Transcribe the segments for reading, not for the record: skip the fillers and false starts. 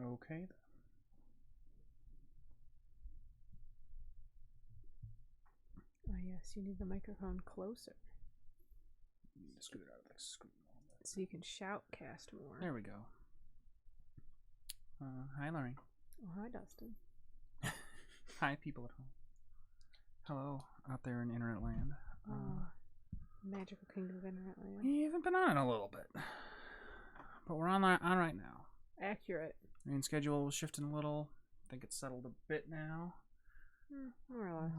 Okay. Oh yes, you need the microphone closer. You need to scoot it out of the screen a little bit. So you can shoutcast more. There we go. Hi, Larry. Oh, hi, Dustin. Hi, people at home. Hello, out there in internet land. Magical kingdom of internet land. We haven't been on in a little bit, but we're on right now. Accurate. Main schedule was shifting a little. I think it's settled a bit now. More or less.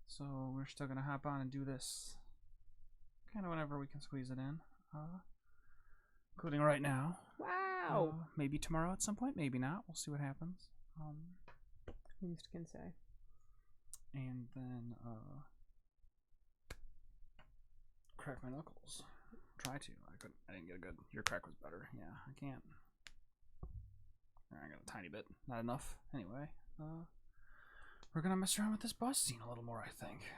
So we're still gonna hop on and do this kind of whenever we can squeeze it in, including right now. Wow. Maybe tomorrow at some point, maybe not. We'll see what happens. Who can say? And then crack my knuckles. Try to. I didn't get a good. Your crack was better. Yeah, I can't. I got a tiny bit. Not enough. Anyway, we're gonna mess around with this boss scene a little more, I think.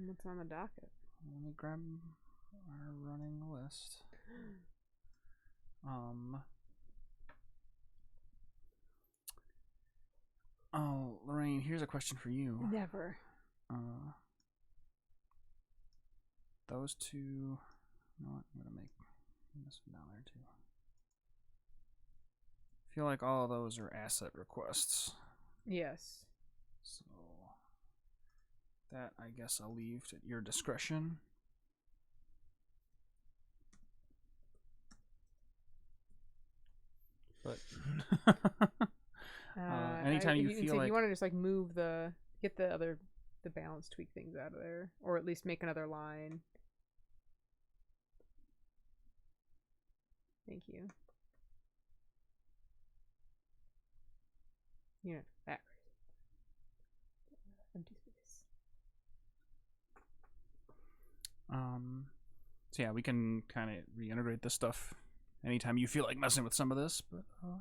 What's on the docket? Let me grab our running list. Oh, Lorraine, here's a question for you. Never. Those two. You know what? I'm gonna make this one down there too. I feel like all of those are asset requests. Yes. So that I guess I'll leave at your discretion. But anytime you feel like you want to just like move get the balance tweak things out of there, or at least make another line. Thank you. You know, that empty space. So yeah, we can kind of reintegrate this stuff anytime you feel like messing with some of this, but I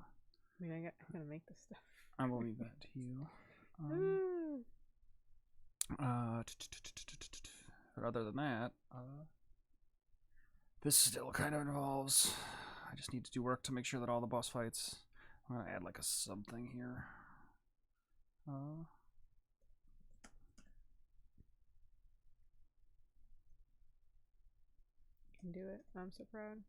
mean, I'm gonna make this stuff. I will leave that to you. But other than that, this still kind of involves. I just need to do work to make sure that all the boss fights. I'm gonna add like a something here. Can do it. I'm so proud.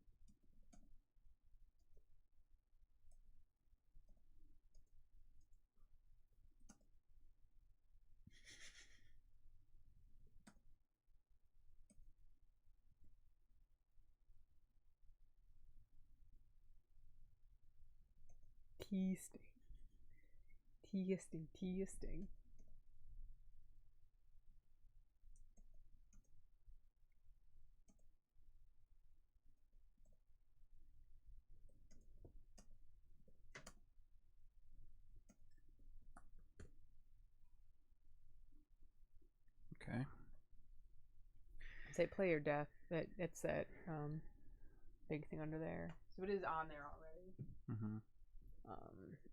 Testing. Okay. Say player death. It's that big thing under there. So it is on there already. Mm-hmm.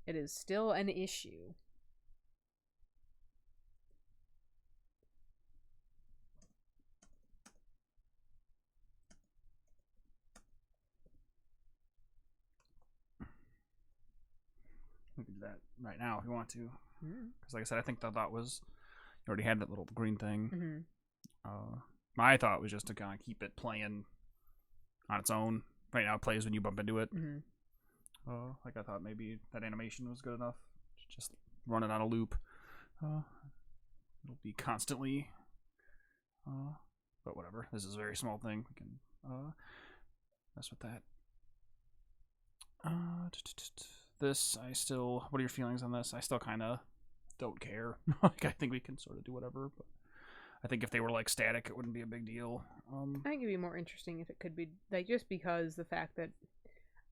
It is still an issue. We can do that right now if you want to. Because, like I said, I think the thought was you already had that little green thing. Mm-hmm. My thought was just to kind of keep it playing on its own. Right now, it plays when you bump into it. Mm-hmm. Like I thought maybe that animation was good enough. Just run it on a loop. It'll be constantly. But whatever. This is a very small thing. We can mess with that. This, I still. What are your feelings on this? I still kind of don't care. Like I think we can sort of do whatever. But I think if they were like static, it wouldn't be a big deal. I think it'd be more interesting if it could be like just because the fact that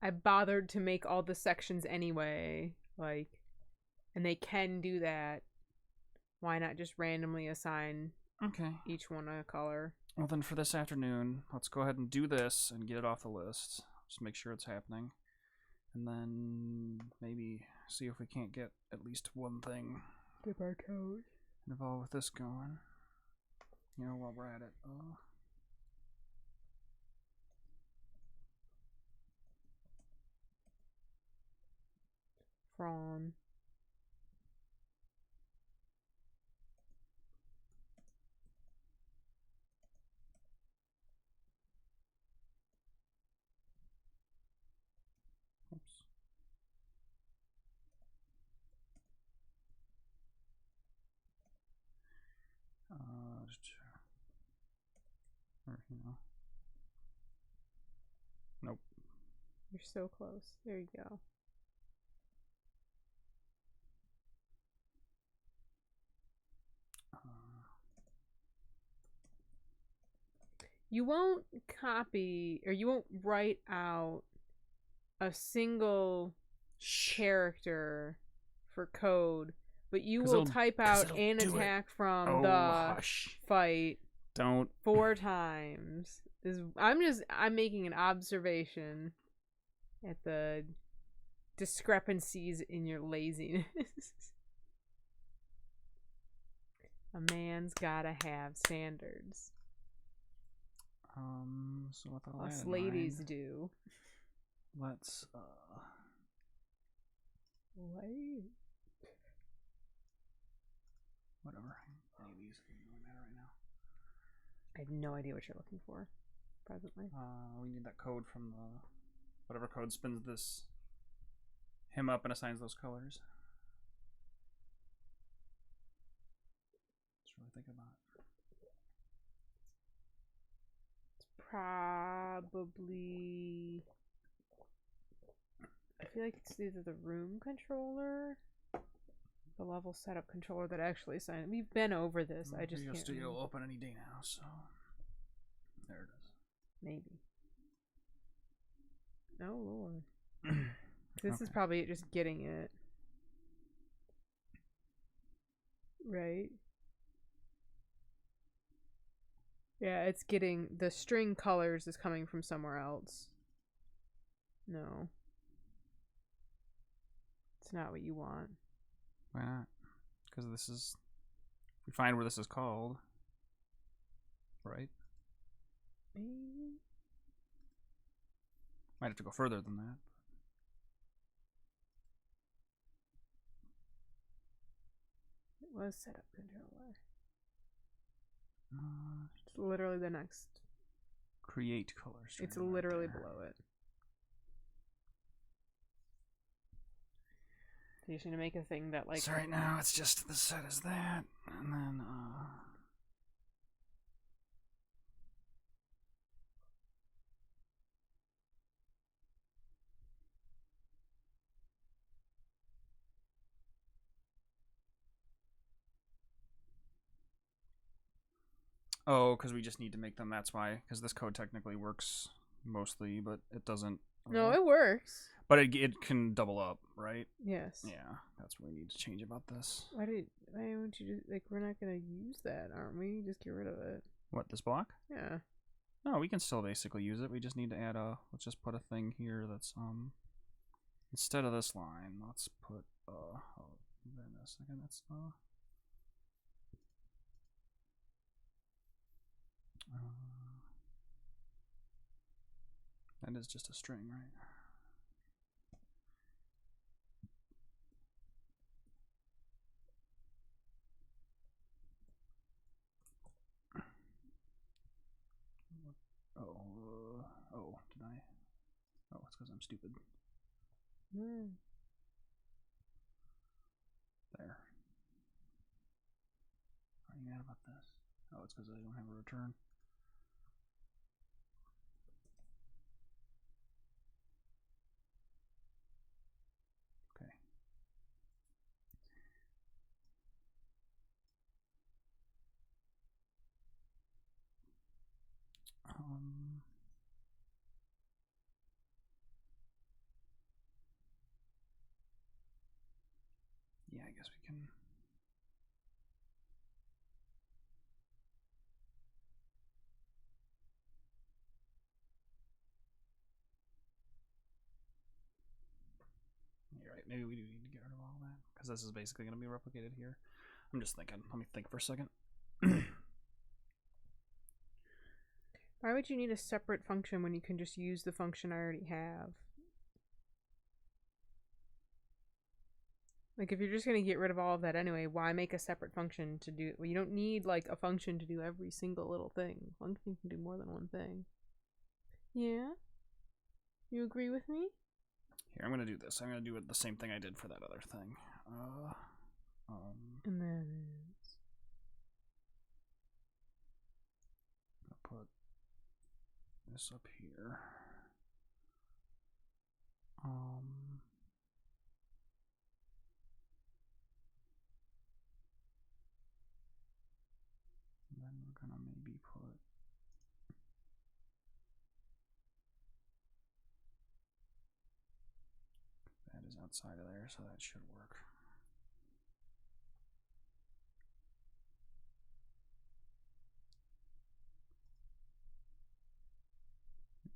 I bothered to make all the sections anyway, like, and they can do that. Why not just randomly assign each one a color? Well, then for this afternoon, let's go ahead and do this and get it off the list. Just make sure it's happening. And then maybe see if we can't get at least one thing. Dip our toes. Involved with this going. You know, while we're at it. Prawn. Oops. Or, you know. Nope. You're so close. There you go. You won't copy or you won't write out a single character for code, but you will type out an attack from the fight Don't 4 times. I'm making an observation at the discrepancies in your laziness. A man's gotta have standards. So with all Us that in ladies mind, do. let's whatever. Any of these doesn't really matter right now. I have no idea what you're looking for presently. We need that code from the whatever code spins this him up and assigns those colors. Just really thinking about it. Probably. I feel like it's either the room controller, the level setup controller that actually assigned it. We've been over this. I just can't. Studio will open any day now, so there it is. Maybe. Oh Lord. This is probably just getting it. Right? Yeah, it's getting the string colors is coming from somewhere else. No. It's not what you want. Why not? Because this is we find where this is called. Right? Maybe. Might have to go further than that. It was setup controller. It's literally the next. Create color string. It's literally below it. So you just need to make a thing that like. So right now it's just the set as that, and then oh, because we just need to make them. That's why. Because this code technically works mostly, but it doesn't. No, it works. But it can double up, right? Yes. Yeah, that's what we need to change about this. Why won't you just like? We're not gonna use that, aren't we? Just get rid of it. What, this block? Yeah. No, we can still basically use it. We just need to add a. Let's just put a thing here that's instead of this line, let's put then a second. That's that is just a string, right? Did I? Oh, it's because I'm stupid. There. Are you mad about this? Oh, it's because I don't have a return. Okay. Yeah, I guess we can. You're right. Maybe we do need to get rid of all that because this is basically going to be replicated here. I'm just thinking. Let me think for a second. Why would you need a separate function when you can just use the function I already have? Like, if you're just gonna get rid of all of that anyway, why make a separate function to do? Well, you don't need like a function to do every single little thing. Function can do more than one thing. Yeah, you agree with me? Here, I'm gonna do this. I'm gonna do the same thing I did for that other thing. And then I'll put this up here. And then we're gonna maybe put that is outside of there, so that should work.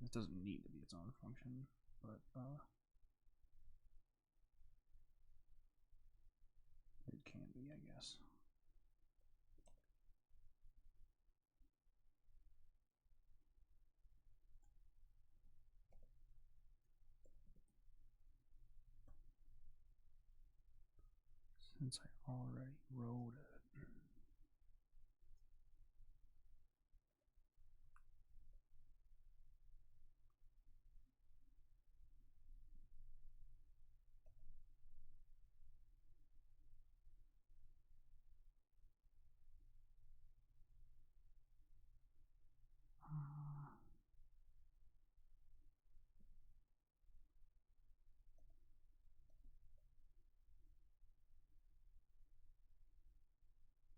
It doesn't need to be its own function, but it can be, I guess. Since I already wrote it.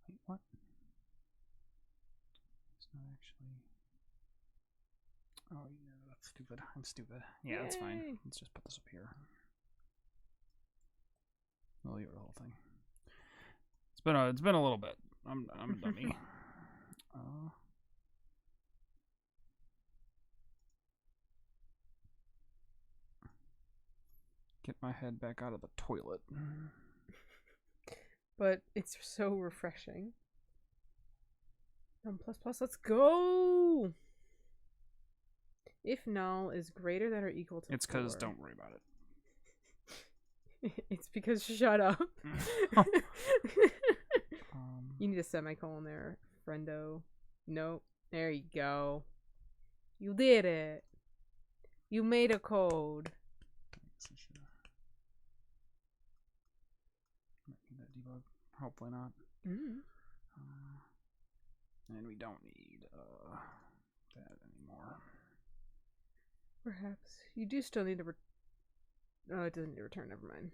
Wait, what? It's not actually. Oh, yeah, that's stupid. I'm stupid. Yeah, that's fine. Yay. Let's just put this up here. We'll leave the whole thing. It's been a little bit. I'm a dummy. Get my head back out of the toilet. But it's so refreshing. Plus plus, let's go! If null is greater than or equal to It's 4. because don't worry about it. It's because shut up. You need a semicolon there, friendo. Nope. There you go. You did it. You made a code. Might need that debug. Hopefully not. And we don't need that anymore. Perhaps. You do still need to oh, it doesn't need to return. Never mind.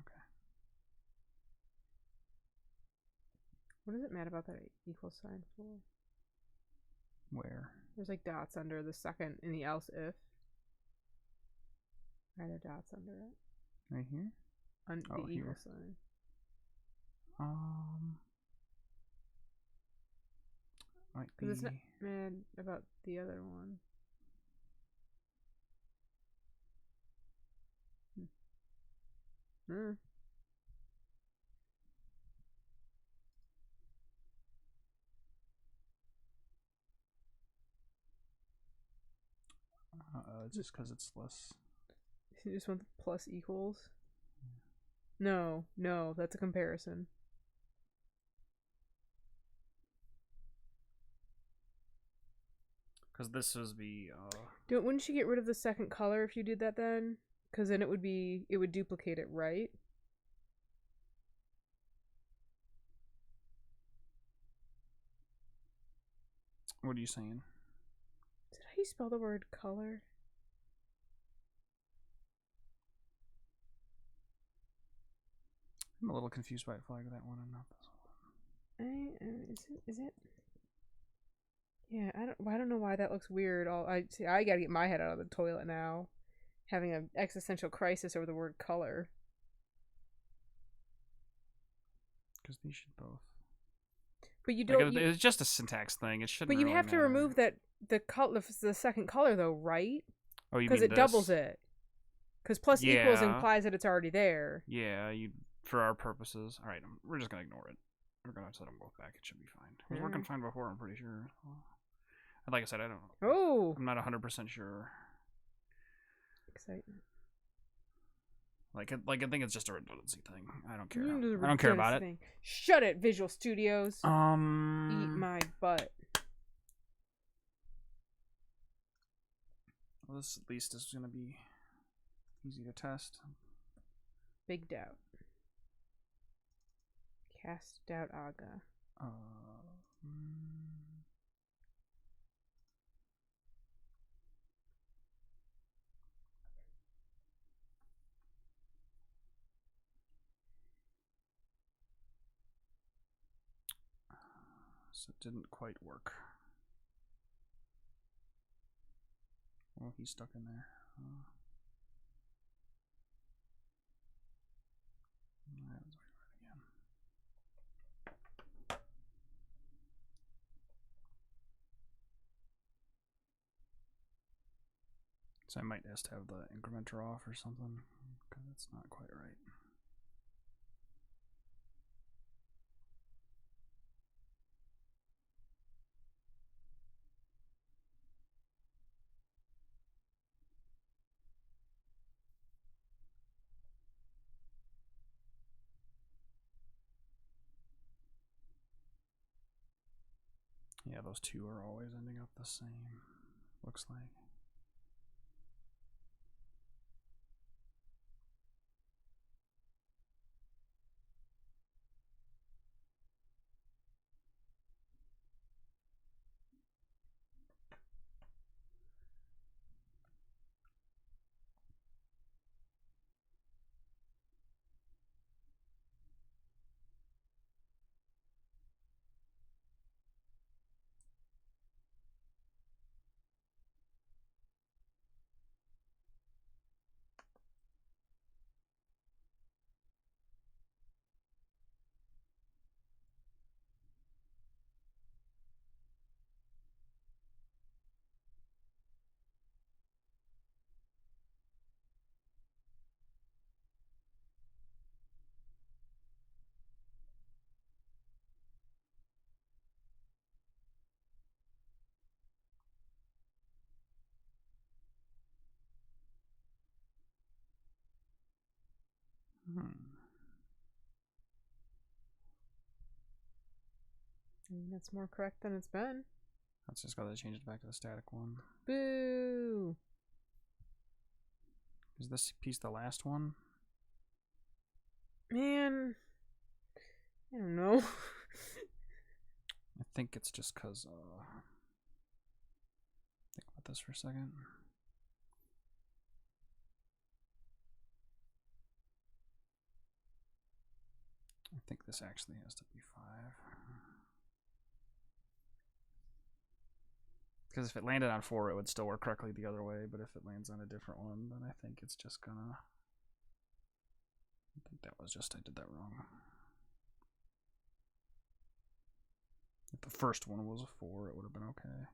Okay. What does it matter about that equal sign for? Where? There's like dots under the second in the else if. Are there dots under it? Right here? The equal here. sign. Might be. Because it's not mad about the other one. Just because it's less. You just want the plus equals? No, that's a comparison. Because this was the. Wouldn't you get rid of the second color if you did that then? Because then it would duplicate it, right? What are you saying? Is that how you spell the word color? I'm a little confused by flag that one and not this one. Is it? Yeah, I don't know why that looks weird. I gotta get my head out of the toilet now, having an existential crisis over the word color. Because these should both. But you don't. It's just a syntax thing. It shouldn't. But you really have to matter. remove the second color though, right? Oh, you mean because it this? doubles it. Because plus equals implies that it's already there. Yeah, for our purposes. All right, we're just gonna ignore it. We're gonna set them both back. It should be fine. It was working fine before. I'm pretty sure. Like I said, I don't know. Oh, I'm not 100% sure. Excitement. Like I think it's just a redundancy thing. I don't care. The I don't care about redundancy it. thing. Shut it, Visual Studios. Eat my butt. Well, this at least is gonna be easy to test. Big doubt. Cast doubt Aga. So it didn't quite work. Well, he's stuck in there. Let's try it again. So I might just have the incrementer off or something, because it's not quite right. Yeah, those two are always ending up the same, looks like. That's more correct than it's been. That's just gotta change it back to the static one. Boo! Is this piece the last one? Man, I don't know. I think it's just because, think about this for a second. I think this actually has to be 5. Because if it landed on 4, it would still work correctly the other way, but if it lands on a different one, then I think it's just gonna... I think that was just, I did that wrong. If the first one was a 4, it would have been okay.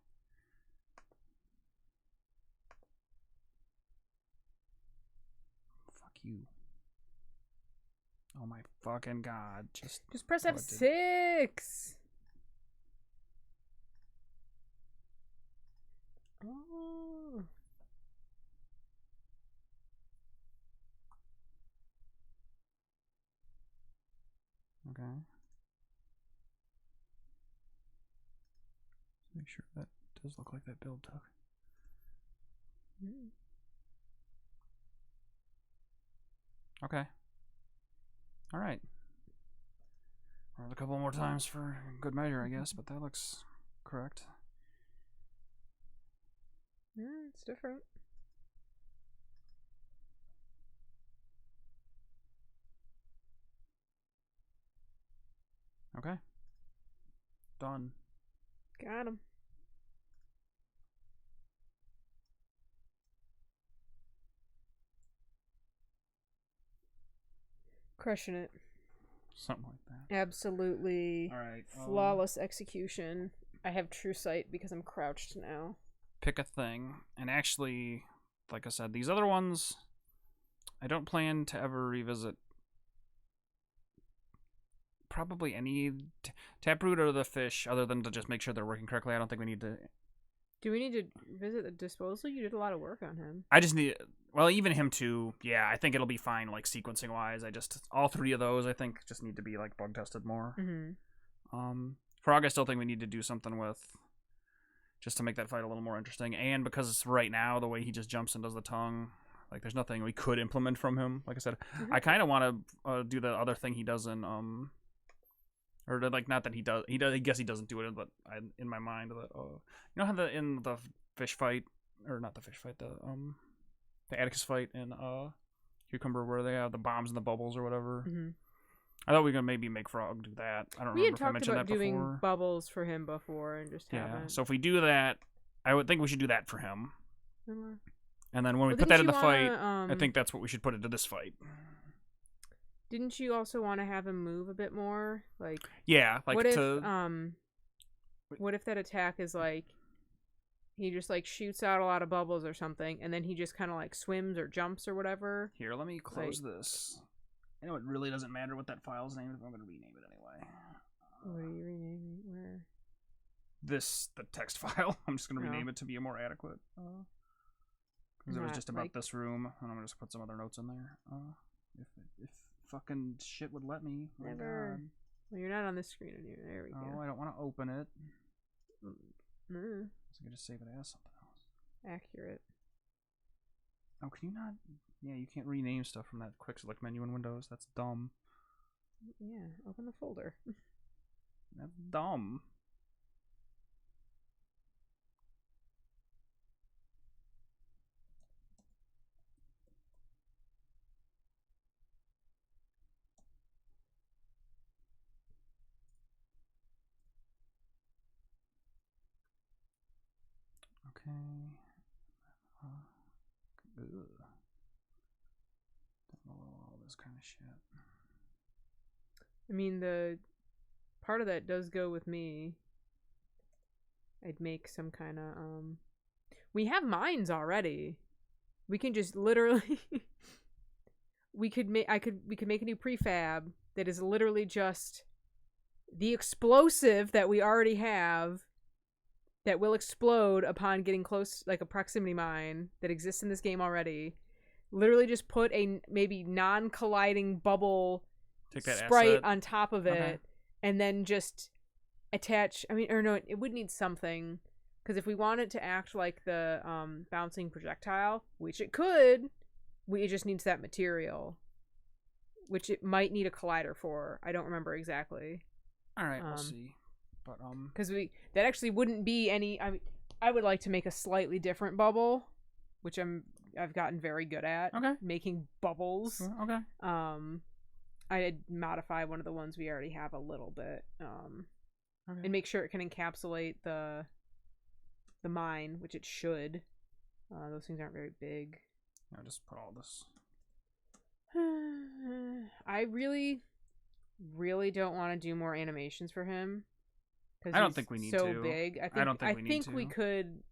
Fuck you. Oh my fucking god. Just press F6! Oh. Okay. Make sure that does look like that build took. Okay. Alright. Run it a couple more times for good measure, I guess, but that looks correct. Yeah, it's different. Okay. Done. Got him. Crushing it. Something like that. Absolutely. All right. Flawless execution. I have true sight because I'm crouched now. Pick a thing. And actually, like I said, these other ones, I don't plan to ever revisit probably any taproot or the fish other than to just make sure they're working correctly. I don't think we need to... Do we need to visit the disposal? You did a lot of work on him. I just need... Well, even him too. Yeah, I think it'll be fine, like sequencing wise. All three of those I think just need to be like bug tested more. Frog, I still think we need to do something with, just to make that fight a little more interesting. And because right now the way he just jumps and does the tongue, like there's nothing we could implement from him. Like I said, I kind of want to do the other thing he does in or like not that he does. I guess he doesn't do it, but in my mind that you know how in the fish fight, or not the fish fight, the Atticus fight in Cucumber, where they have the bombs and the bubbles or whatever. I thought we were gonna maybe make Frog do that. I don't remember if I mentioned that before. We had talked about doing bubbles for him before and just haven't. So if we do that, I would think we should do that for him. And then when we put that in the fight, I think that's what we should put into this fight. Didn't you also want to have him move a bit more? Like, yeah, like what if that attack is like he just like shoots out a lot of bubbles or something, and then he just kind of like swims or jumps or whatever? Here, let me close this. I know it really doesn't matter what that file's name is, but I'm going to rename it anyway. What are you renaming? Where? The text file. I'm just going to rename it to be more adequate. Because it was just about this room, and I'm going to just put some other notes in there. If fucking shit would let me. Never. Well, you're not on this screen anymore. There we go. Oh, I don't want to open it. So Mm. I can just save it as something else. Accurate. Oh, can you not? Yeah, you can't rename stuff from that quick select menu in Windows. That's dumb. Yeah, open the folder. That's dumb. Okay. All this kind of shit. I mean, the part of that does go with me. I'd make some kind of we have mines already. We can just literally we could make a new prefab that is literally just the explosive that we already have that will explode upon getting close, like a proximity mine that exists in this game already. Literally just put a maybe non-colliding bubble sprite on top of it, and then just attach. I mean, or no, it would need something, because if we want it to act like the bouncing projectile, which it could, it just needs that material, which it might need a collider for. I don't remember exactly. All right, we'll see. But because that actually wouldn't be any. I mean, I would like to make a slightly different bubble, which I've gotten very good at. Making bubbles. I'd modify one of the ones we already have a little bit, and make sure it can encapsulate the mine, which it should. Those things aren't very big. I'll just put all this. I really, really don't want to do more animations for him. I don't think we need to. So big. I think we could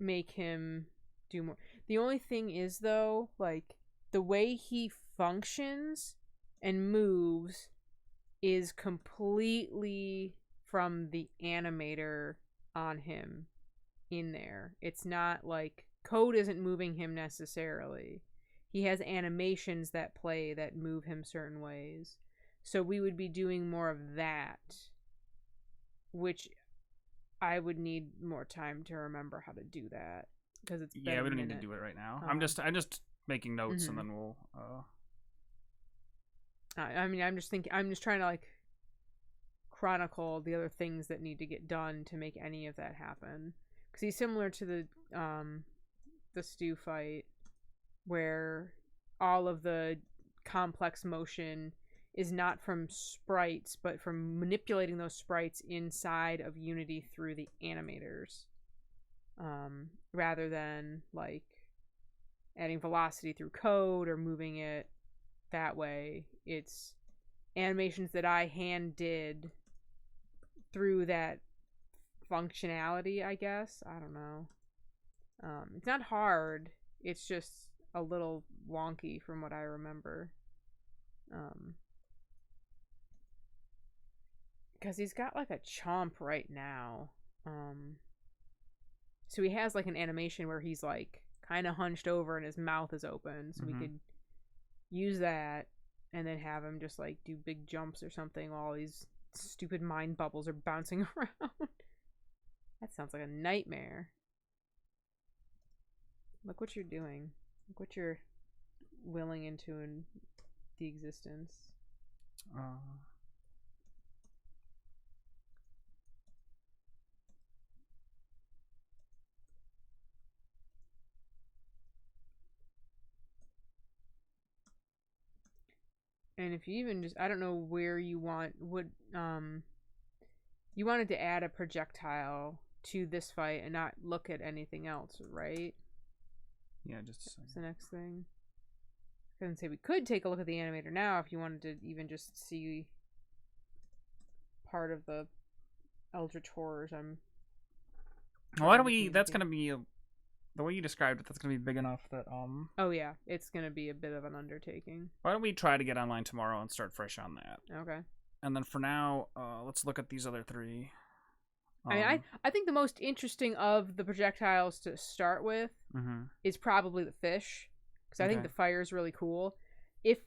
make him do more. The only thing is, though, like, the way he functions and moves is completely from the animator on him in there. It's not like code isn't moving him necessarily. He has animations that play that move him certain ways. So we would be doing more of that, which I would need more time to remember how to do that, because it's been we don't need to do it right now. I'm just making notes, and then we'll. I mean, I'm just trying to like chronicle the other things that need to get done to make any of that happen. Because he's similar to the stew fight, where all of the complex motion is not from sprites, but from manipulating those sprites inside of Unity through the animators, rather than like adding velocity through code or moving it that way. It's animations that I hand did through that functionality, I guess. I don't know. It's not hard. It's just a little wonky from what I remember. Because he's got like a chomp right now. So he has like an animation where he's like kind of hunched over and his mouth is open. So we could use that and then have him just like do big jumps or something while these stupid mind bubbles are bouncing around. That sounds like a nightmare. Look what you're doing. Look what you're willing into in the existence. And if you even just, I don't know where you want, you wanted to add a projectile to this fight and not look at anything else, right? Yeah, just that's the next thing. I was gonna say we could take a look at the animator now if you wanted to even just see part of the Eldritch horrors. Why don't we? That's gonna be the way you described it. That's gonna be big enough that Oh yeah, it's gonna be a bit of an undertaking. Why don't we try to get online tomorrow and start fresh on that? Okay. And then for now, let's look at these other three. I think the most interesting of the projectiles to start with is probably the fish, because I think the fire is really cool. If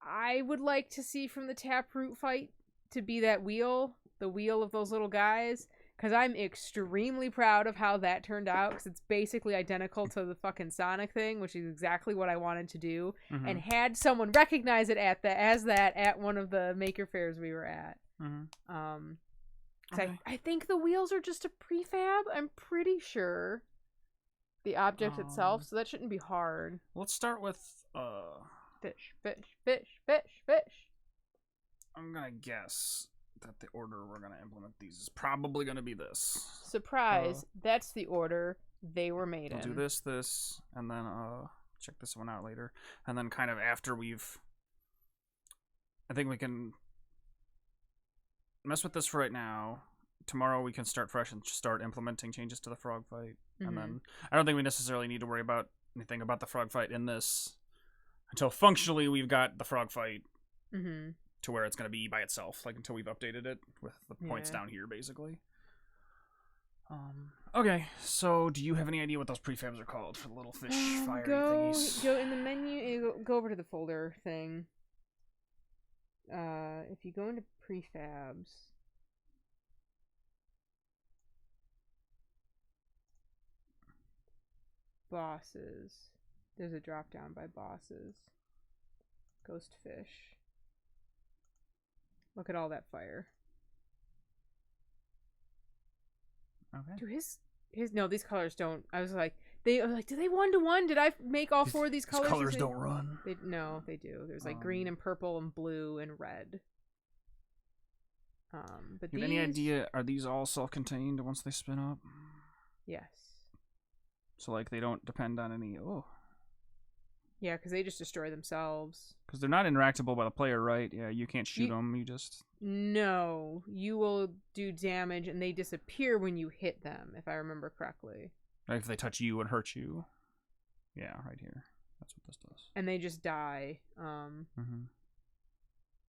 I would like to see from the Taproot fight to be that wheel, the wheel of those little guys, because I'm extremely proud of how that turned out, because it's basically identical to the fucking Sonic thing, which is exactly what I wanted to do, and had someone recognize it as that at one of the maker fairs we were at. Okay. I think the wheels are just a prefab. I'm pretty sure the object itself, so that shouldn't be hard. Let's start with fish, fish, fish, fish, fish. I'm gonna guess that the order we're gonna implement these is probably gonna be this. Surprise! That's the order they were made in. We'll do this, and then check this one out later, and then kind of after I think we can mess with this for right now. Tomorrow we can start fresh and start implementing changes to the frog fight. And then I don't think we necessarily need to worry about anything about the frog fight in this until functionally we've got the frog fight to where it's going to be by itself, like until we've updated it with the points down here, basically. Okay, so do you have any idea what those prefabs are called for the little fish fire thingies? Go in the menu, go over to the folder thing. If you go into prefabs, bosses, there's a drop down by bosses. Ghost fish. Look at all that fire. Okay. Do no, these colors don't. I was like, do they 1-to-1? Did I make all four of these colors? These colors don't run. No, they do. There's like green and purple and blue and red. But you have any idea? Are these all self-contained once they spin up? Yes. So like they don't depend on any. Yeah, because they just destroy themselves. Because they're not interactable by the player, right? Yeah, you can't shoot them. You just... No, you will do damage and they disappear when you hit them, if I remember correctly. Like if they touch you and hurt you. Yeah, right here. That's what this does. And they just die.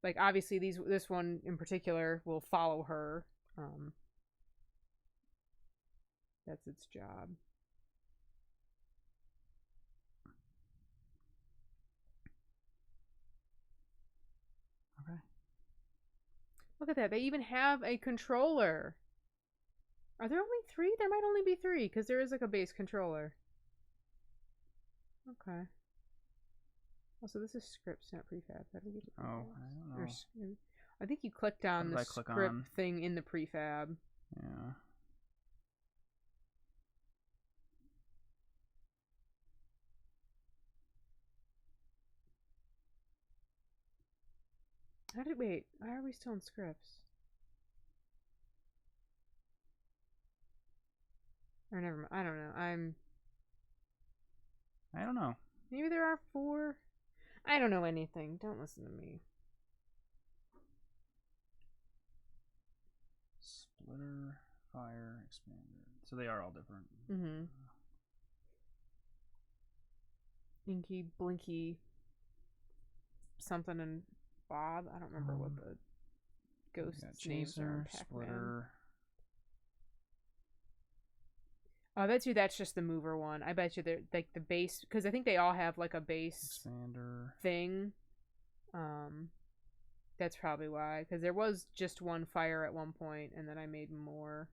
Like obviously this one in particular will follow her. That's its job. Okay. Look at that. They even have a controller. Are there only 3? There might only be 3 because there is like a base controller. Okay. Also, this is scripts, not prefab. How do we get to prefab? I don't know. I think you clicked on the script thing in the prefab. Yeah. Wait, why are we still in scripts? Or never mind. I don't know. I don't know. Maybe there are 4. I don't know anything. Don't listen to me. Splitter, fire, expander. So they are all different. Inky, Blinky, something, and Bob. I don't remember what the ghosts' names are. Splitter. Oh, I bet you that's just the mover one. I bet you they're like the base, because I think they all have like a base Expander thing. That's probably why. Because there was just one fire at one point, and then I made more.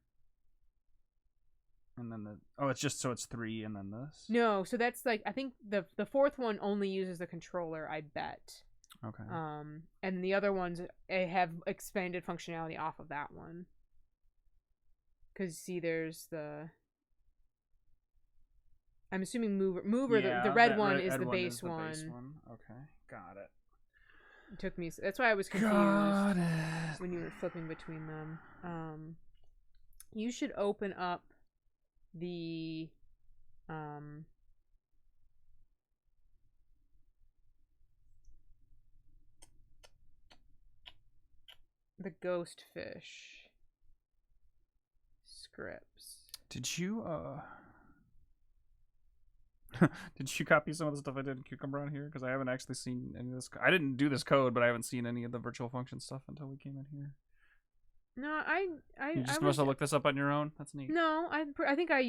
and then it's just so it's 3 and then this. No, so that's like I think the fourth one only uses the controller. I bet. Okay. And the other ones have expanded functionality off of that one. Because see, there's the. I'm assuming mover. Yeah, the red one red is the one base is the one. base one. Okay, got it. It took me. That's why I was confused Got it. when you were flipping between them. You should open up the the ghost fish scripts. Did you did you copy some of the stuff I did in Cucumber on here? Because I haven't actually seen any of this. I didn't do this code, but I haven't seen any of the virtual function stuff until we came in here. No, I You just must have looked this up on your own. That's neat. No, I think I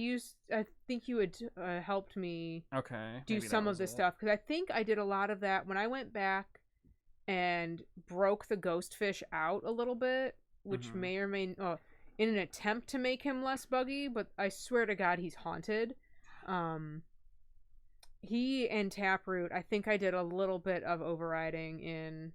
think you had helped me do some of this stuff, because I think I did a lot of that when I went back and broke the ghost fish out a little bit, which may or may in an attempt to make him less buggy, but I swear to God he's haunted. He and Taproot, I think I did a little bit of overriding in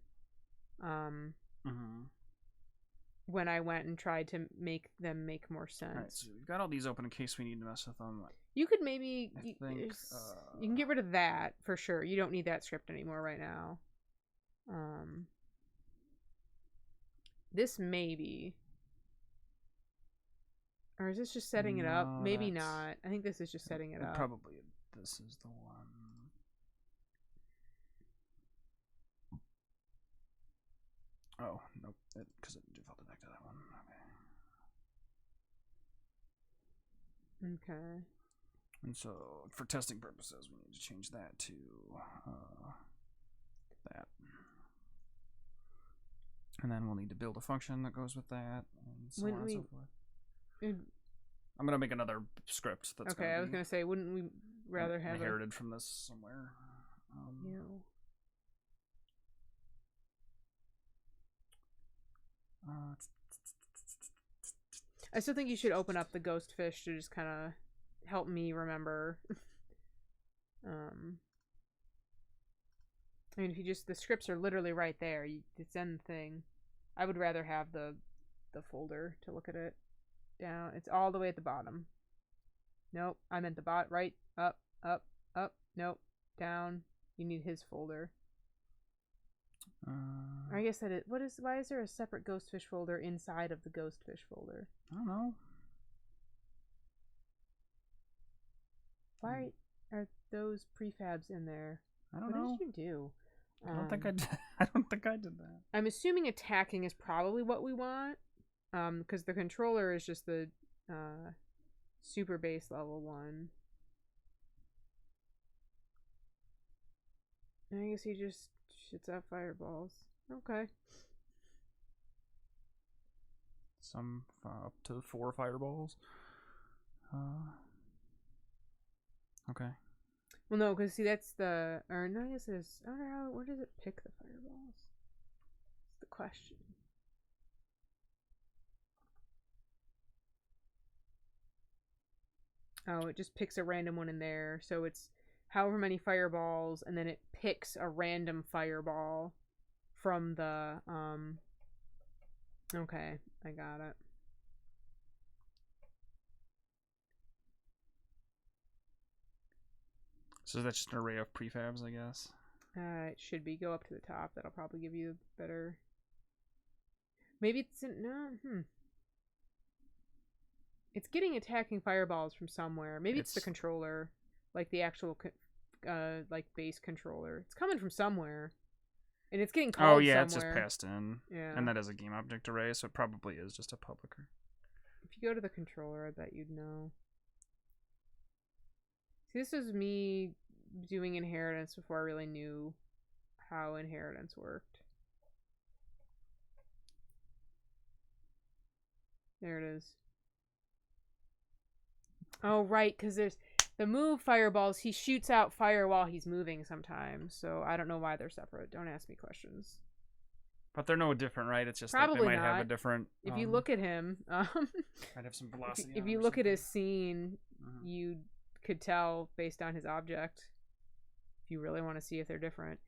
when I went and tried to make them make more sense. Alright, so we've got all these open in case we need to mess with them. You could maybe I think, you can get rid of that for sure. You don't need that script anymore right now. This maybe, or is this just setting it up? Maybe not. I think this is just setting it up. Probably this is the one. Oh, nope. Because it defaulted back to that one. Okay. And so, for testing purposes, we need to change that to that. And then we'll need to build a function that goes with that, and so on and so forth. I'm going to make another script that's okay, I was going to say, wouldn't we rather have inherited from this somewhere? I still think you should open up the ghost fish to just kind of help me remember. I mean, if you just, the scripts are literally right there. It's in the thing. I would rather have the folder to look at it. Down. It's all the way at the bottom. Nope. I meant the right. Up. Nope. Down. You need his folder. I guess that it. Why is there a separate ghostfish folder inside of the ghostfish folder? I don't know. Why are those prefabs in there? I don't know. What did you do? I don't think I did. I don't think I did that. I'm assuming attacking is probably what we want. Because the controller is just the super base level one. I guess he just shoots out fireballs. Okay. Some up to 4 fireballs. Okay. Well, no, because see, that's the. Or no, I guess it's. I wonder how. Where does it pick the fireballs? That's the question. Oh, it just picks a random one in there. So it's however many fireballs, and then it picks a random fireball from the, okay, I got it. So that's just an array of prefabs, I guess? It should be. Go up to the top. That'll probably give you better. Maybe it's in, no, It's getting attacking fireballs from somewhere. Maybe it's the controller, like the actual, like base controller. It's coming from somewhere, and it's getting called. Oh yeah, somewhere. it's just passed in. Yeah, and that is a game object array, so it probably is just a publicer. If you go to the controller, I bet you'd know. See, this is me doing inheritance before I really knew how inheritance worked. There it is. Oh, right, because there's the move fireballs. He shoots out fire while he's moving sometimes. So I don't know why they're separate. Don't ask me questions. But they're no different, right? It's just Probably like they might not. have a different. If you look at him, might have some velocity. if you look at his scene, you could tell based on his object. If you really want to see if they're different,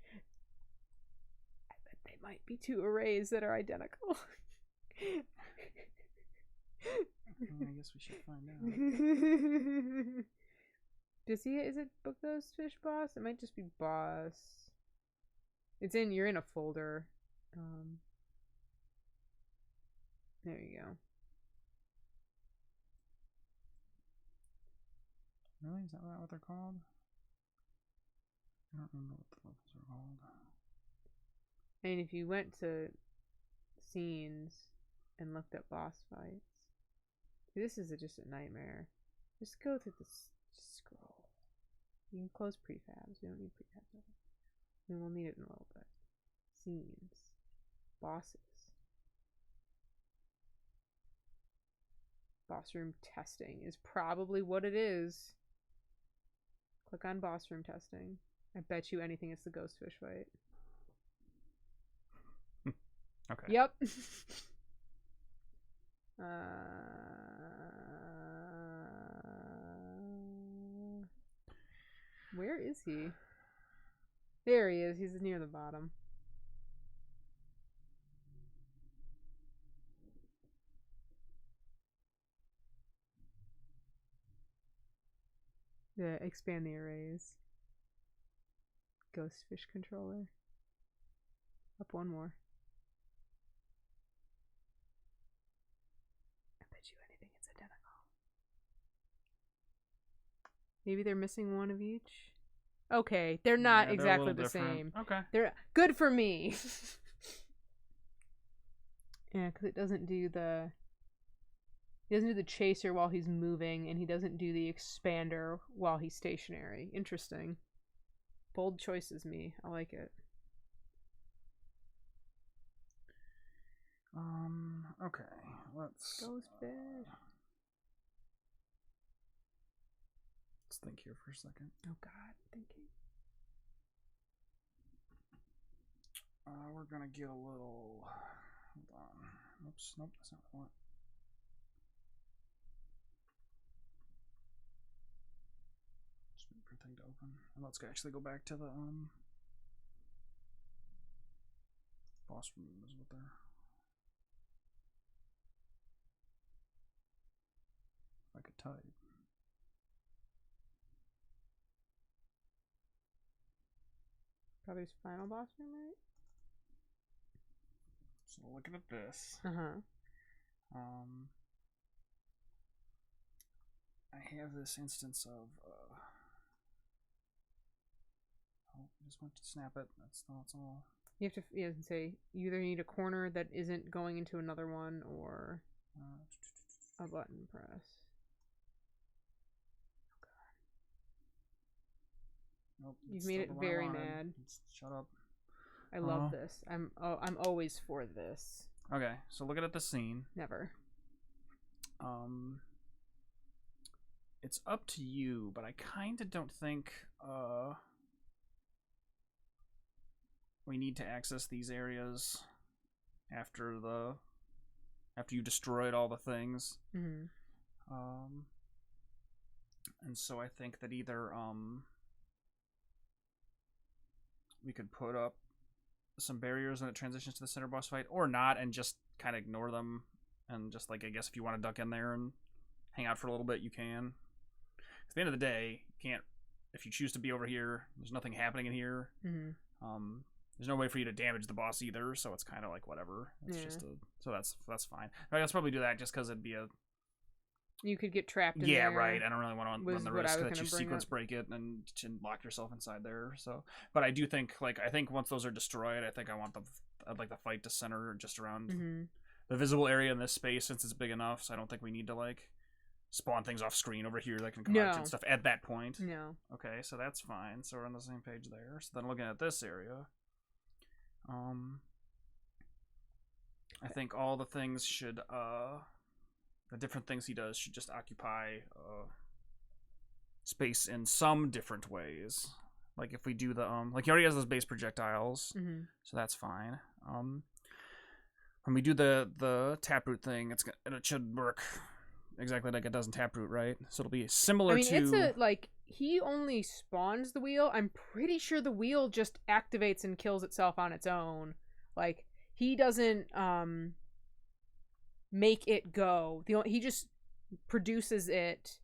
I bet they might be two arrays that are identical. I guess we should find out. Does he? Is it Book Those Fish Boss? It might just be Boss. You're in a folder. There you go. Really? Is that what they're called? I don't remember what the levels are called. And if you went to scenes and looked at boss fights, this is just a nightmare. Just go through this. Just scroll. You can close prefabs. We don't need prefabs. I mean, we'll need it in a little bit. Scenes. Bosses. Boss room testing is probably what it is. Click on boss room testing. I bet you anything it's the ghost fish fight. Okay. Yep. Where is he? There he is. He's near the bottom. Yeah, expand the arrays. Ghost fish controller. Up one more. I bet you anything it's identical. Maybe they're missing one of each. Okay, they're not exactly the same. Okay. They're good for me. Yeah, because it doesn't do the. He doesn't do the chaser while he's moving, and he doesn't do the expander while he's stationary. Interesting. Bold choices, me. I like it. Okay. Let's. Ghost fish. Let's think here for a second. Oh God, thinking. We're gonna get a little. Hold on. Oops. Nope. That's not what I want. Just wait for the thing to open. And let's actually go back to the boss room is what they're. If I could type. Probably his final boss room, right? So looking at this. I have this instance of oh, I just went to snap it. That's all. You have to say you either need a corner that isn't going into another one or a button press. Nope, you've made it very mad. Shut up. I love this. I'm always for this. Okay, so looking at the scene. Never. It's up to you, but I kind of don't think we need to access these areas after you destroyed all the things. Mm-hmm. And so I think that either we could put up some barriers when it transitions to the center boss fight, or not, and just kind of ignore them, and just like, I guess if you want to duck in there and hang out for a little bit, you can. At the end of the day, you can't. If you choose to be over here, there's nothing happening in here. Mm-hmm. There's no way for you to damage the boss either, so it's kind of like whatever. It's just so that's fine. I guess probably do that just because it'd be a. You could get trapped in yeah, there. right. I don't really want to run the risk that you sequence break it and lock yourself inside there. So, but I do think, I think once those are destroyed, I'd like the fight to center just around the visible area in this space, since it's big enough. So I don't think we need to spawn things off screen over here that can come out and stuff at that point. No. Okay, so that's fine. So we're on the same page there. So then looking at this area, I think all the things should the different things he does should just occupy space in some different ways. Like if we do the like he already has those base projectiles, so that's fine. When we do the taproot thing, it should work exactly like it does in taproot, right? So it'll be similar to. It's a like he only spawns the wheel. I'm pretty sure the wheel just activates and kills itself on its own. Like he doesn't make it go. He just produces it,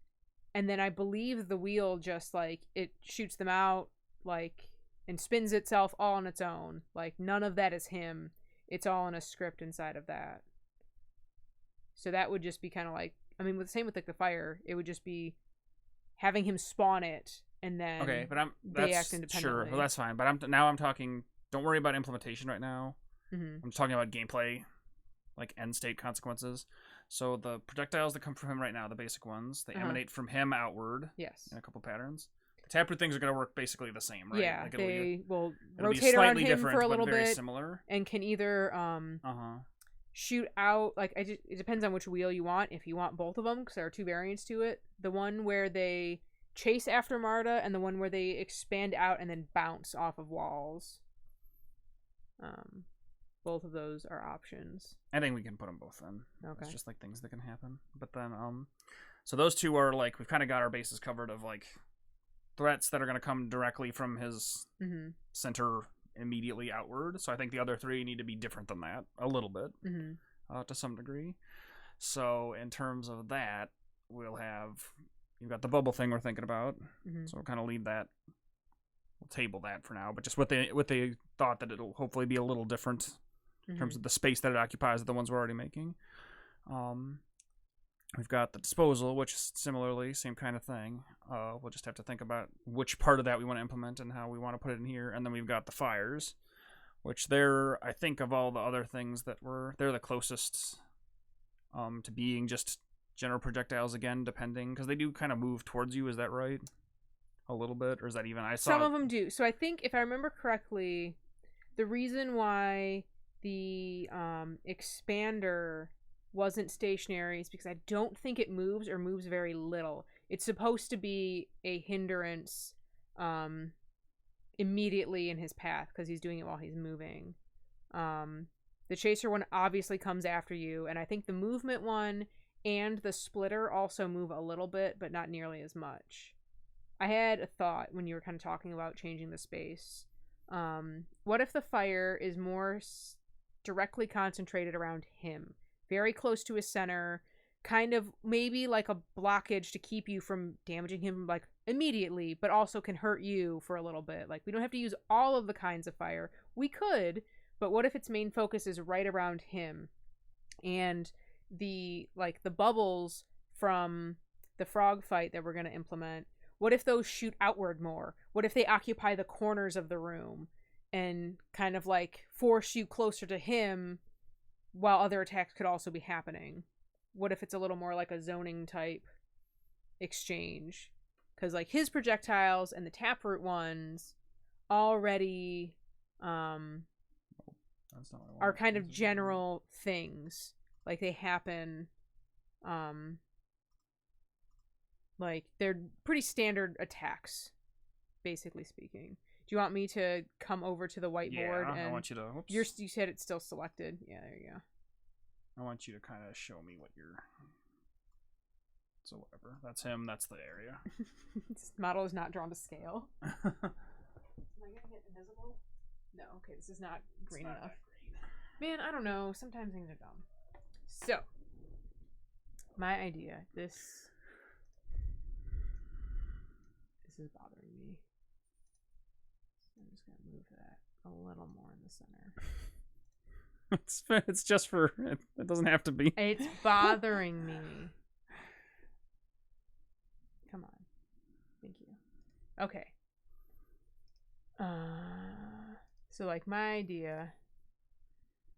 and then I believe the wheel just like it shoots them out like and spins itself all on its own. Like none of that is him. It's all in a script inside of that. So that would just be kind of like, I mean, with the same with like the fire, it would just be having him spawn it and then okay, but they act independently. Sure, well, that's fine. But I'm talking. Don't worry about implementation right now. Mm-hmm. I'm just talking about gameplay, like end state consequences. So the projectiles that come from him right now, the basic ones, they emanate from him outward. Yes. In a couple patterns. The taproot things are going to work basically the same, right? Yeah, like they will it'll rotate around him different, for a little but very bit, similar. and can either shoot out. Like it depends on which wheel you want. If you want both of them, because there are two variants to it. The one where they chase after Marta, and the one where they expand out and then bounce off of walls. Both of those are options. I think we can put them both in. Okay. It's just like things that can happen. But then, so those two are like, we've kind of got our bases covered of like threats that are going to come directly from his center immediately outward. So I think the other three need to be different than that a little bit, to some degree. So in terms of that, you've got the bubble thing we're thinking about. So we'll kind of leave that. We'll table that for now, but just with the thought that it'll hopefully be a little different in terms of the space that it occupies, the ones we're already making. We've got the disposal, which is similarly same kind of thing. We'll just have to think about which part of that we want to implement and how we want to put it in here. And then we've got the fires, which I think of all the other things they're the closest to being just general projectiles again, depending, because they do kind of move towards you. Is that right? A little bit, or is that even? Some of them do. So I think if I remember correctly, the reason why the expander wasn't stationary is because I don't think it moves or moves very little. It's supposed to be a hindrance immediately in his path because he's doing it while he's moving. The chaser one obviously comes after you, and I think the movement one and the splitter also move a little bit, but not nearly as much. I had a thought when you were kind of talking about changing the space. What if the fire is more directly concentrated around him? Very close to his center, kind of maybe like a blockage to keep you from damaging him like immediately, but also can hurt you for a little bit. Like we don't have to use all of the kinds of fire. We could, but what if its main focus is right around him? And the bubbles from the frog fight that we're going to implement, what if those shoot outward more? What if they occupy the corners of the room and kind of like force you closer to him while other attacks could also be happening? What if it's a little more like a zoning type exchange? Because like his projectiles and the taproot ones already are kind of general things. Like they happen like they're pretty standard attacks, basically speaking. Do you want me to come over to the whiteboard? Yeah, and I want you to. You said it's still selected. Yeah, there you go. I want you to kind of show me what you're. So whatever. That's him. That's the area. This model is not drawn to scale. Am I gonna get invisible? No. Okay, this is not green enough. Man, I don't know. Sometimes things are dumb. So, my idea. This is bothering me. So I'm just gonna move that a little more in the center. It's just for it doesn't have to be. It's bothering me. Come on. Thank you. Okay. So like my idea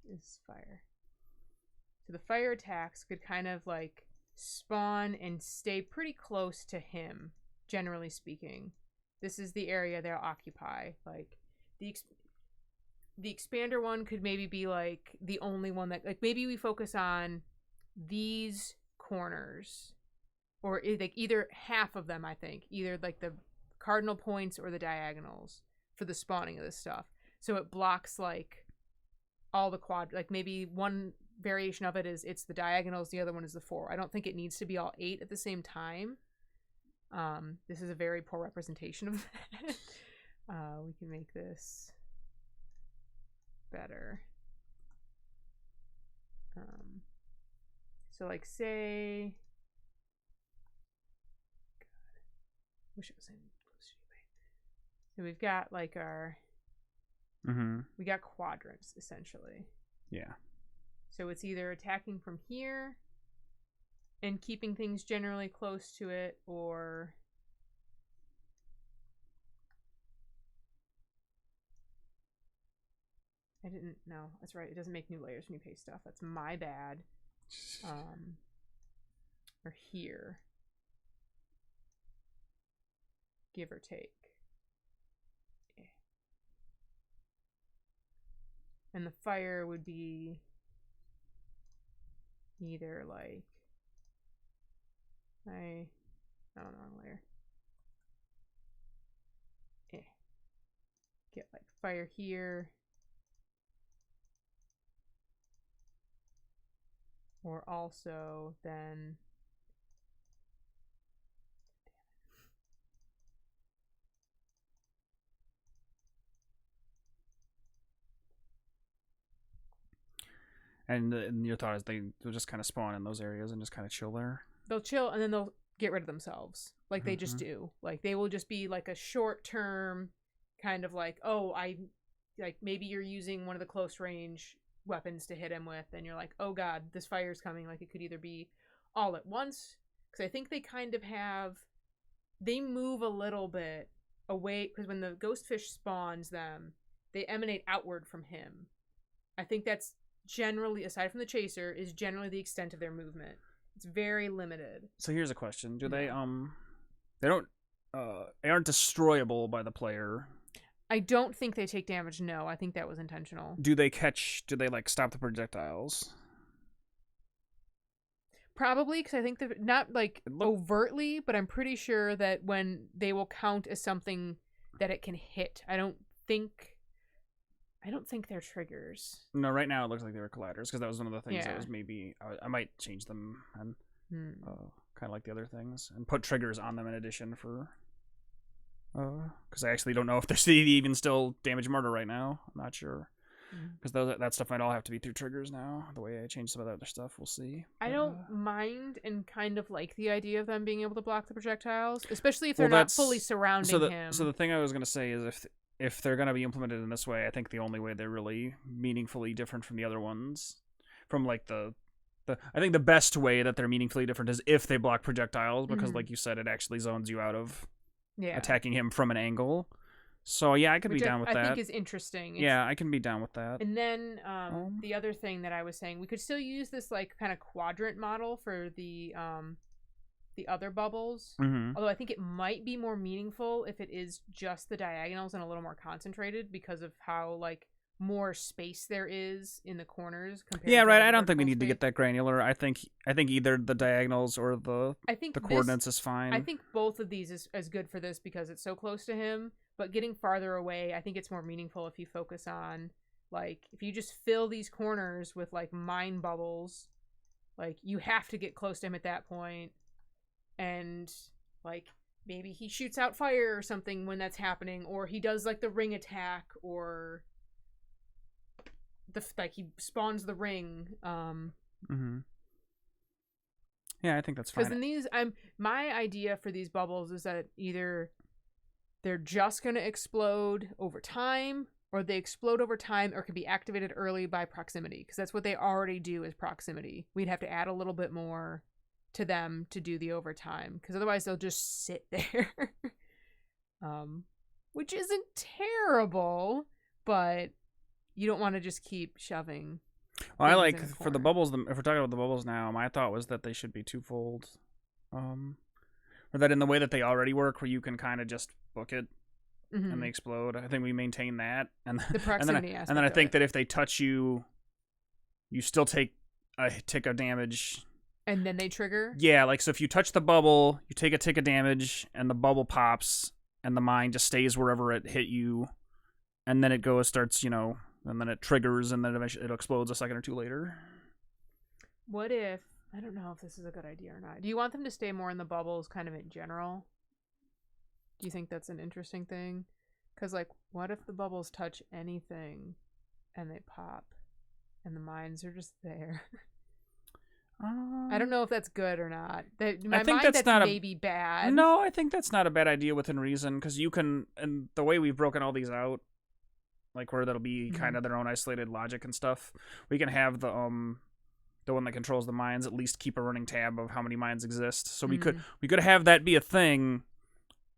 is fire. So the fire attacks could kind of like spawn and stay pretty close to him, generally speaking. This is the area they'll occupy. Like the expander one could maybe be like the only one that like maybe we focus on these corners or like either half of them, I think, either like the cardinal points or the diagonals for the spawning of this stuff. So it blocks like all the like maybe one variation of it is it's the diagonals, the other one is the 4. I don't think it needs to be all 8 at the same time. This is a very poor representation of that. We can make this better. So like say, God, wish it was in close to you. So we've got like our, we got quadrants essentially. Yeah. So it's either attacking from here and keeping things generally close to it, or I didn't know. That's right. It doesn't make new layers when you paste stuff. That's my bad. Or here. Give or take. Yeah. And the fire would be either like I don't know, wrong layer. Yeah. Get like fire here. Or also then and your thought is they'll just kind of spawn in those areas and just kind of chill there? They'll chill and then they'll get rid of themselves. Like they just do. Like they will just be like a short term kind of like, oh, like maybe you're using one of the close range weapons to hit him with, and you're like, oh god, this fire's coming. Like it could either be all at once, because I think they kind of have, they move a little bit away, because when the ghost fish spawns them, they emanate outward from him. I think that's generally, aside from the chaser, is generally the extent of their movement. It's very limited. So here's a question: do they don't they aren't destroyable by the player? I don't think they take damage. No, I think that was intentional. Do they like stop the projectiles? Probably, because I think they're not like overtly, but I'm pretty sure that when they will count as something that it can hit. I don't think they're triggers. No, right now it looks like they were colliders, because that was one of the things that was maybe I might change them and kind of like the other things and put triggers on them in addition for. Because I actually don't know if they're even still damage murder right now. I'm not sure. Because that stuff might all have to be through triggers now. The way I changed some of that other stuff, we'll see. I don't mind and kind of like the idea of them being able to block the projectiles, especially if they're not fully surrounding him. So the thing I was going to say is if they're going to be implemented in this way, I think the only way they're really meaningfully different from the other ones, from like I think the best way that they're meaningfully different is if they block projectiles, because like you said, it actually zones you out of attacking him from an angle. So yeah, I could be down with that. I think is interesting. Yeah, I can be down with that. And then the other thing that I was saying, we could still use this like kind of quadrant model for the other bubbles. Although I think it might be more meaningful if it is just the diagonals and a little more concentrated, because of how like more space there is in the corners compared to right. I don't think we need to get that granular. I think either the diagonals or the coordinates is fine. I think both of these is good for this because it's so close to him. But getting farther away, I think it's more meaningful if you focus on, like, if you just fill these corners with, like, mine bubbles, like, you have to get close to him at that point. And, like, maybe he shoots out fire or something when that's happening, or he does, like, the ring attack, or, he spawns the ring. Yeah, I think that's fine. Because in these, my idea for these bubbles is that either they're just going to explode over time, or they explode over time or can be activated early by proximity, because that's what they already do is proximity. We'd have to add a little bit more to them to do the overtime, because otherwise they'll just sit there. Which isn't terrible, but you don't want to just keep shoving. Well, I like, for the bubbles, if we're talking about the bubbles now, my thought was that they should be twofold. Or that in the way that they already work, where you can kind of just book it and they explode. I think we maintain that, and the proximity aspect. And then I think that if they touch you, you still take a tick of damage And then they trigger? Yeah, like, so if you touch the bubble, you take a tick of damage, and the bubble pops, and the mine just stays wherever it hit you, and then it starts, and then it triggers, and then eventually it explodes a second or two later. What if... I don't know if this is a good idea or not. Do you want them to stay more in the bubbles kind of in general? Do you think that's an interesting thing? Because, like, what if the bubbles touch anything and they pop and the mines are just there? I don't know if that's good or not. My mind, that's maybe bad. No, I think that's not a bad idea within reason, because you can, and the way we've broken all these out, like where that'll be kind of their own isolated logic and stuff, we can have the one that controls the mines at least keep a running tab of how many mines exist. So we could have that be a thing,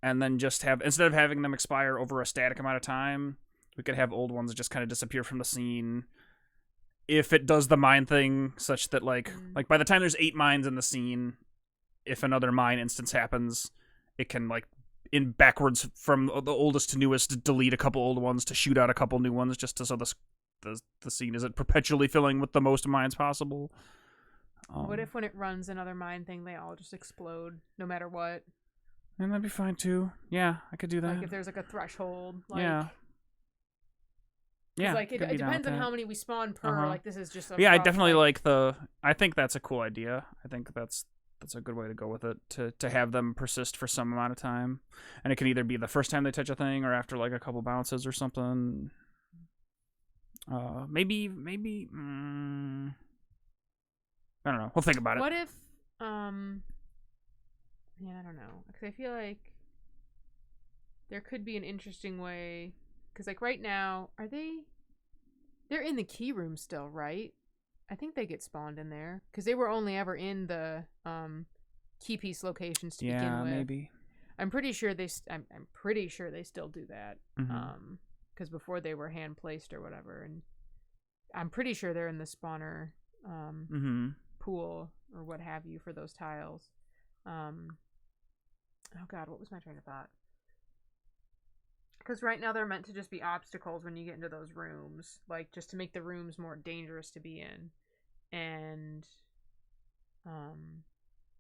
and then just have, instead of having them expire over a static amount of time, we could have old ones just kind of disappear from the scene. If it does the mine thing, such that like by the time there's 8 mines in the scene, if another mine instance happens, it can like in backwards from the oldest to newest delete a couple old ones to shoot out a couple new ones, just so the scene isn't perpetually filling with the most mines possible. What if when it runs another mine thing, they all just explode no matter what? And that'd be fine too. Yeah, I could do that. Like if there's like a threshold. Like, yeah. Yeah, like it depends on how many we spawn per. Like this is just a I definitely like the. I think that's a cool idea. I think that's a good way to go with it. To have them persist for some amount of time, and it can either be the first time they touch a thing or after like a couple bounces or something. Maybe. I don't know. We'll think about it. What if? Yeah, I don't know. Because I feel like there could be an interesting way. Because, like, right now, they're in the key room still, right? I think they get spawned in there. Because they were only ever in the key piece locations to begin with. Yeah, maybe. I'm pretty sure they still do that. Because before they were hand placed or whatever. And I'm pretty sure they're in the spawner pool or what have you for those tiles. Oh, God, what was my train of thought? Because right now they're meant to just be obstacles when you get into those rooms. Like, just to make the rooms more dangerous to be in. And,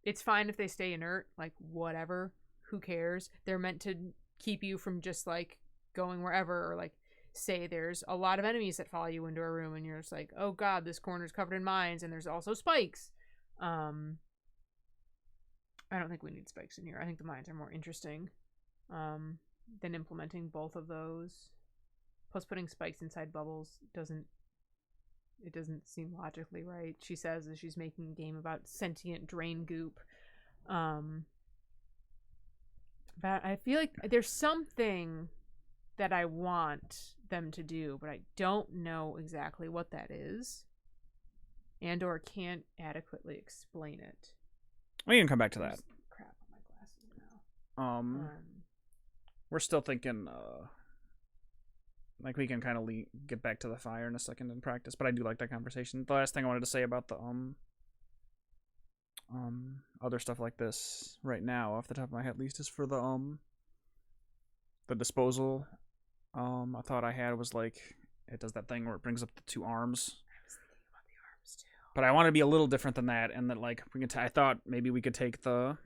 it's fine if they stay inert. Like, whatever. Who cares? They're meant to keep you from just, like, going wherever. Or, like, say there's a lot of enemies that follow you into a room. And you're just like, oh, God, this corner's covered in mines. And there's also spikes. I don't think we need spikes in here. I think the mines are more interesting. Than implementing both of those. Plus putting spikes inside bubbles doesn't seem logically right. She says that she's making a game about sentient drain goop. But I feel like there's something that I want them to do, but I don't know exactly what that is. And or can't adequately explain it. We can come back to that. Crap on my glasses now. We're still thinking, like we can kind of get back to the fire in a second and practice, but I do like that conversation. The last thing I wanted to say about the other stuff like this right now, off the top of my head, at least, is for the disposal. I thought I had was like it does that thing where it brings up the 2 arms. I was thinking about the arms too. But I want to be a little different than that, and that like I thought maybe we could take the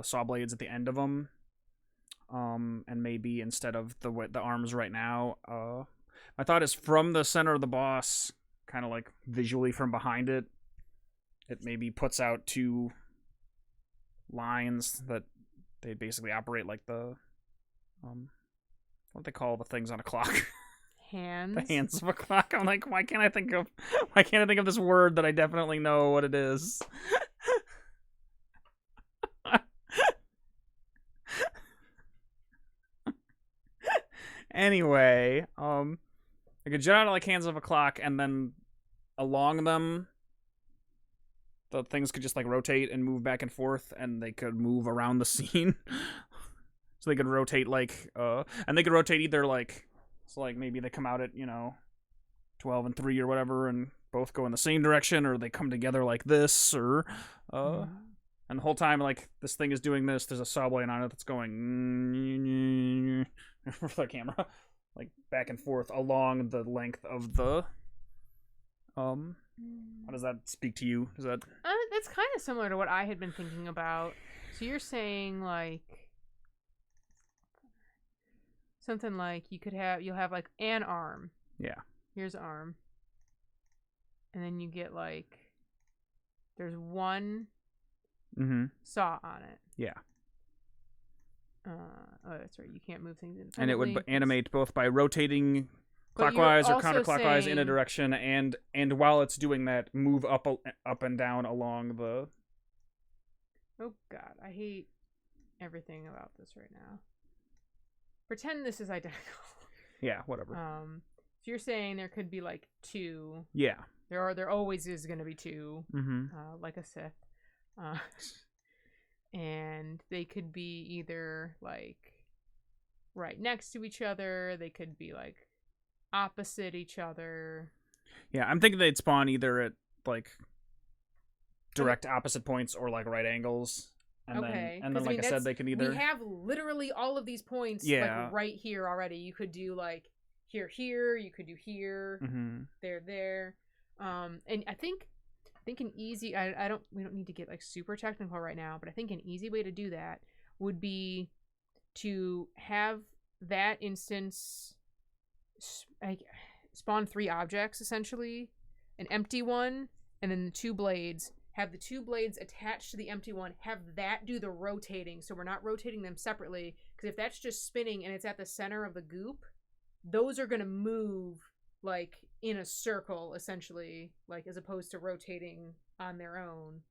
saw blades at the end of them. And maybe instead of the arms right now, my thought is from the center of the boss, kind of like visually from behind it, it maybe puts out 2 lines that they basically operate like the, what do they call the things on a clock? Hands. The hands of a clock. I'm like, why can't I think of this word that I definitely know what it is? Anyway, they could jet out of like hands of a clock, and then along them, the things could just like rotate and move back and forth, and they could move around the scene. So they could rotate like, and they could rotate either like, so like maybe they come out at 12 and 3 or whatever, and both go in the same direction, or they come together like this, or and the whole time like this thing is doing this, there's a saw blade on it that's going for the camera, like back and forth along the length of the How does that speak to you? Does that? That's kind of similar to what I had been thinking about. So you're saying like something like you'll have like an arm. Yeah. Here's arm. And then you get like there's one saw on it. Yeah. Oh, that's right. You can't move things independently. And it would animate both by rotating clockwise or counterclockwise in a direction, and while it's doing that, move up and down along the. Oh God, I hate everything about this right now. Pretend this is identical. Yeah, whatever. So you're saying there could be like two. Yeah. There always is going to be two. Like a Sith. And they could be either like right next to each other. They could be like opposite each other. Yeah, I'm thinking they'd spawn either at like direct opposite points or like right angles. And then like I said, they can either. We have literally all of these points like right here already. You could do like here, you could do here, there. And I think an easy we don't need to get like super technical right now, but I think an easy way to do that would be to have that instance spawn 3 objects, essentially an empty one and then the 2 blades, have the 2 blades attached to the empty one, have that do the rotating, so we're not rotating them separately, because if that's just spinning and it's at the center of the goop, those are going to move like in a circle, essentially, like as opposed to rotating on their own.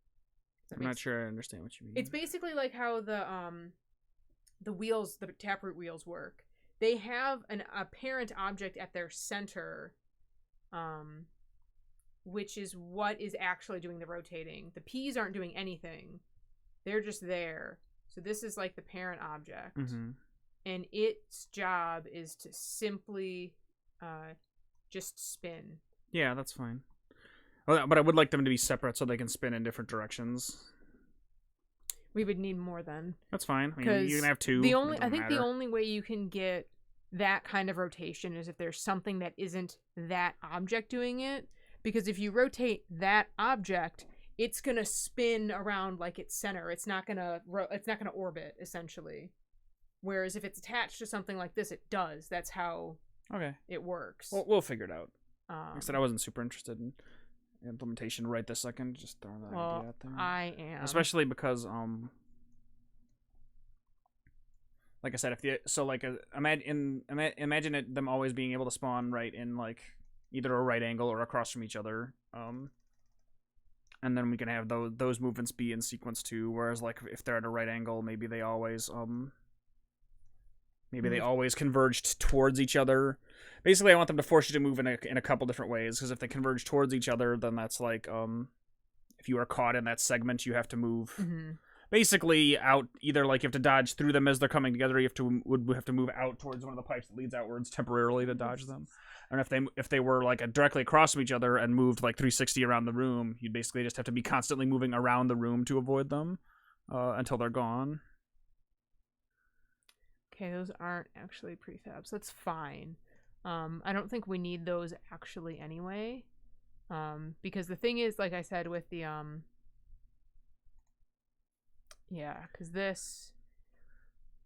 I'm not sure I understand what you mean. It's basically like how the wheels, the taproot wheels work. They have a parent object at their center, which is what is actually doing the rotating. The peas aren't doing anything. They're just there. So this is like the parent object. And its job is to simply just spin. Yeah, that's fine. Well, but I would like them to be separate so they can spin in different directions. We would need more then. That's fine. I mean, you can have 2. I think the only way you can get that kind of rotation is if there's something that isn't that object doing it. Because if you rotate that object, it's gonna spin around like its center. It's not gonna orbit, essentially. Whereas if it's attached to something like this, it does. That's how it works. Well, we'll figure it out. Like I said, I wasn't super interested in implementation right this second. Just throwing that idea out there. I am, especially because like I said, imagine them always being able to spawn right in like either a right angle or across from each other. And then we can have those movements be in sequence too. Whereas like if they're at a right angle, maybe they always converged towards each other. Basically, I want them to force you to move in a couple different ways, because if they converge towards each other, then that's like if you are caught in that segment, you have to move basically out. Either like you have to dodge through them as they're coming together, you would have to move out towards one of the pipes that leads outwards temporarily to dodge them. And if they were like directly across from each other and moved like 360 around the room, you'd basically just have to be constantly moving around the room to avoid them until they're gone. Okay, those aren't actually prefabs. That's fine. I don't think we need those actually anyway. Because the thing is, like I said, with the because this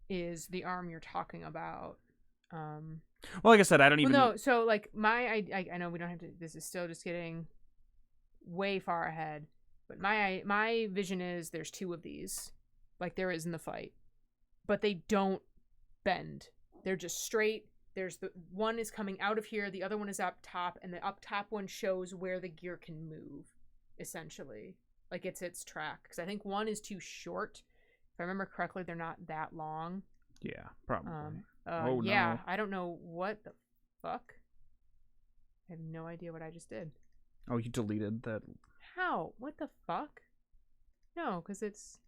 is the arm you're talking about. Well, like I said, I don't even. No, so like I know we don't have to. This is still just getting way far ahead. But my vision is there's 2 of these, like there is in the fight, but they don't bend. They're just straight. There's the one is coming out of here, the other one is up top, and the up top one shows where the gear can move, essentially. Like it's its track. Because I think one is too short. If I remember correctly, they're not that long. Yeah, probably. No. I don't know what the fuck. I have no idea what I just did. Oh, you deleted that. How? What the fuck? No, because it's...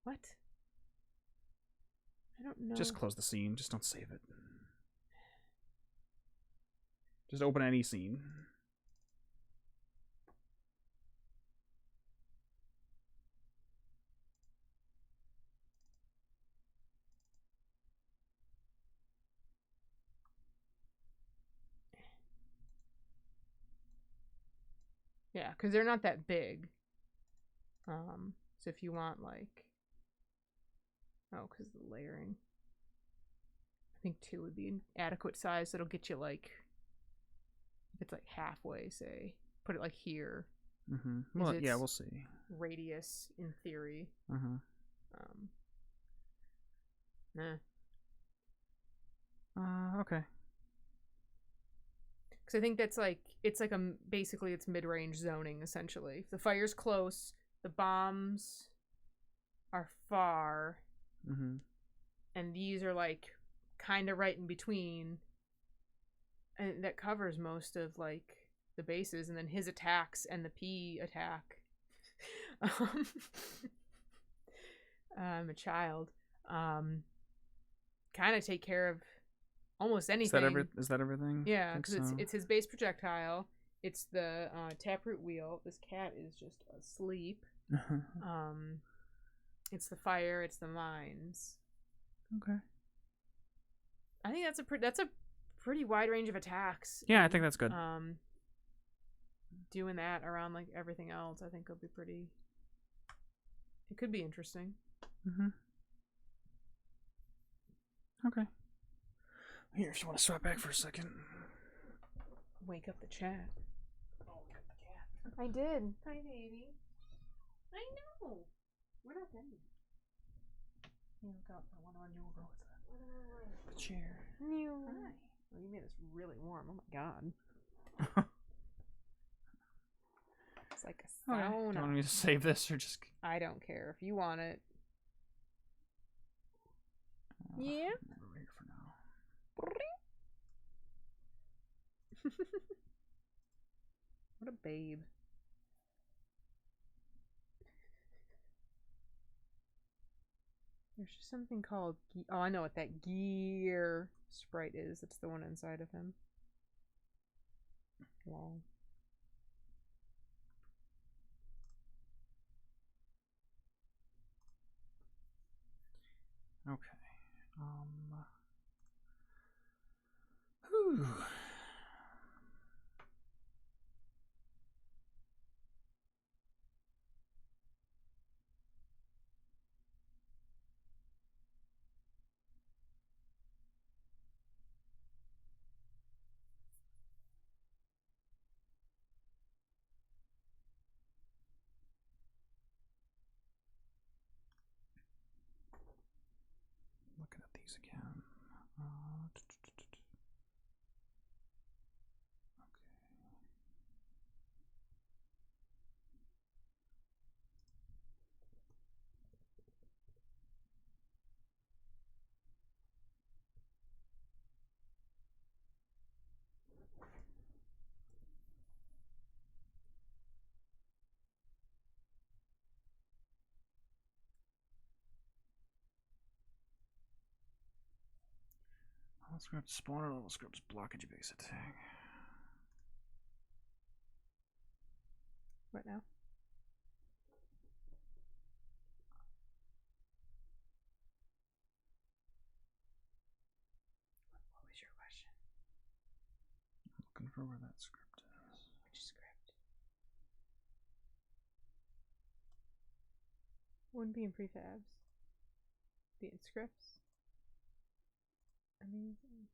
What? I don't know. Just close the scene. Just don't save it. Just open any scene. Yeah, because they're not that big. So if you want like, oh, because of the layering, I think 2 would be an adequate size. It'll get you like, if it's like halfway, say, put it like here. Mm-hmm. Well, yeah, we'll see. Radius in theory. Mm-hmm. Okay. Because I think that's like, it's like basically it's mid-range zoning essentially. If the fire's close, the bombs are far, mm-hmm. and these are like kind of right in between, and that covers most of like the bases. And then his attacks and the P attack. I'm a child. Kind of take care of almost anything. Is that everything? Yeah, because it's his base projectile. It's the taproot wheel. This cat is just asleep. It's the fire. It's the mines. Okay. I think that's a pretty wide range of attacks. Yeah, I think that's good. Doing that around like everything else, I think it'll be pretty. It could be interesting. Mm-hmm. Okay. Here, if you want to swap back for a second. Wake up the chat. Oh, get the cat. I did. Hi, baby. I know. We're not done yet. You got the one on you over with the chair. New. Hi. Oh, you made this really warm. Oh my god. It's like a sauna. Okay. Do you want me to save this or just? I don't care if you want it. Yeah. We're here for now. What a babe. There's just something called... Oh, I know what that gear sprite is. It's the one inside of him. Wow. Okay. Whew. Looking at these again. Level script spawner, level scripts blockage base attack. What now? What was your question? I'm looking for where that script is. Which script? Wouldn't be in prefabs. Be in scripts. Amazing.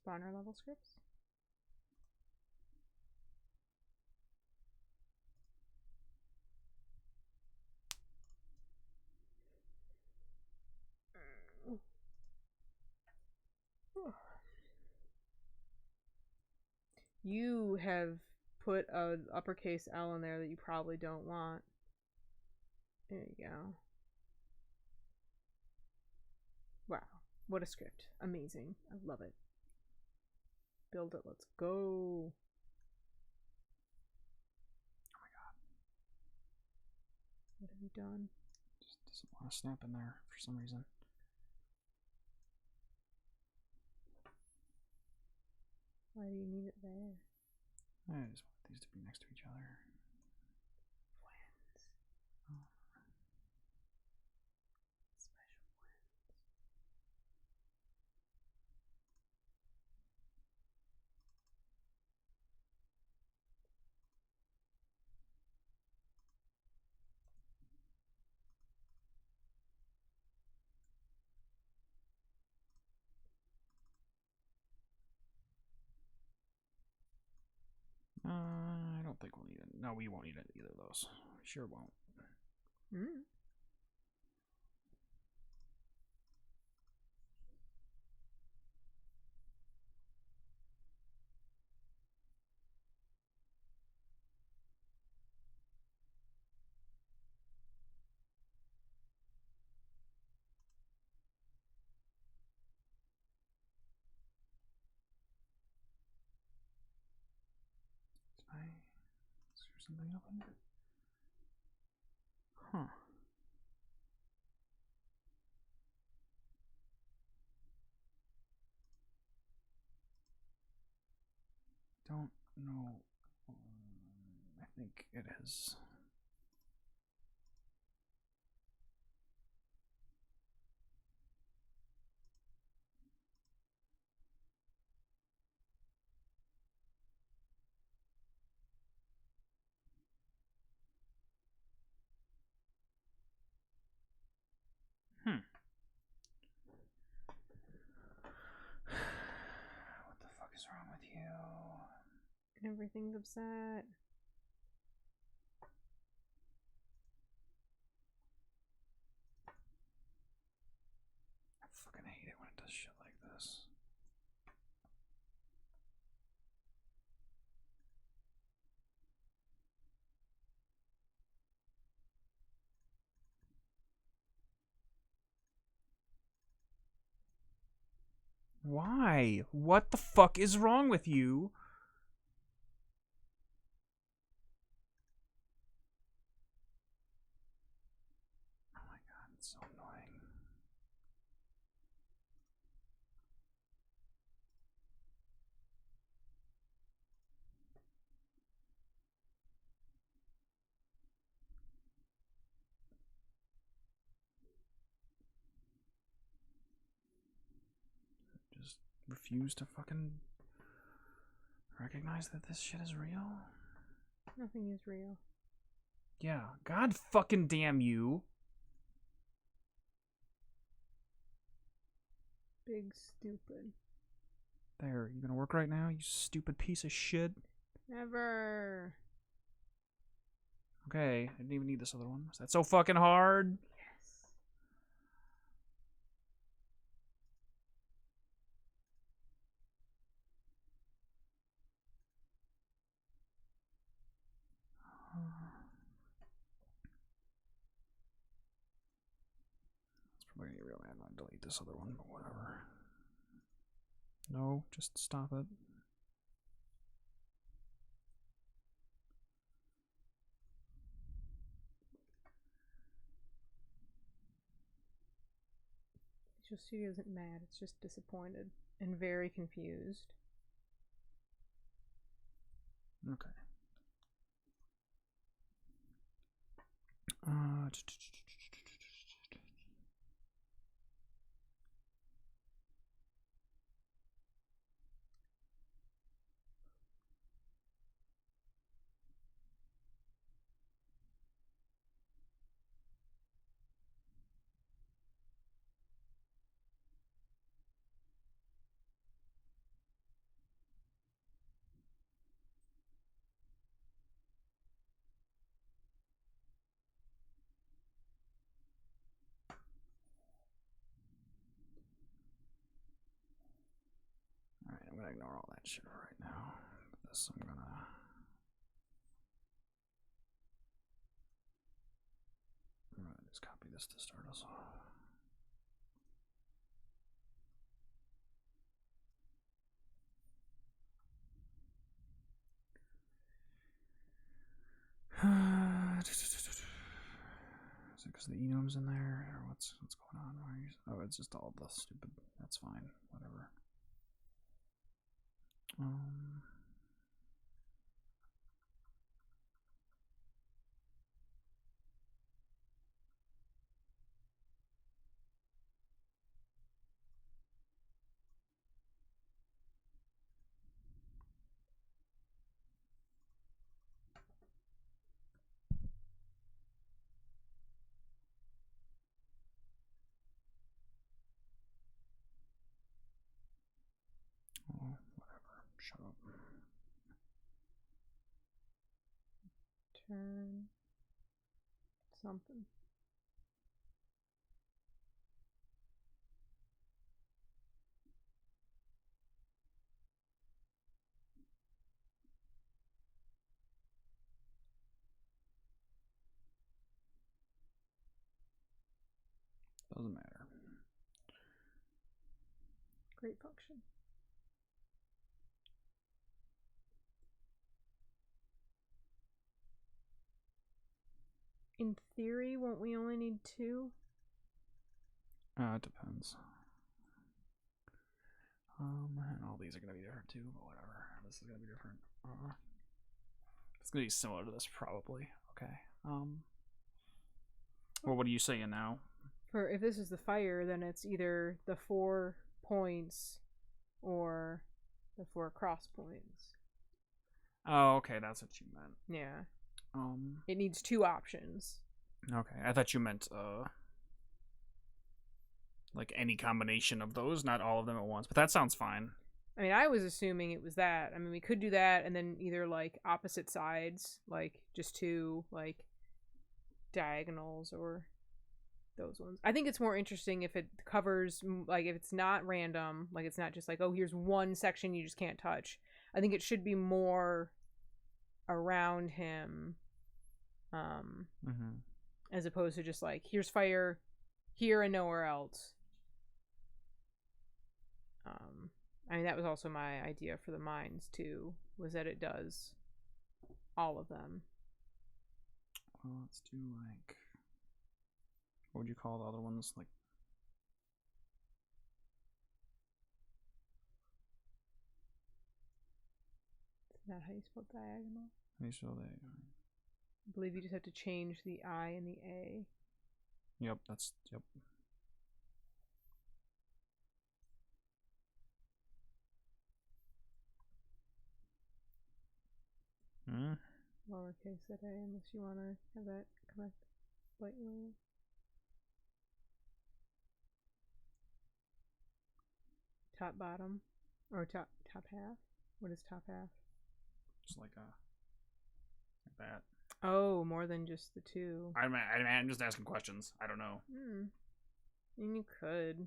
Spawner level scripts? You have put an uppercase L in there that you probably don't want. There you go. Wow. What a script. Amazing. I love it. Build it. Let's go. Oh my god. What have you done? Just doesn't want to snap in there for some reason. Why do you need it there? I just want these to be next to each other. Blends. Oh. Special blends. think we'll need it. No, we won't need it either of those. We sure won't. Mm. Is there something up in there? Huh. Don't know. I think it is. Hmm. What the fuck is wrong with you? Everything's upset. I fucking hate it when it does shit like this. Why? What the fuck is wrong with you? Oh my god, it's so annoying. Just refuse to fucking recognize that this shit is real? Nothing is real. Yeah, god fucking damn you. Big stupid. There, you gonna work right now, you stupid piece of shit? Never. Okay, I didn't even need this other one. Is that so fucking hard? Yes. It's probably gonna get real mad when I delete this other one, but whatever. No, just stop it. Visual Studio isn't mad, it's just disappointed and very confused. Okay. Alright, I'm gonna ignore all that shit right now. This I'm gonna just copy this to start us off. Is it because the enum's in there, or what's going on? Oh, it's just all the stupid. That's fine. Whatever. Oh, whatever. Shut up. Turn. Something. Doesn't matter. Great function. In theory, won't we only need 2? It depends. And all these are gonna be different too, but whatever. This is gonna be different. It's gonna be similar to this probably. Okay. Well, what are you saying now? For if this is the fire, then it's either the 4 points or the 4 cross points. Oh, okay, that's what you meant. Yeah. It needs 2 options. Okay, I thought you meant like any combination of those, not all of them at once. But that sounds fine. I mean, I was assuming it was that. I mean, we could do that and then either like opposite sides, like just 2 like diagonals or those ones. I think it's more interesting if it covers, like, if it's not random, like it's not just like, oh, here's one section you just can't touch. I think it should be more around him, as opposed to just like, here's fire here and nowhere else. I mean, that was also my idea for the mines too, was that it does all of them. Well, let's do like, what would you call the other ones? Like, Is that how you spell diagonal? how do you spell that? I believe you just have to change the I and the A. Yep, that's, yep. Lowercase that A, unless you want to have that correct slightly. Top, bottom, or top half. What is top half? Just like that. Oh, more than just the 2. I'm just asking questions. I don't know. And you could.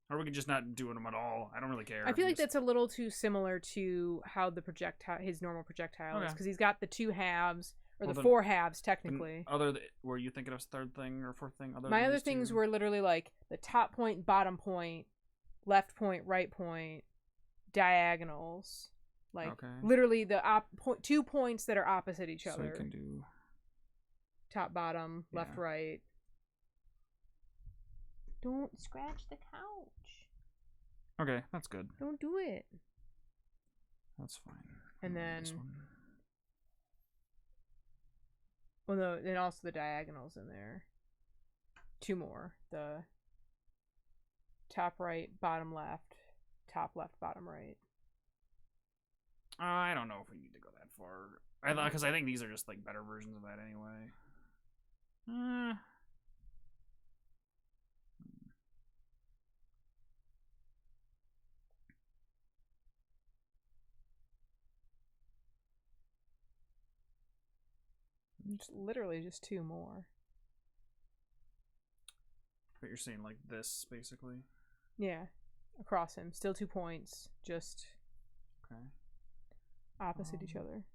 Or we could just not do them at all. I don't really care. I feel like that's a little too similar to how the projectile, his normal projectile is, because he's got the 2 halves, or the 4 halves technically. Were you thinking of third thing or fourth thing? My other things were literally like the top point, bottom point, left point, right point, diagonals. Like literally the 2 points that are opposite each other. So you can do top, bottom, left, right. Don't scratch the couch. Okay, that's good. Don't do it. That's fine. And then, well, no, and also the diagonals in there. 2 more. The top right, bottom left, top left, bottom right. I don't know if we need to go that far. Because I think these are just like better versions of that anyway. It's literally just 2 more. But you're saying like this, basically? Yeah. Across him. Still 2 points. Just opposite each other.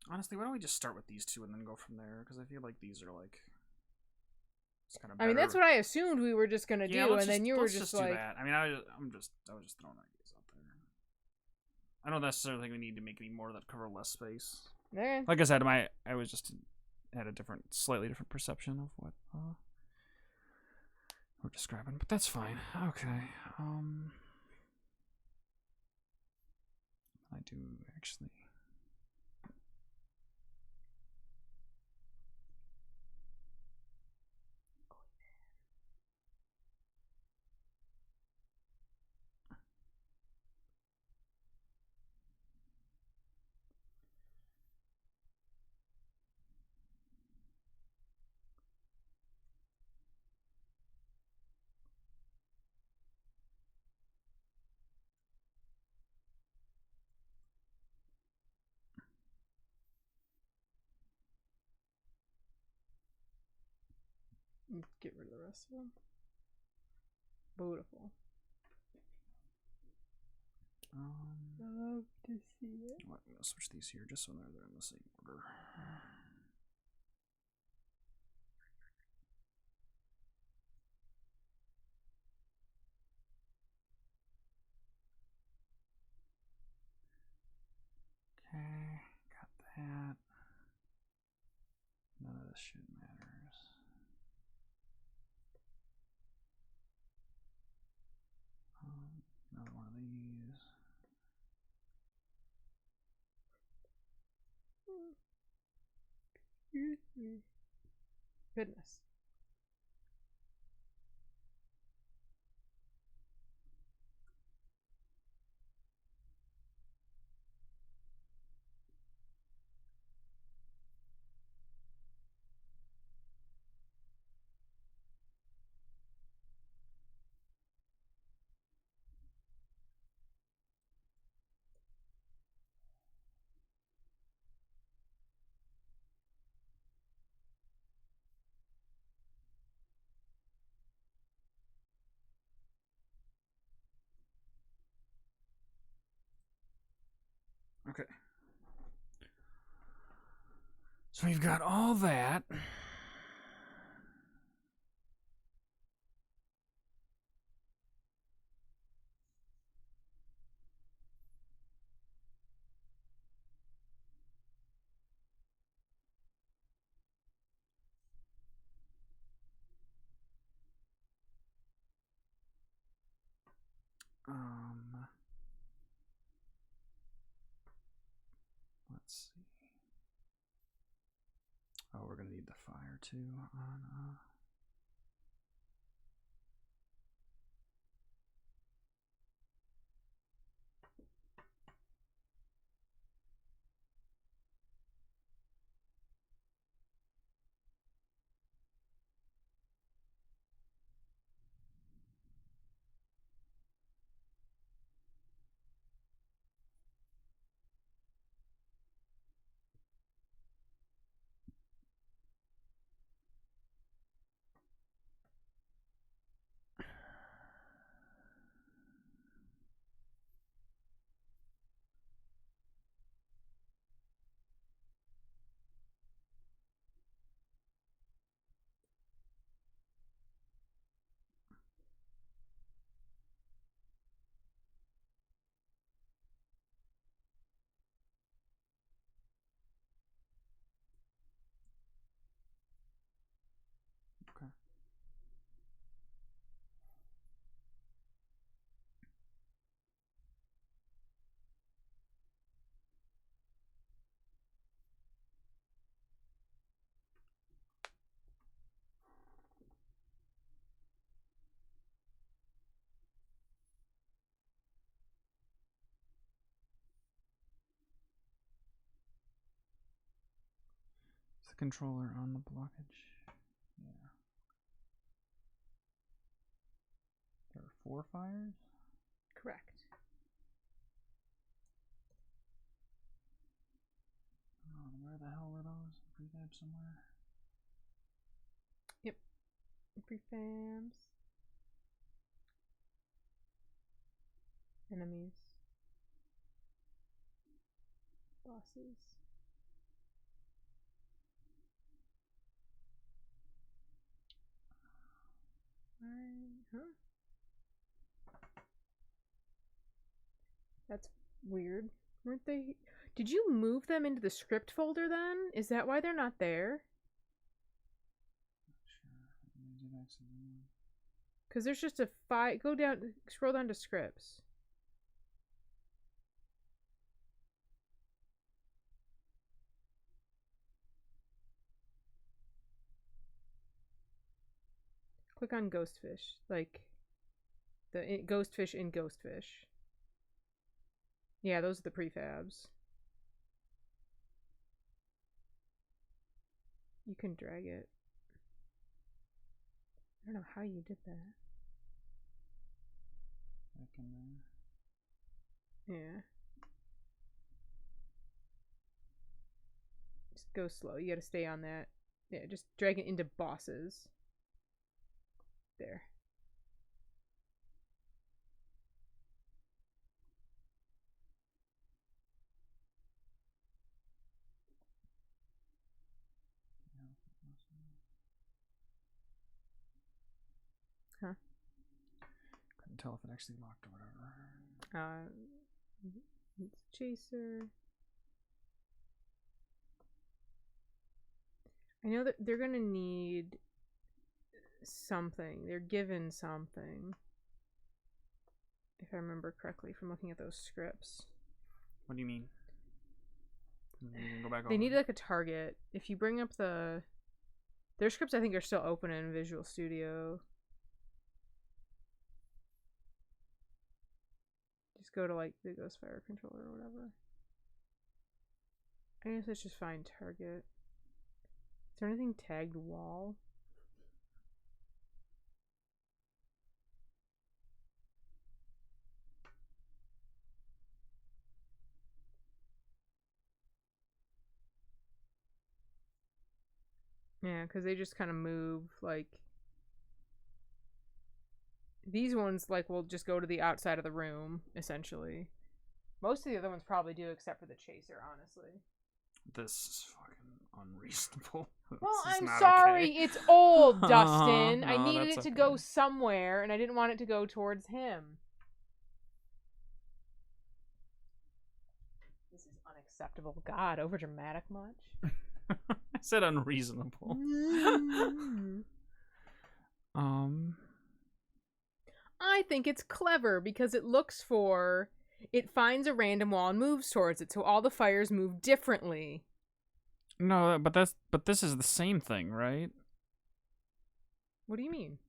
Honestly, why don't we just start with these 2 and then go from there? Because I feel like these are like... It's kind of better. I mean, that's what I assumed we were just going to do, and then you were just like... do that. I mean, I was just throwing ideas out there. I don't necessarily think we need to make any more that cover less space. Yeah. Like I said, I was just had a slightly different perception of what we're describing, but that's fine. Okay. I do actually. Get rid of the rest of them. Beautiful. Love to see it. Well, I'm gonna switch these here just so they're in the same order. Okay, got that. None of this shit matters. Another one of these. Excuse me. Goodness. Okay. So we've got all that. Let's see. Oh, we're gonna need the fire too on. Okay. Is the controller on the blockage? Yeah. There are 4 fires? Correct. Oh, where the hell were those? Prefab somewhere? Yep. Prefabs. Enemies. Bosses. Huh? That's weird. Weren't they? Did you move them into the script folder then? Is that why they're not there? Because there's just a file. Go down, scroll down to scripts. Click on Ghostfish, like the Ghostfish in Ghostfish. Yeah, those are the prefabs. You can drag it. I don't know how you did that. Back in there. Yeah. Just go slow. You gotta stay on that. Yeah, just drag it into bosses. there. Huh? Couldn't tell if it actually locked or whatever. It's chaser. I know that they're gonna need something. They're given something. If I remember correctly from looking at those scripts. What do you mean? You can go back They over. need like a target. If you bring up their scripts, I think are still open in Visual Studio. Just go to like the Ghost Fire controller or whatever. I guess let's just find target. Is there anything tagged wall? Yeah, because they just kind of move, like... These ones, like, will just go to the outside of the room, essentially. Most of the other ones probably do, except for the chaser, honestly. This is fucking unreasonable. Well, This is I'm not sorry, okay. it's old, Dustin. No, I needed that's it to okay. go somewhere, and I didn't want it to go towards him. This is unacceptable. God, overdramatic much? I said unreasonable. I think it's clever because it finds a random wall and moves towards it, so all the fires move differently. No, but this is the same thing, right? What do you mean?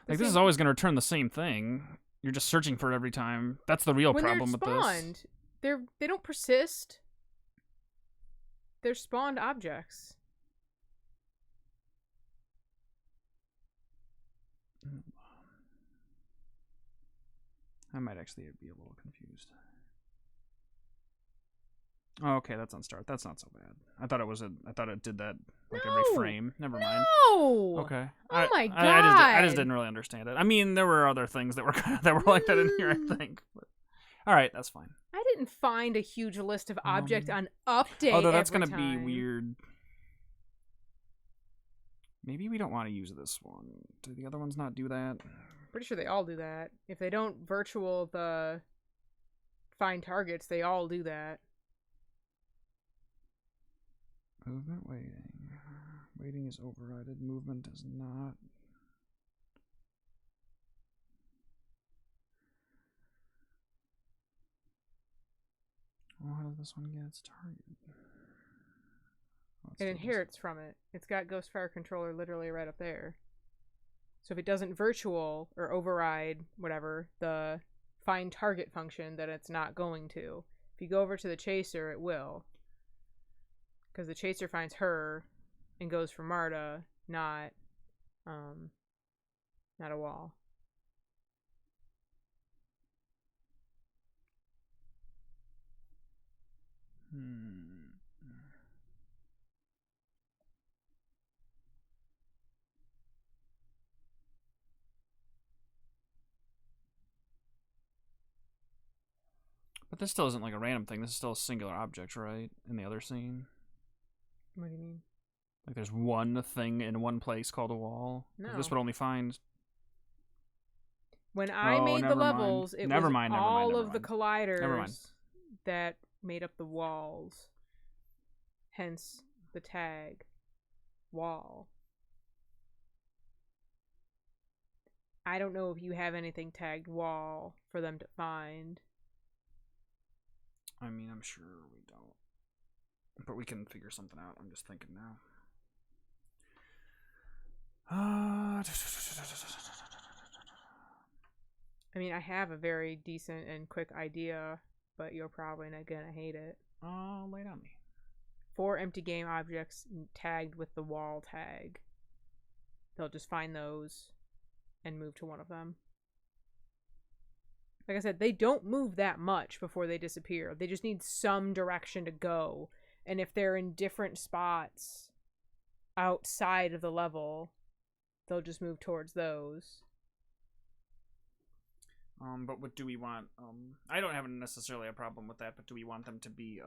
Like, this is always going to return the same thing. You're just searching for it every time. That's the real problem with this. They don't persist. They're spawned objects. I might actually be a little confused. Oh, okay, that's on start. That's not so bad. I thought it did that like every frame. Never mind. No. Okay. Oh my god. I just didn't really understand it. I mean, there were other things that were like that in here, I think. But, all right, that's fine. I didn't find a huge list of objects on update. Although that's going to be weird. Maybe we don't want to use this one. Do the other ones not do that? Pretty sure they all do that. If they don't virtual the find targets, they all do that. Movement waiting. Waiting is overridden. Movement is not. Well, how does this one get its target? It inherits from it. It's got Ghostfire controller literally right up there. So if it doesn't virtual or override whatever the find target function, then it's not going to. If you go over to the chaser, it will. Because the chaser finds her and goes for Marta, not a wall. But this still isn't like a random thing. This is still a singular object, right? In the other scene. What do you mean? Like there's one thing in one place called a wall? No. This would only find... When I made the levels, it was all of the colliders that made up the walls. Hence the tag wall. I don't know if you have anything tagged wall for them to find. I mean, I'm sure we don't. But we can figure something out. I'm just thinking now. I mean, I have a very decent and quick idea, but you're probably not gonna hate it. Lay it on me. 4 empty game objects tagged with the wall tag. They'll just find those and move to one of them. Like I said, they don't move that much before they disappear. They just need some direction to go. And if they're in different spots outside of the level, they'll just move towards those. But what do we want? I don't have necessarily a problem with that, but do we want them to be,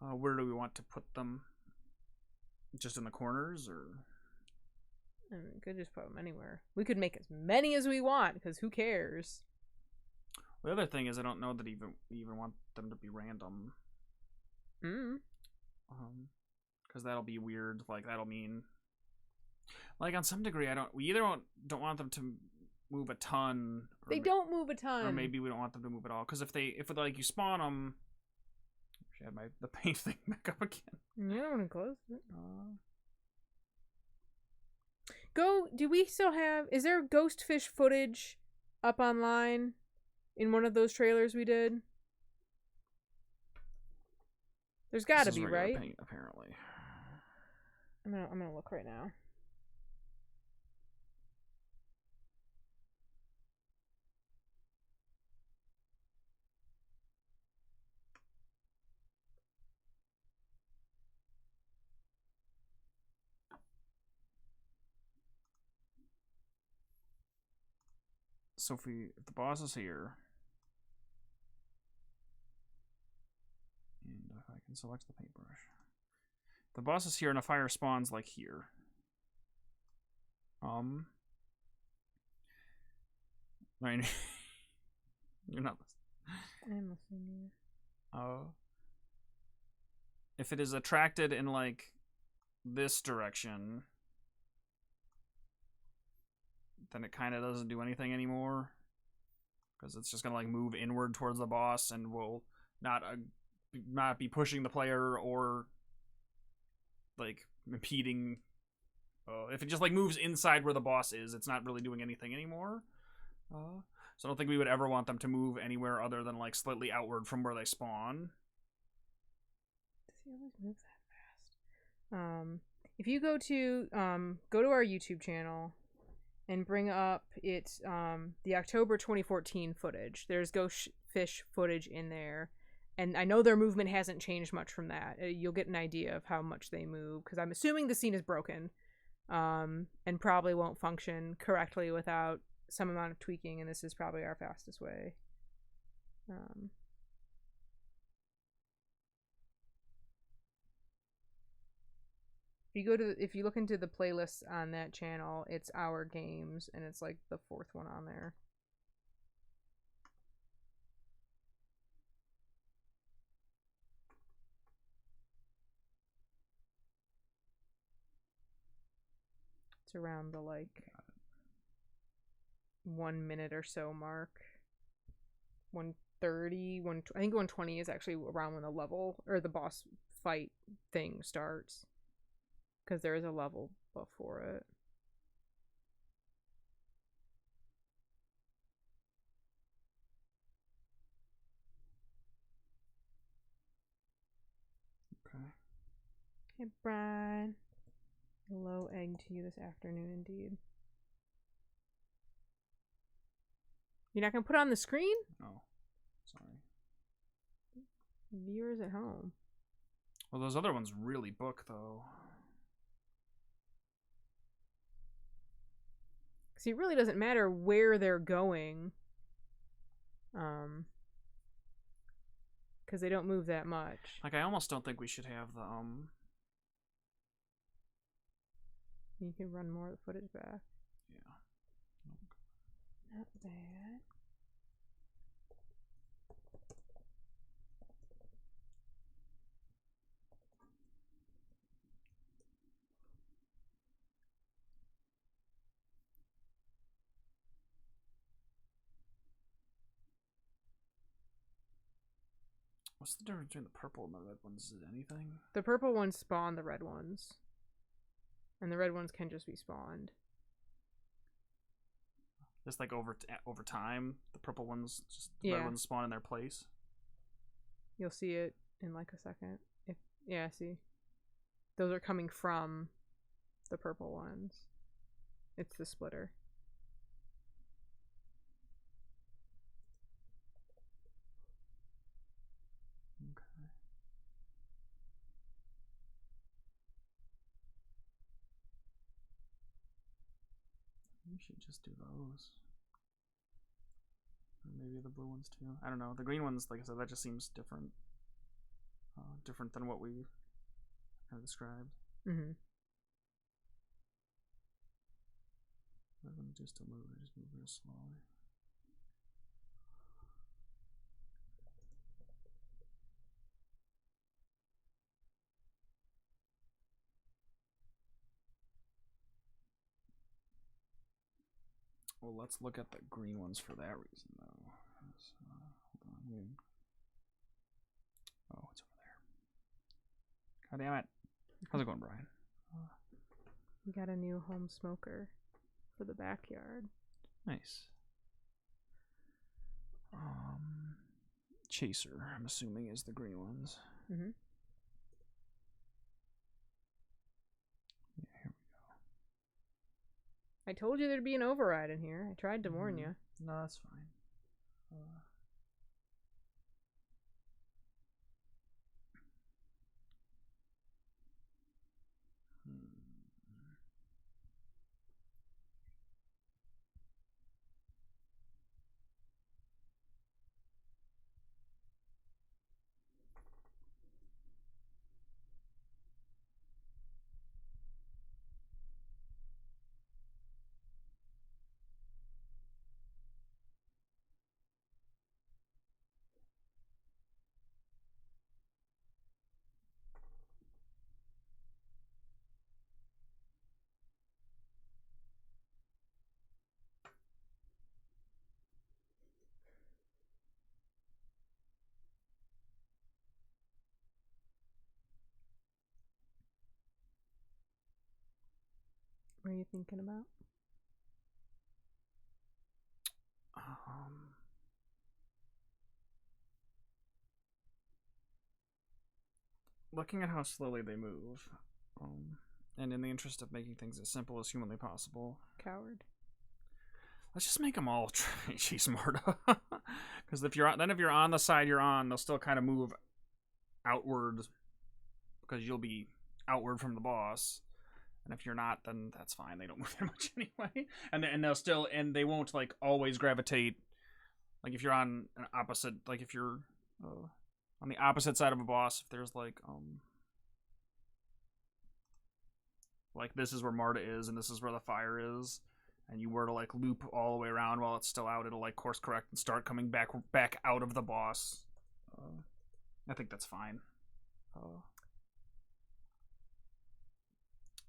where do we want to put them? Just in the corners, or? I mean, we could just put them anywhere. We could make as many as we want, because who cares? The other thing is, I don't know that we even want them to be random. Because that'll be weird. Like, that'll mean, like, on some degree, we either don't want them to move a ton. They don't move a ton. Or maybe we don't want them to move at all. Because if like you spawn them, I had the paint thing back up again. Yeah, I want to close it. Do we still have, is there ghost fish footage up online in one of those trailers we did? There's gotta be, right? Paint, apparently. I'm gonna look right now. So if the boss is here, and if I can select the paintbrush, the boss is here and a fire spawns like here. Right. You're not listening. I'm listening. If it is attracted in like this direction, then it kind of doesn't do anything anymore, because it's just gonna like move inward towards the boss and will not be pushing the player or like impeding. If it just like moves inside where the boss is, it's not really doing anything anymore. So I don't think we would ever want them to move anywhere other than like slightly outward from where they spawn. Does he always move that fast? If you go to our YouTube channel and bring up the October 2014 footage. There's ghost fish footage in there. And I know their movement hasn't changed much from that. You'll get an idea of how much they move, because I'm assuming the scene is broken, and probably won't function correctly without some amount of tweaking, and this is probably our fastest way. If you look into the playlists on that channel, it's our games, and it's like the 4th one on there. It's around the like 1 minute or so mark. 130, I think 120 is actually around when the level or the boss fight thing starts, because there is a level before it. Okay. Hey, Brian. Hello, egg to you this afternoon, indeed. You're not gonna put it on the screen? Oh, sorry. Viewers at home. Well, those other ones really book, though. See, it really doesn't matter where they're going. Because they don't move that much. Like, I almost don't think we should have the, You can run more of the footage back. Yeah. Not bad. What's the difference between the purple and the red ones? Is it anything? The purple ones spawn the red ones. And the red ones can just be spawned. Just like over time, the purple ones, just the Yeah. red ones spawn in their place. You'll see it in like a second. Yeah, see. Those are coming from the purple ones. It's the splitter. Okay. We should just do those. Or maybe the blue ones too. I don't know. The green ones, like I said, that just seems different. Different than what we have described. Mm-hmm. I'm going to just move. I just move real slowly. Well, let's look at the green ones for that reason, though. Hold on. Oh, it's over there. God damn it. How's it going, Brian? We got a new home smoker for the backyard. Nice. Chaser, I'm assuming, is the green ones. Mm-hmm. Yeah, here we go. I told you there'd be an override in here. I tried to warn you. No, that's fine. What are you thinking about? Looking at how slowly they move, and in the interest of making things as simple as humanly possible, Coward. let's just make them all chase Marta. Because if you're on the side you're on, they'll still kind of move outward because you'll be outward from the boss. And if you're not, then that's fine. They don't move that much anyway. And they'll still, and they won't like always gravitate. Like if you're on an opposite, like if you're on the opposite side of a boss, if there's like this is where Marta is and this is where the fire is, and you were to like loop all the way around while it's still out, it'll like course correct and start coming back out of the boss. I think that's fine.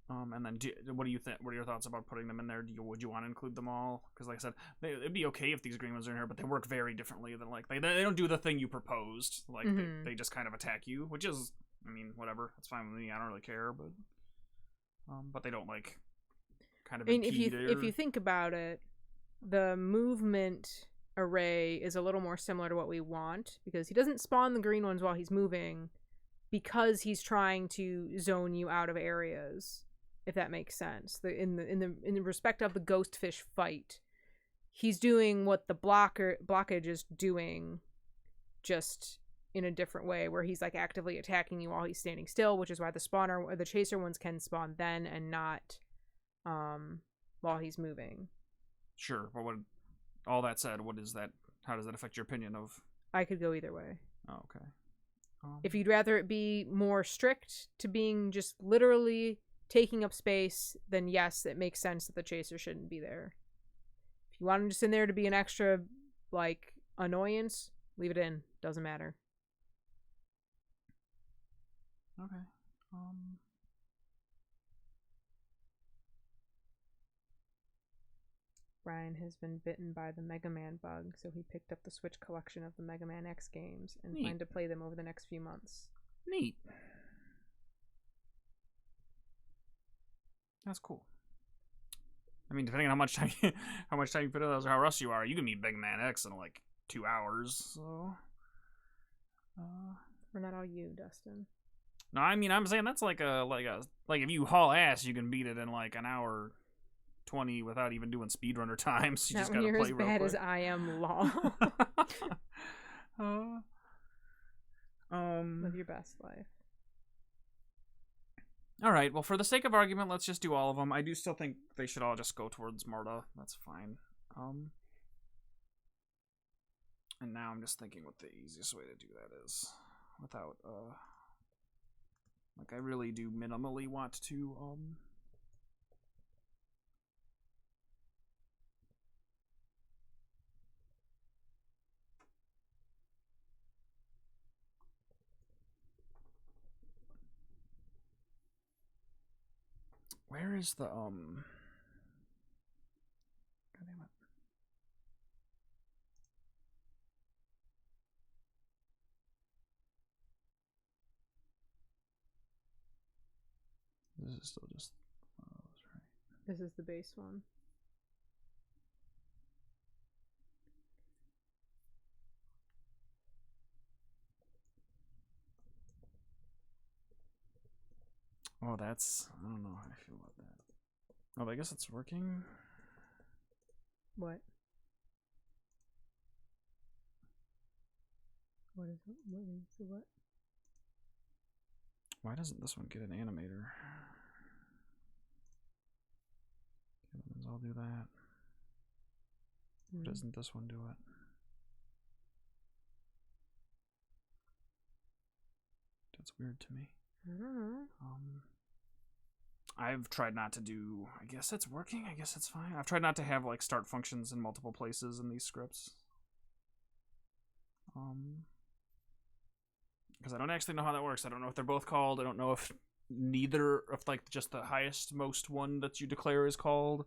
And then what do you think? What are your thoughts about putting them in there? Would you want to include them all? Because like I said, it'd be okay if these green ones are in here, but they work very differently than like they don't do the thing you proposed. Like they just kind of attack you, which is, I mean, whatever. That's fine with me. I don't really care, but they don't like kind of. I mean, if you think about it, the movement array is a little more similar to what we want because he doesn't spawn the green ones while he's moving, because he's trying to zone you out of areas. If that makes sense, in the respect of the Ghostfish fight, he's doing what the blockage is doing, just in a different way, where he's like actively attacking you while he's standing still, which is why the spawner or the chaser ones can spawn then and not while he's moving. Sure, but all that said, what is that? How does that affect your opinion of? I could go either way. Oh, okay. If you'd rather it be more strict to being just literally taking up space, then yes, it makes sense that the chaser shouldn't be there. If you want him just in there to be an extra, like, annoyance, leave it in. Doesn't matter. Okay. Brian has been bitten by the Mega Man bug, so he picked up the Switch collection of the Mega Man X games and planned to play them over the next few months. Neat. That's cool. I mean, depending on how much time you put in those, or how rusty you are, you can beat Mega Man X in like 2 hours. So, we're not all you, Dustin. No, I mean, I'm saying that's like if you haul ass, you can beat it in like an hour 20 without even doing speedrunner times. You not just when gotta you're play as real bad quick. as I am, lol. Live your best life. All right. Well, for the sake of argument, let's just do all of them. I do still think they should all just go towards Marta. That's fine. And now I'm just thinking what the easiest way to do that is, without like I really do minimally want to where is the God damn it. This is still just right. This is the base one. Oh, that's I don't know how I feel about that. Oh, but I guess it's working. What? What is it? What is the what? Why doesn't this one get an animator? Okay, I'll do that. Why doesn't this one do it? That's weird to me. I don't know. I've tried not to do. I guess it's working. I guess it's fine. I've tried not to have like start functions in multiple places in these scripts. Because I don't actually know how that works. I don't know if they're both called. I don't know if neither, if like just the highest most one that you declare is called.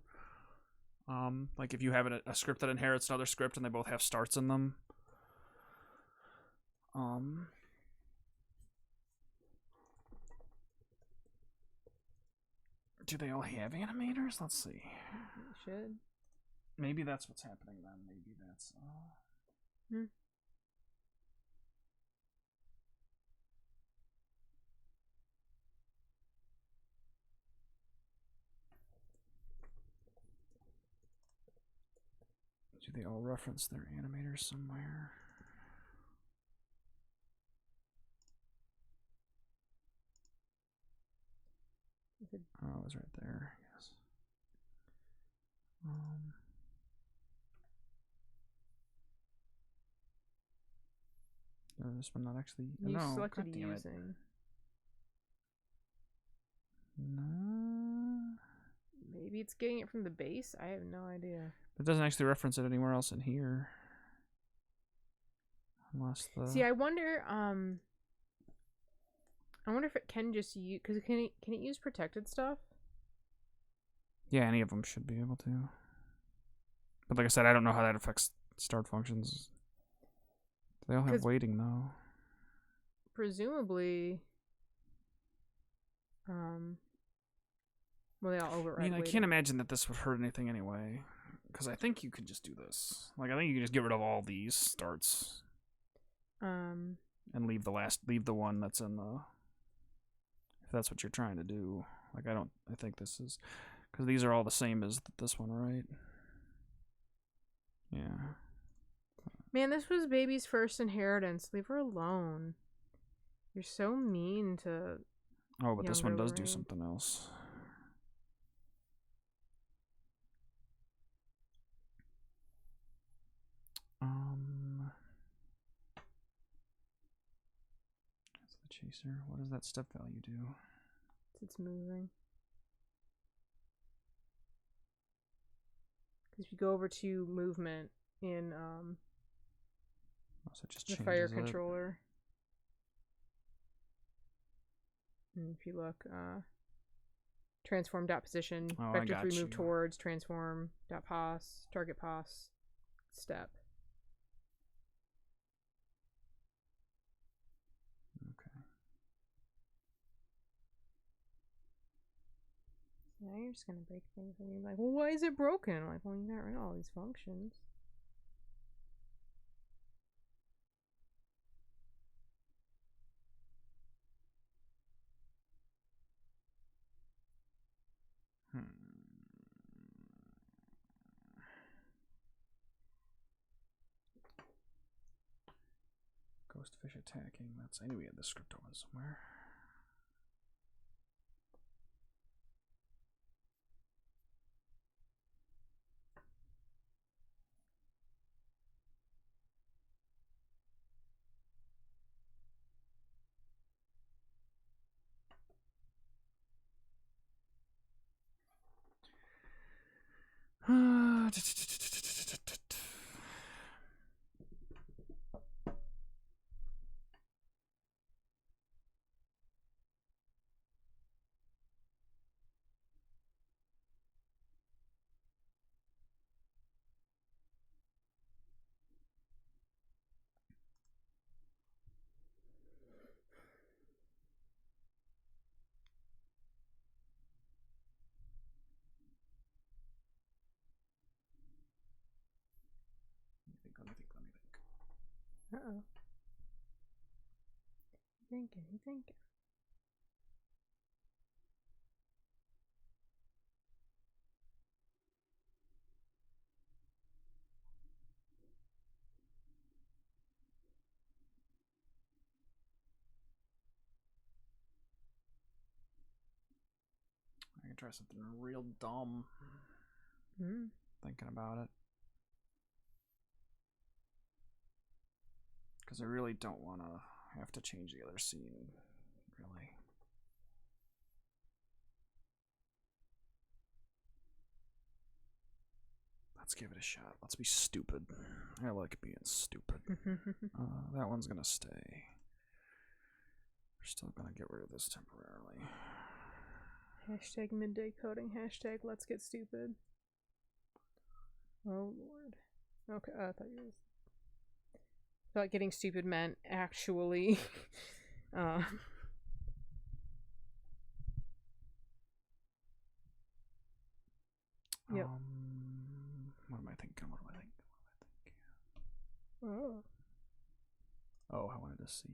Like if you have a script that inherits another script and they both have starts in them. Do they all have animators? Let's see. It should. Maybe that's what's happening then. Maybe that's. Do they all reference their animators somewhere? Oh, it was right there, I guess. No, this one not actually. You no, selected God damn using. It. No. Maybe it's getting it from the base? I have no idea. It doesn't actually reference it anywhere else in here. Unless the... See, I wonder if it can just use... Because can it use protected stuff? Yeah, any of them should be able to. But like I said, I don't know how that affects start functions. They all have waiting, though. Presumably... Well, they all override I mean, I waiting. can't imagine that this would hurt anything anyway. Because I think you could just do this. Like, I think you can just get rid of all these starts. And leave the one that's in the... If that's what you're trying to do. Like, I think this is... Because these are all the same as this one, right? Yeah. Man, this was baby's first inheritance. Leave her alone. You're so mean to... Oh, but this one does do something else. That's the chaser. What does that step value do? It's moving. Because if you go over to movement in so it just the fire controller, and if you look, transform dot position, vector 3 move towards, transform dot pos, target pos, step. Okay. Now you're just gonna break things, and you're like, well, why is it broken? I'm like, well, you got rid of all these functions. Ghost fish attacking. I knew we had the script on somewhere. Let me think. Uh-oh. Thinking. I can try something real dumb. Thinking about it. Because I really don't want to have to change the other scene. Really. Let's give it a shot. Let's be stupid. I like being stupid. That one's gonna stay. We're still gonna get rid of this temporarily. Hashtag midday coding. Hashtag let's get stupid. Oh lord. Okay, I thought you thought getting stupid meant actually Yep. What am I thinking? Oh. Oh, I wanted to see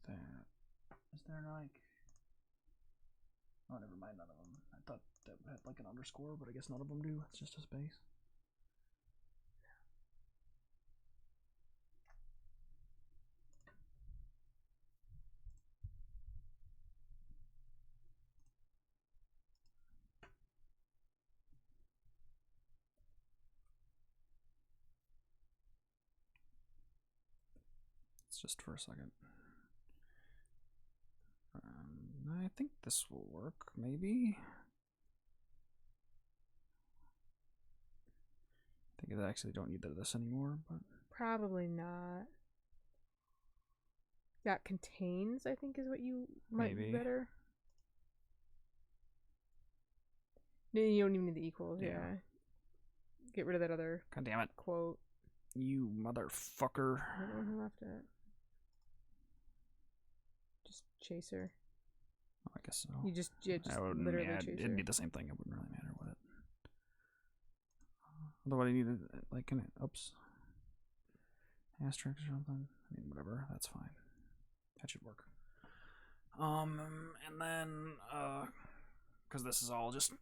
that. Is there like? Oh, never mind. None of them. I thought that had like an underscore, but I guess none of them do. It's just a space. It's just for a second. I think this will work, maybe. I think I actually don't need this anymore, but Probably not. That contains, I think, is what you might be better. No, you don't even need the equals, yeah. Get rid of that other God damn it. Quote. You motherfucker. I don't know who left it. Just chaser. Oh, I guess so. You just literally chaser. It'd be the same thing. It wouldn't really matter what it. Although I needed like an asterisk or something. I mean, whatever. That's fine. That should work. And then because this is all just.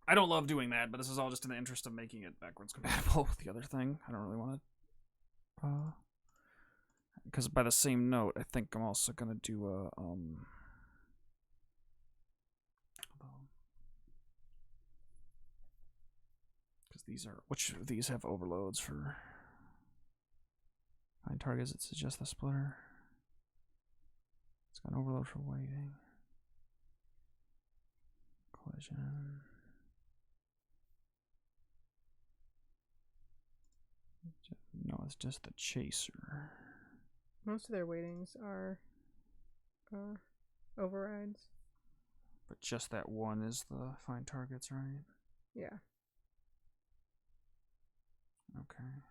I don't love doing that, but this is all just in the interest of making it backwards compatible with the other thing. I don't really want to. Because by the same note, I think I'm also gonna do a because these are which of these have overloads for find targets that suggest the splitter. It's got an overload for waiting. Collision. No, it's just the chaser. Most of their weightings are overrides. But just that one is the find targets, right? Yeah. Okay.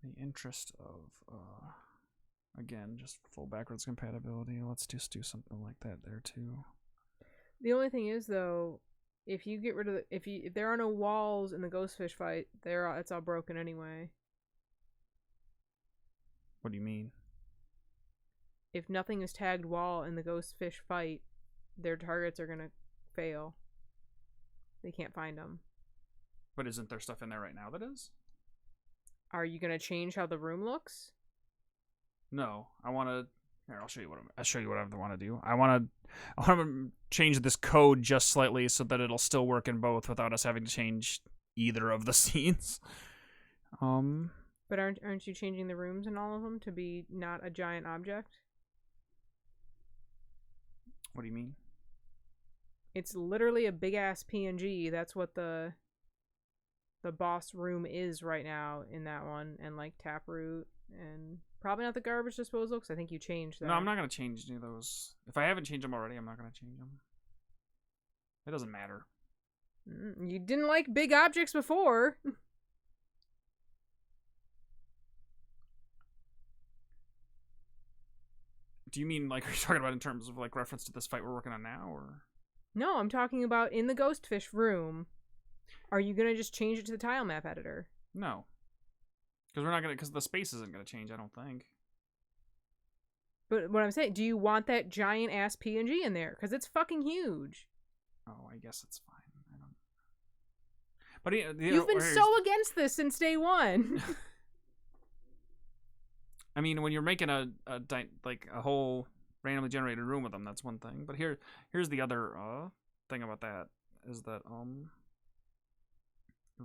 The interest of again, just full backwards compatibility. Let's just do something like that there too. The only thing is though, if you get rid of if there are no walls in the ghostfish fight, it's all broken anyway. What do you mean? If nothing is tagged wall in the ghostfish fight, their targets are gonna fail. They can't find them. But isn't there stuff in there right now that is? Are you gonna change how the room looks? No, I want to. Here, I'll show you what I want to do. I want to change this code just slightly so that it'll still work in both without us having to change either of the scenes. But aren't you changing the rooms in all of them to be not a giant object? What do you mean? It's literally a big ass PNG. That's what the boss room is right now in that one, and like Taproot, and probably not the garbage disposal because I think you changed that. No, I'm not gonna change any of those. If I haven't changed them already, I'm not gonna change them. It doesn't matter. You didn't like big objects before. Do you mean like are you talking about in terms of like reference to this fight we're working on now, or? No, I'm talking about in the Ghostfish room. Are you gonna just change it to the tile map editor? No, because we're not gonna. Because the space isn't gonna change. I don't think. But what I'm saying, do you want that giant ass PNG in there? Because it's fucking huge. Oh, I guess it's fine. I don't. But you've been so against this since day one. I mean, when you're making a whole randomly generated room with them, that's one thing. But here's the other thing about that is that I don't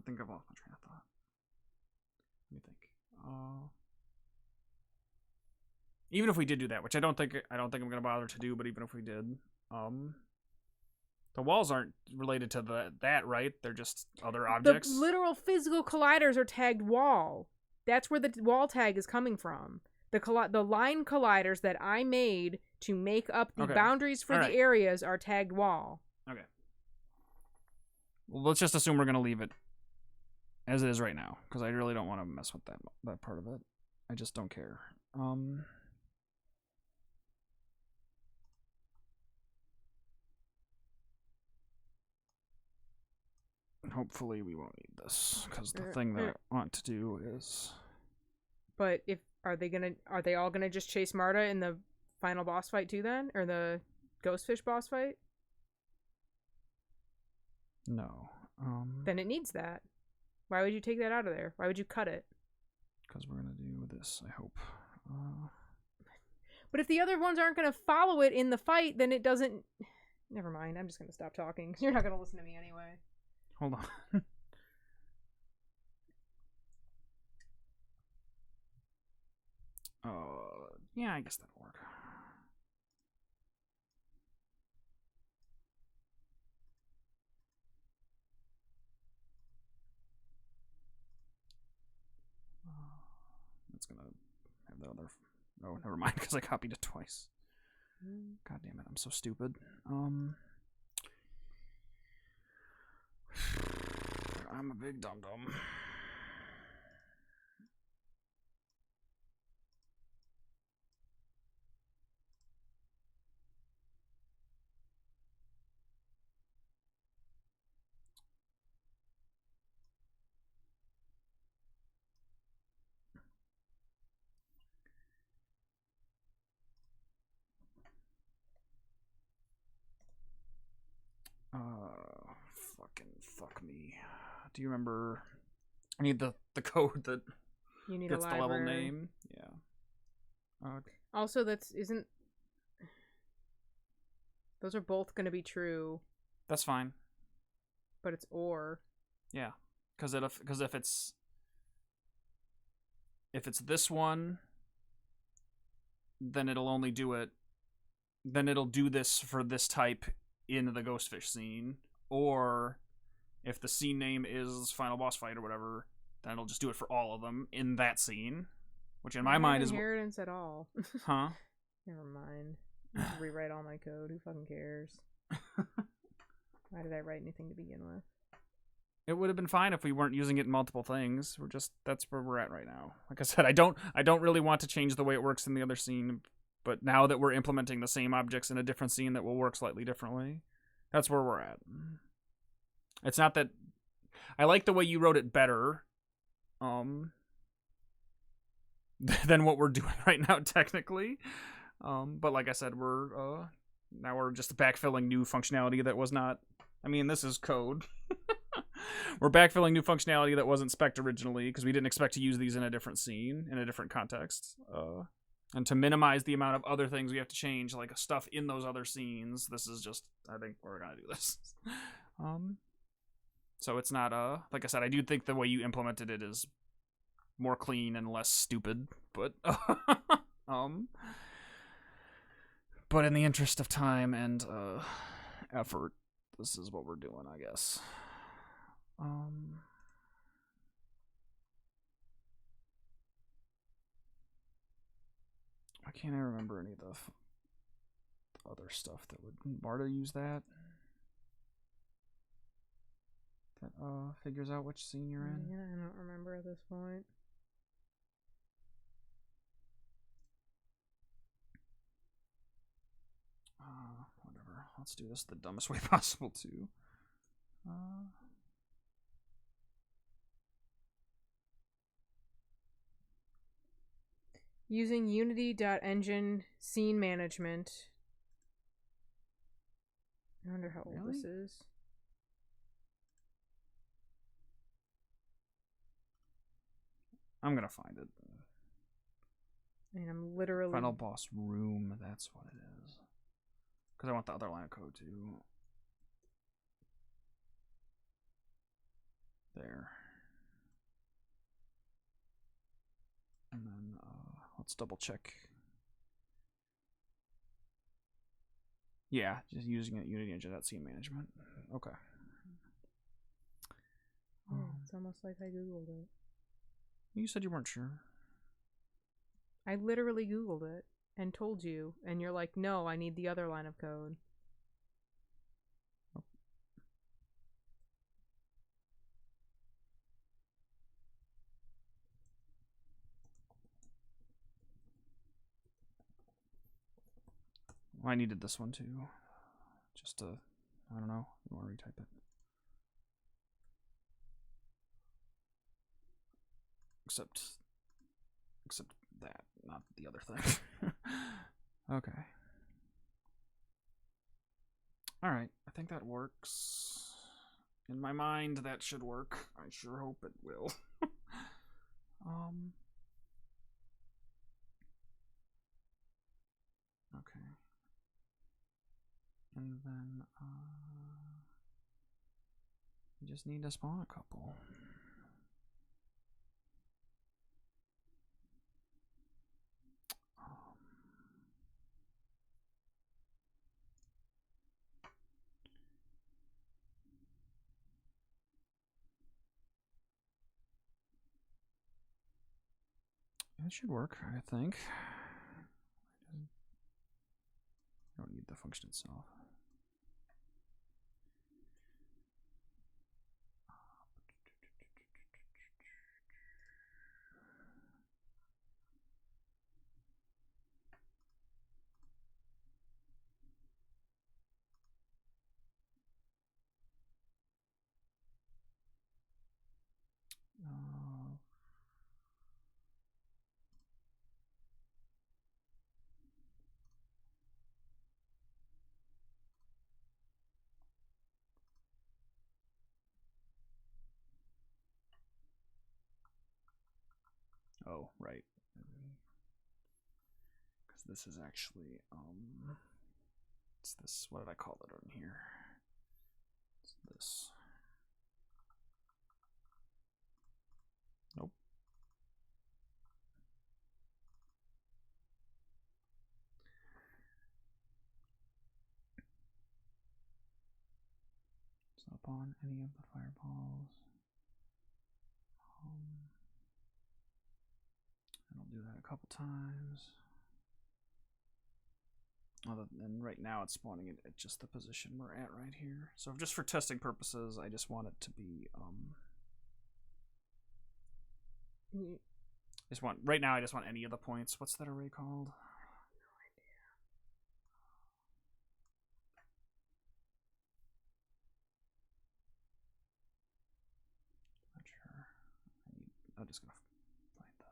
think I've lost my train of thought. Let me think. Even if we did do that, which I don't think I'm gonna bother to do, but even if we did, the walls aren't related to that, right? They're just other objects. The literal physical colliders are tagged wall. That's where the wall tag is coming from. The line colliders that I made to make up the boundaries for the areas are tagged wall. Okay. Well, let's just assume we're gonna leave it as it is right now, because I really don't want to mess with that part of it. I just don't care. Hopefully we won't need this, because the thing that I want to do is. But are they all gonna just chase Marta in the final boss fight too then, or the Ghostfish boss fight? No. Then it needs that. Why would you take that out of there? Why would you cut it? Because we're gonna do this, I hope. But if the other ones aren't gonna follow it in the fight, then it doesn't. Never mind. I'm just gonna stop talking. You're not gonna listen to me anyway. Hold on. Yeah, I guess that'll work. That's gonna have the other. Oh, never mind, because I copied it twice. God damn it, I'm so stupid. I'm a big dum-dum. Fuck me. Do you remember? I need the code that you need gets a the level name. Yeah. Okay. Also, isn't. Those are both going to be true. That's fine. But it's or. Yeah, because if it's this one, then it'll only do it. Then it'll do this for this type in the Ghostfish scene, or if the scene name is Final Boss Fight or whatever, then it'll just do it for all of them in that scene, which in my mind is inheritance at all. Huh? Never mind. Just rewrite all my code. Who fucking cares? Why did I write anything to begin with? It would have been fine if we weren't using it in multiple things. That's where we're at right now. Like I said, I don't really want to change the way it works in the other scene, but now that we're implementing the same objects in a different scene that will work slightly differently, that's where we're at. It's not that I like the way you wrote it better than what we're doing right now technically. But like I said, we're just backfilling new functionality that was not. I mean, this is code. We're backfilling new functionality that wasn't spec'd originally because we didn't expect to use these in a different scene, in a different context. And to minimize the amount of other things we have to change, like stuff in those other scenes, this is just, I think we're gonna do this. So it's not, like I said, I do think the way you implemented it is more clean and less stupid, but but in the interest of time and effort, this is what we're doing, I guess. I can't remember any of the other stuff that would Barta use that. That figures out which scene you're in. Yeah, I don't remember at this point. Whatever. Let's do this the dumbest way possible too. Using Unity.engine scene management. I wonder how old this is. I'm gonna find it. I mean, I'm literally... Final boss room, that's what it is. Because I want the other line of code too. There. And then let's double check. Yeah, just using it Unity Engine at scene management. Okay. Yeah, it's almost like I googled it. You said you weren't sure. I literally googled it and told you, and you're like, no, I need the other line of code. Oh. I needed this one too. Just to, I don't know, you want to retype it. Except that, not the other thing. Okay. Alright, I think that works. In my mind, that should work. I sure hope it will. Okay. And then, you just need to spawn a couple. It should work, I think. I don't need the function itself. Oh, right. Because this is actually, it's this, what did I call it on here? It's this. Nope. It's up on any of the fireballs. And I'll do that a couple times. And right now it's spawning it at just the position we're at right here. So just for testing purposes, I just want it to be right now I just want any of the points. What's that array called? No idea. Not sure. I'm just gonna find the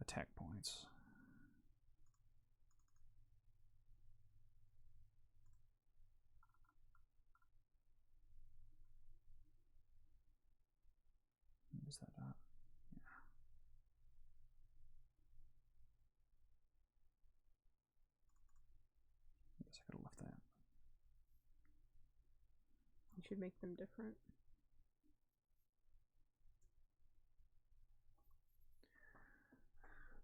attack points. Is that up? Yeah. I guess I could have left that. You should make them different.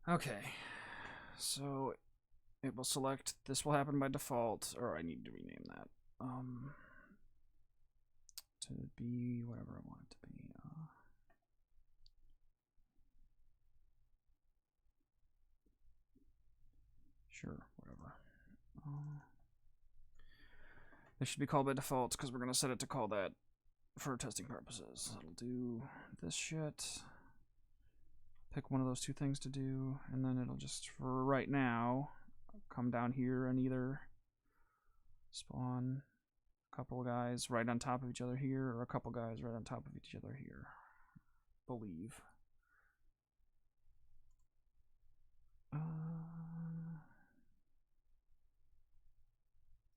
Okay, so it will select. This will happen by default, or I need to rename that. To be whatever I want it to be. Sure, whatever. This should be called by default because we're gonna set it to call that for testing purposes. It'll do this shit. Pick one of those two things to do, and then it'll just, for right now, come down here and either spawn a couple of guys right on top of each other here, or a couple guys right on top of each other here. Believe.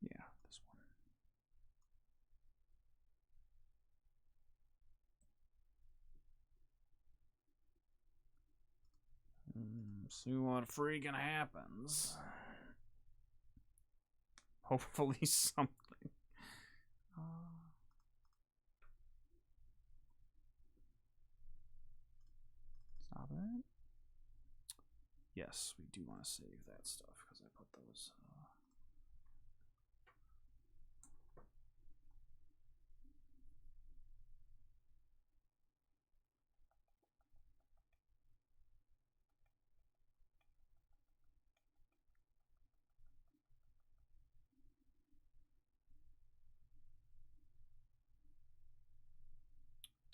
Yeah, this one. See what freaking happens. Hopefully something. Stop it. Yes, we do want to save that stuff because I put those.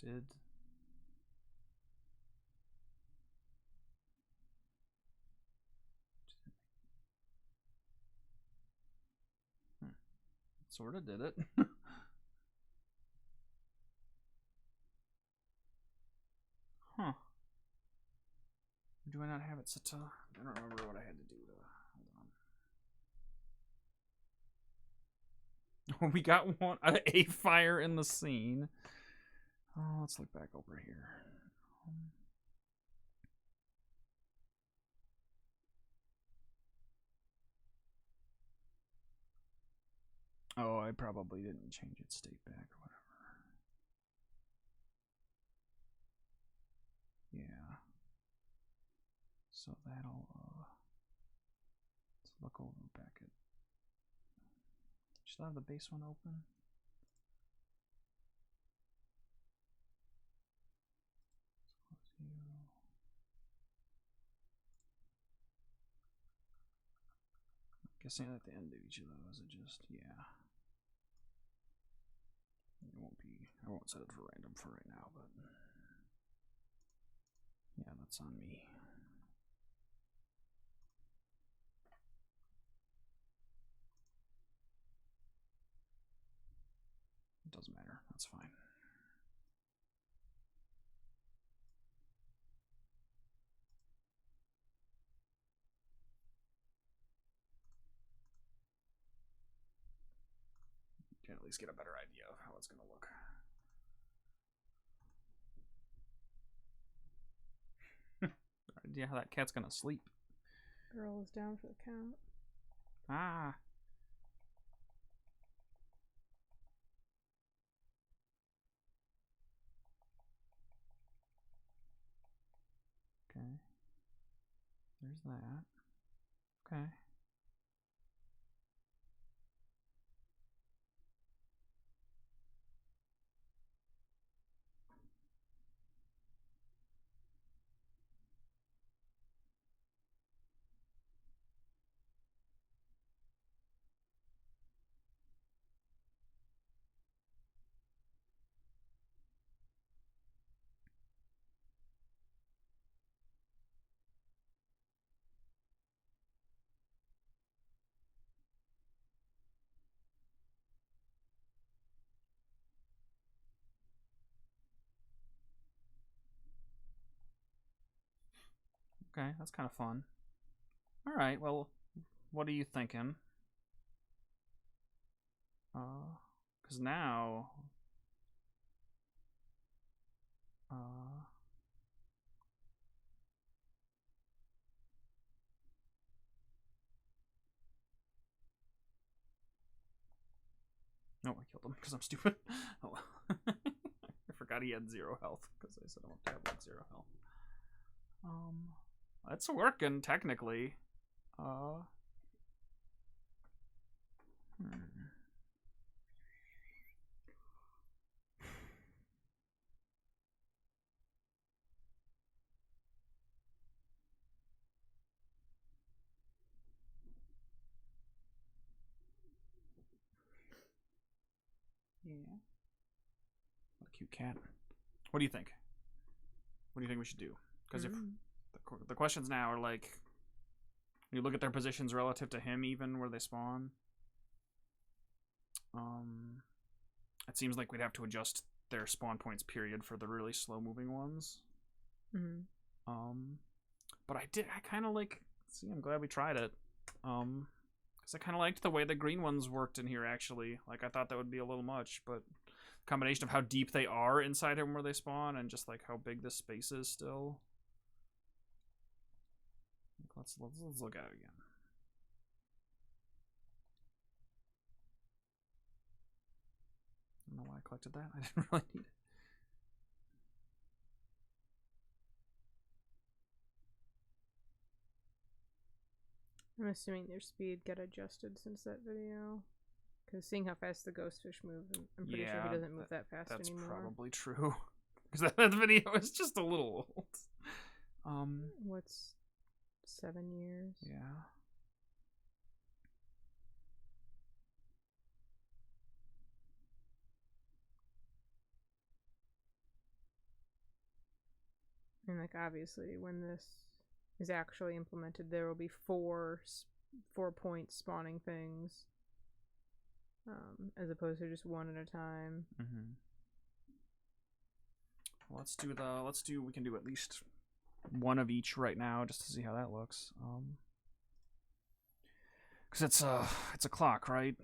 Did. Sort of did it. Huh. Do I not have it set to? I don't remember what I had to do to. Hold on. We got one a fire in the scene. Oh, let's look back over here. Oh, I probably didn't change its state back or whatever. Yeah. So that'll, let's look over back at, still have the base one open? Guessing at the end of each of those, it just, yeah. It won't be, I won't set it for random for right now, but yeah, that's on me. It doesn't matter, that's fine. You can at least get a better idea of how it's going to look. Idea how that cat's going to sleep. Girl is down for the count. Ah. Okay. There's that. Okay. Okay, that's kind of fun. All right, well, what are you thinking? Because now, no, I killed him because I'm stupid. Oh well. I forgot he had 0 health because I said I want to have like 0 health. That's working, technically. Yeah. What a cute cat. What do you think? What do you think we should do? Because if the questions now are like, you look at their positions relative to him, even where they spawn. It seems like we'd have to adjust their spawn points period for the really slow moving ones. But I kind of like. See, I'm glad we tried it. Because I kind of liked the way the green ones worked in here. Actually, like I thought that would be a little much, but combination of how deep they are inside him where they spawn, and just like how big this space is still. Let's look at it again. I don't know why I collected that. I didn't really need it. I'm assuming their speed got adjusted since that video. Because seeing how fast the ghost fish move, I'm pretty sure he doesn't move that fast anymore. That's probably true. Because that video is just a little old. What's 7 years? Yeah. And like obviously, when this is actually implemented, there will be 4 point spawning things, as opposed to just 1 at a time. Well, we can do at least 1 of each right now just to see how that looks. Because it's a clock, right?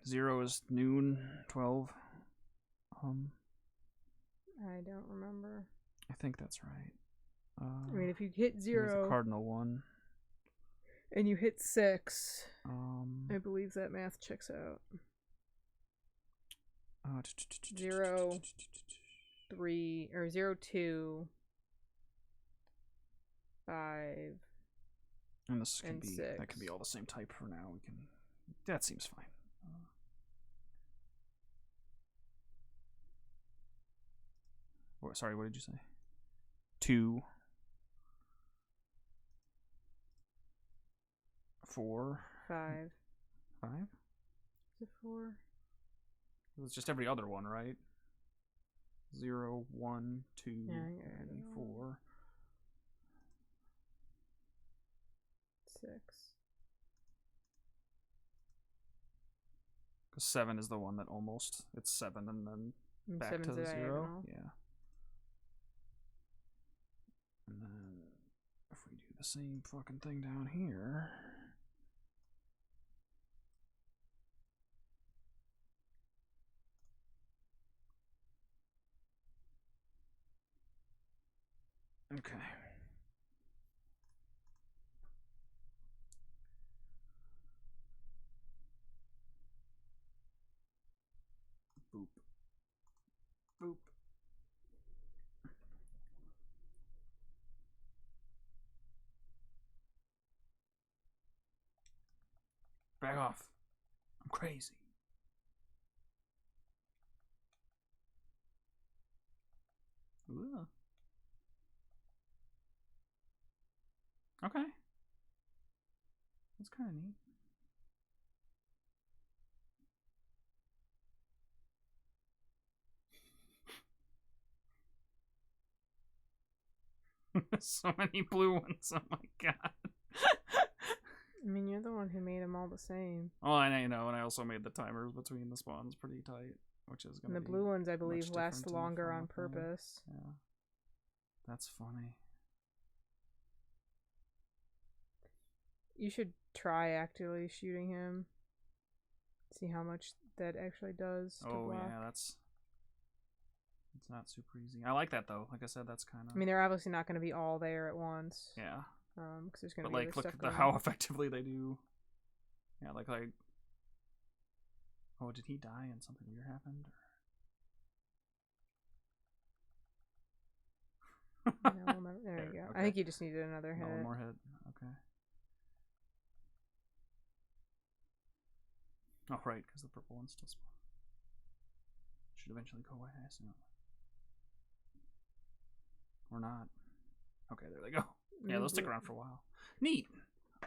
0 is noon, 12. I don't remember. I think that's right. I mean, if you hit 0, the cardinal 1, and you hit 6, I believe that math checks out. 0, 3 or 0, 2, 5, and this can be 6. That can be all the same type for now. We can. That seems fine. Sorry, what did you say? 2, 4, 5. 5? Is it 4? It's just every other one, right? 0, 1, 2, and 4. 6. Because 7 is the one that almost, it's 7 and then back to 0. Diagonal. Yeah. And then if we do the same fucking thing down here. Okay. Boop. Boop. Back off. I'm crazy. Ooh. Okay. That's kind of neat. So many blue ones. Oh my god. I mean, you're the one who made them all the same. Oh, I know, and I also made the timers between the spawns pretty tight, which is gonna. And the blue ones, I believe, last longer on purpose. Yeah, that's funny. You should try actively shooting him. See how much that actually does to block. Yeah, it's not super easy. I like that though. Like I said, that's kind of. I mean, they're obviously not going to be all there at once. Yeah. Because there's going to be. But like, look at how effectively they do. Yeah, like. Oh, did he die and something weird happened? No, there you go. Okay. I think you just needed another hit. No, one more hit. Okay. Oh, right, because the purple one's still spawn. Should eventually go away, I assume. Or not. Okay, there they go. Yeah, they'll stick around for a while. Neat.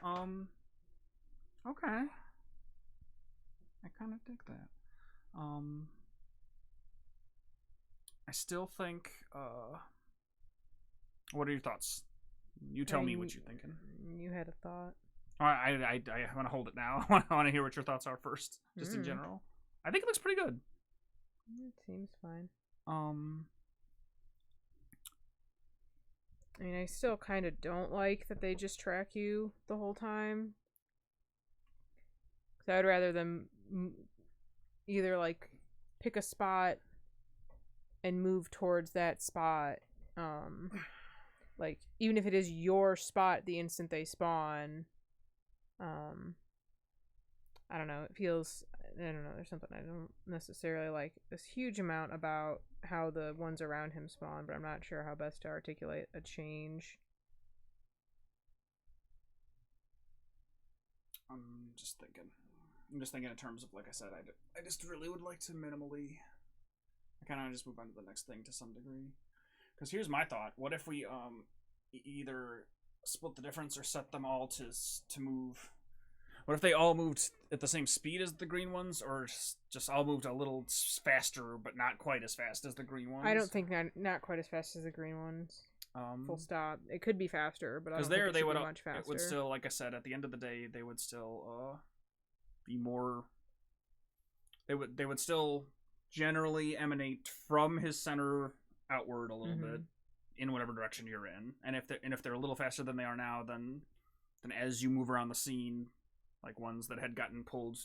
Okay. I kind of dig that. I still think, what are your thoughts? You tell me what you're thinking. You had a thought. I want to hold it now. I want to hear what your thoughts are first, just in general. I think it looks pretty good. It seems fine. I mean, I still kind of don't like that they just track you the whole time. Because I would rather them either, like, pick a spot and move towards that spot. Like, even if it is your spot the instant they spawn. I don't know. It feels... I don't know. There's something I don't necessarily like this huge amount about how the ones around him spawn, but I'm not sure how best to articulate a change. I'm just thinking in terms of, like I said, I just really would like to minimally... I kind of just move on to the next thing to some degree. Because here's my thought. What if we either split the difference or set them all to move... What if they all moved at the same speed as the green ones, or just all moved a little faster, but not quite as fast as the green ones? I don't think not quite as fast as the green ones. Full stop. It could be faster, but I don't think it should be much faster. It would still, like I said, at the end of the day, they would still be more. They would still generally emanate from his center outward a little bit in whatever direction you're in, and if they're a little faster than they are now, then as you move around the scene. Like ones that had gotten pulled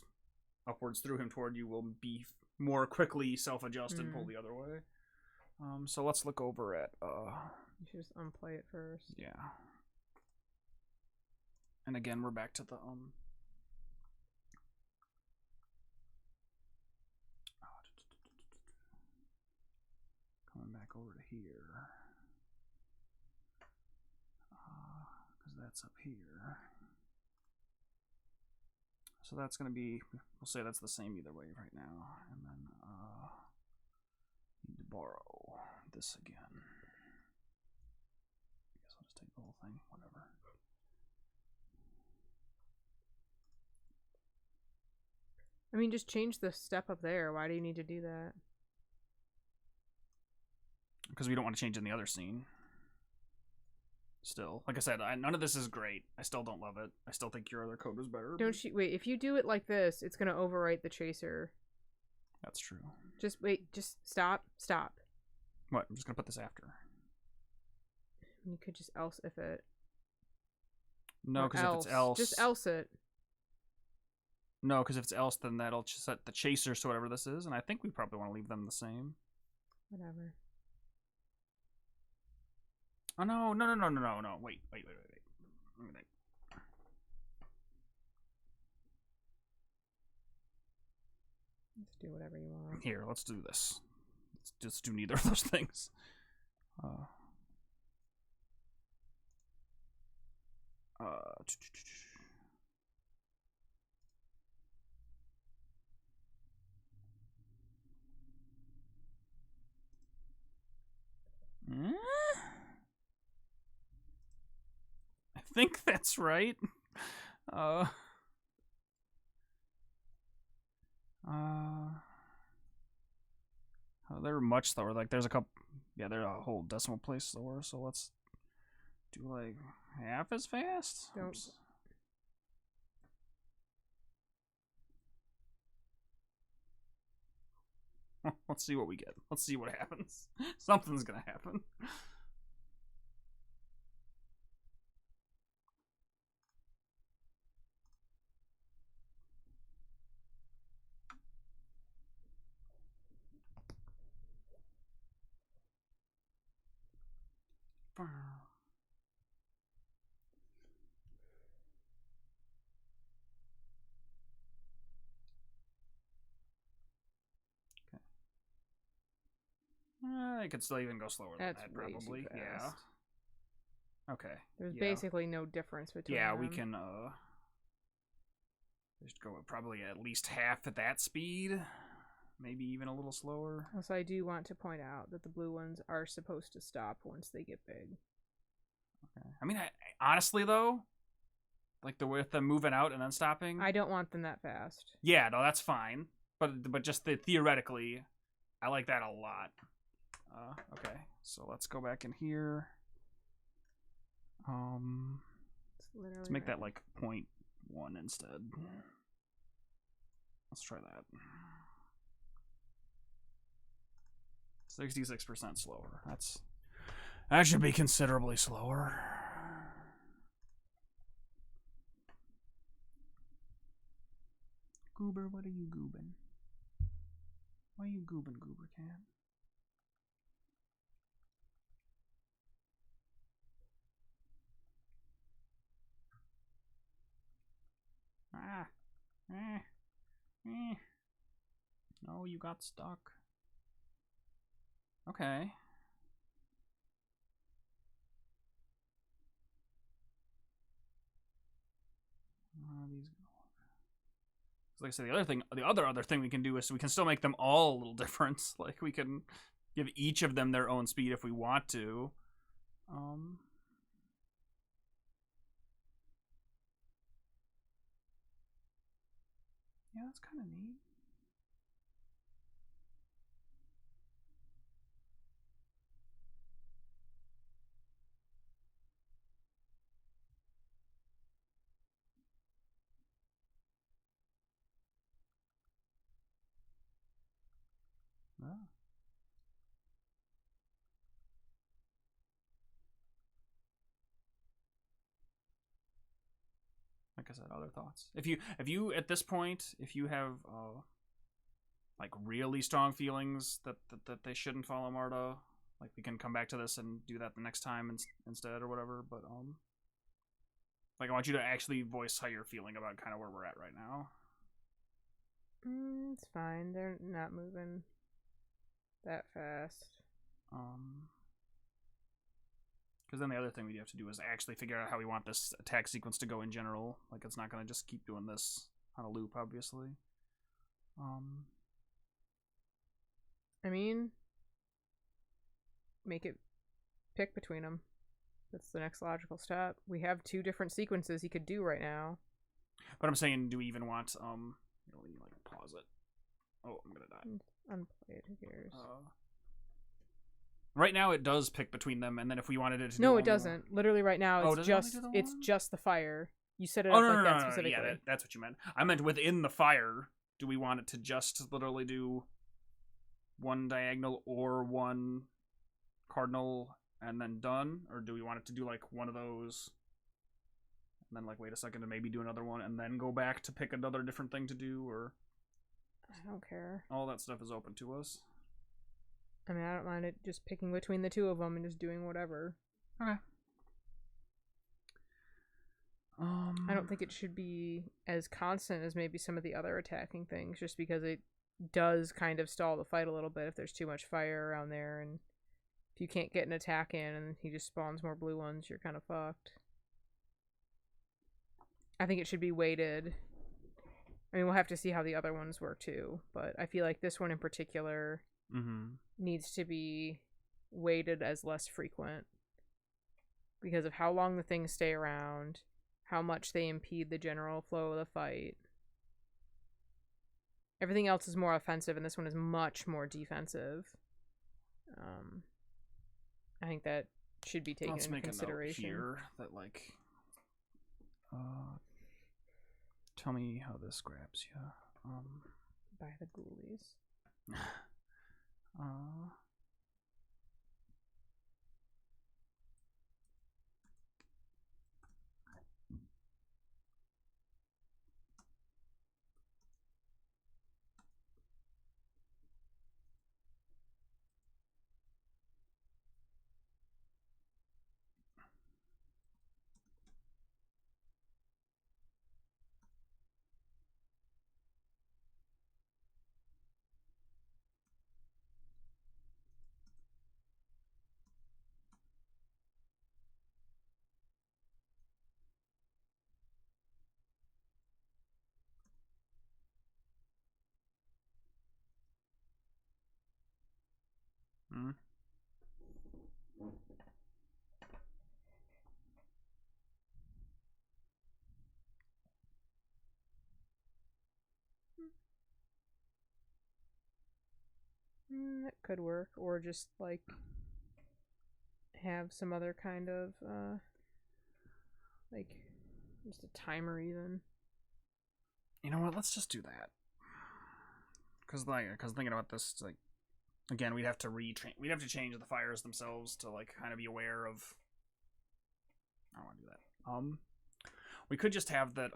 upwards through him toward you will be more quickly self-adjust and pull the other way. So let's look over at... You should just unplay it first. Yeah. And again, we're back to the... Coming back over to here. Because that's up here. So that's going to be, we'll say that's the same either way right now. And then, need to borrow this again. I guess I'll just take the whole thing, whatever. I mean, just change the step up there. Why do you need to do that? Because we don't want to change in the other scene. Still, like I said, none of this is great. I still don't love it. I still think your other code was better. Wait, if you do it like this, it's gonna overwrite the chaser. That's true. Just wait. Just stop. What? I'm just gonna put this after. You could just else if it. No, because if it's else, just else it. No, because if it's else, then that'll set the chasers to whatever this is, and I think we probably want to leave them the same. Whatever. Oh, no. Wait. Let's do whatever you want. Here, let's do this. Let's just do neither of those things. I think that's right. They're much slower. Like there's a couple. Yeah, they're a whole decimal place slower. So let's do like half as fast. Don't. Let's see what we get. Let's see what happens. Something's gonna happen. I could still even go slower than that, probably. Yeah. Okay. There's Yeah. basically no difference between Yeah, them. we can just go probably at least half at that speed. Maybe even a little slower. Also, I do want to point out that the blue ones are supposed to stop once they get big. Okay. I mean, honestly though, like with them moving out and then stopping. I don't want them that fast. Yeah, no, that's fine. But just theoretically, I like that a lot. Okay, so let's go back in here. Let's make that like 0.1 instead. Let's try that. 66% slower. That should be considerably slower. Goober, what are you goobing? Why are you goobing, Goober Cat? Ah. No, you got stuck. Okay. These go. Like I said, the other thing we can do is we can still make them all a little different. Like we can give each of them their own speed if we want to. Yeah, that's kind of neat. Oh. Like I said, other thoughts. If you at this point, if you have like really strong feelings that they shouldn't follow Marta, like we can come back to this and do that the next time instead or whatever. But like I want you to actually voice how you're feeling about kind of where we're at right now. It's fine. They're not moving that fast. Because then the other thing we have to do is actually figure out how we want this attack sequence to go in general. Like it's not going to just keep doing this on a loop, obviously. I mean, make it pick between them. That's the next logical step. We have 2 different sequences he could do right now. But I'm saying, do we even want let me like pause it. Oh, I'm gonna die. Unplay it. Who cares? Right now it does pick between them, and then if we wanted it to no, it doesn't. Literally, right now it's just the fire. You set it up like that specifically. Yeah, that's what you meant. I meant within the fire. Do we want it to just literally do one diagonal or one cardinal and then done, or do we want it to do like one of those and then like wait a second and maybe do another one and then go back to pick another different thing to do? Or I don't care. All that stuff is open to us. I mean, I don't mind it just picking between the 2 of them and just doing whatever. Okay. I don't think it should be as constant as maybe some of the other attacking things, just because it does kind of stall the fight a little bit if there's too much fire around there, and if you can't get an attack in and he just spawns more blue ones, you're kind of fucked. I think it should be weighted. I mean, we'll have to see how the other ones work too, but I feel like this one in particular needs to be weighted as less frequent because of how long the things stay around, how much they impede the general flow of the fight. Everything else is more offensive, and this one is much more defensive. I think that should be taken into consideration. A note here that like, tell me how this grabs you. By the ghoulies. Mm-hmm. That could work, or just like have some other kind of like just a timer even. You know what? Let's just do that. Because thinking about this, like, again, we'd have to change the fires themselves to like kind of be aware of. I don't want to do that. We could just have that.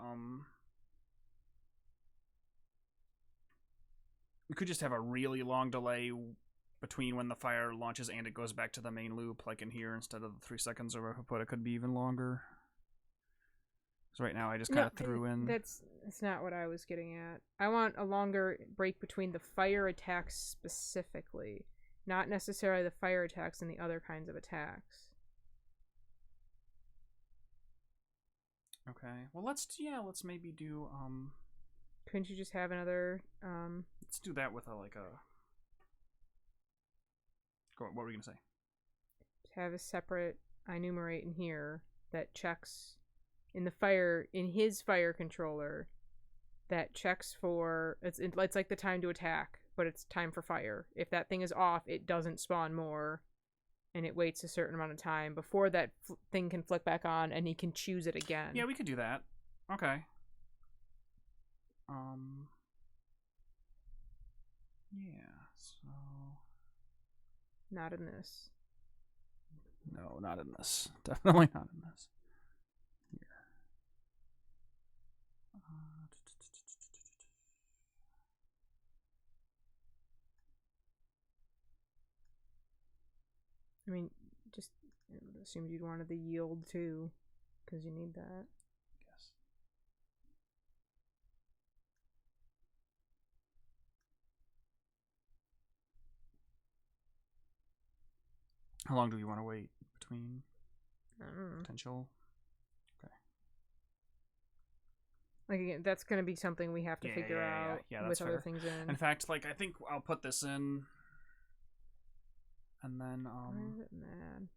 We could just have a really long delay between when the fire launches and it goes back to the main loop, like in here, instead of the 3 seconds, or but it could be even longer. So right now I just kind of threw in. That's not what I was getting at. I want a longer break between the fire attacks specifically, not necessarily the fire attacks and the other kinds of attacks. Okay. Well, let's maybe do Couldn't you just have another let's do that with a What were we gonna say? have a separate enumerate in here that checks in his fire controller that checks for it's like the time to attack, but it's time for fire. If that thing is off, it doesn't spawn more, and it waits a certain amount of time before that thing can flick back on, and he can choose it again. Yeah, we could do that. Okay. Yeah. So. Not in this. No, not in this. Definitely not in this. Here. I mean, just assumed you'd wanted the yield too, because you need that. Yes. How long do we want to wait between potential? Okay. Like again, that's going to be something we have to figure out with other things in. In fact, like I think I'll put this in, and then Why is it mad?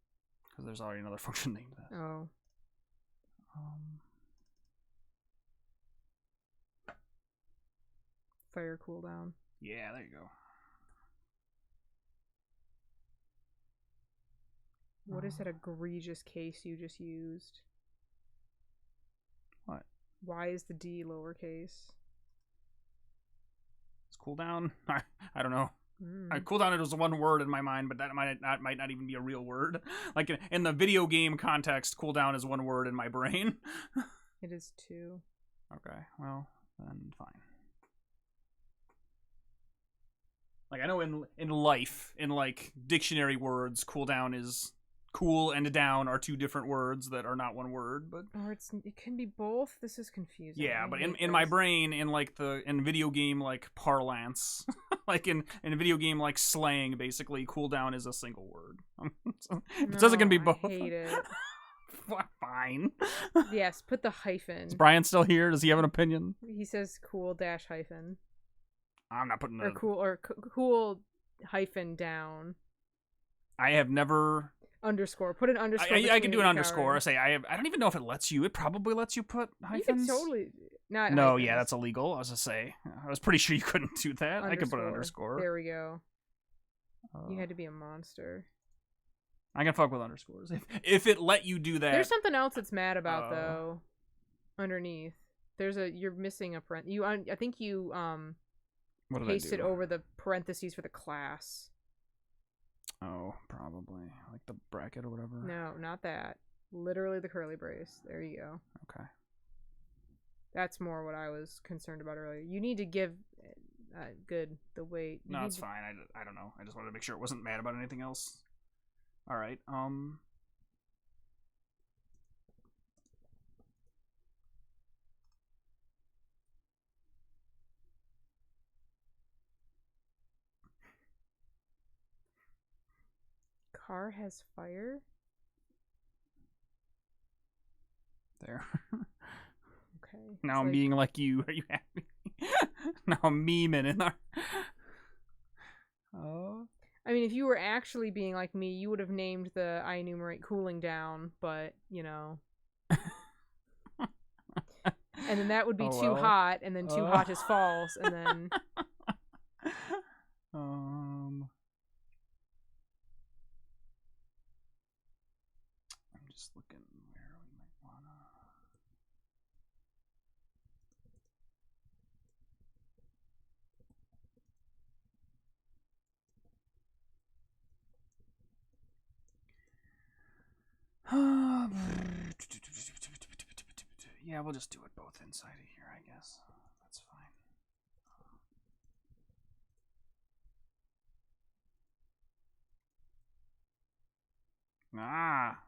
because there's already another function named that. Oh. Fire cooldown. Yeah, there you go. What is that egregious case you just used? What? Why is the D lowercase? It's cooldown. I don't know. Mm. Cooldown, it was one word in my mind, but that might not even be a real word. Like in the video game context, cooldown is one word in my brain. It is two. Okay, well then fine. Like I know in life, in like dictionary words, cooldown is cool and down are two different words that are not one word, but or it can be both. This is confusing. Yeah, but in my brain, in video game like parlance, like in video game like slang, basically cooldown is a single word. So, it doesn't gonna be both. I hate it. Fine. Yes, put the hyphen. Is Brian still here? Does he have an opinion? He says cool dash hyphen. I'm not putting the cool hyphen down. I have never underscore. Put an underscore. I can do an underscore. I say I don't even know if it lets you. It probably lets you put hyphens. You can totally not. No, hyphens. Yeah, that's illegal. I was gonna say. I was pretty sure you couldn't do that. I could put an underscore. There we go. You had to be a monster. I can fuck with underscores if it let you do that. There's something else it's mad about though. Underneath, you're missing a I think you pasted over the parentheses for the class. Oh, probably. Like the bracket or whatever? No, not that. Literally the curly brace. There you go. Okay. That's more what I was concerned about earlier. You need to give the weight. No, it's fine. I don't know. I just wanted to make sure it wasn't mad about anything else. All right. Car has fire? There. Okay. Now I'm being like you. Are you happy? Now I'm memeing in there. Oh. I mean, if you were actually being like me, you would have named the I enumerate cooling down, but, you know. And then that would be too hot, and then too hot is false, and then... I'm just looking where we might wanna... Yeah, we'll just do it both inside of here, I guess. That's fine. Ah!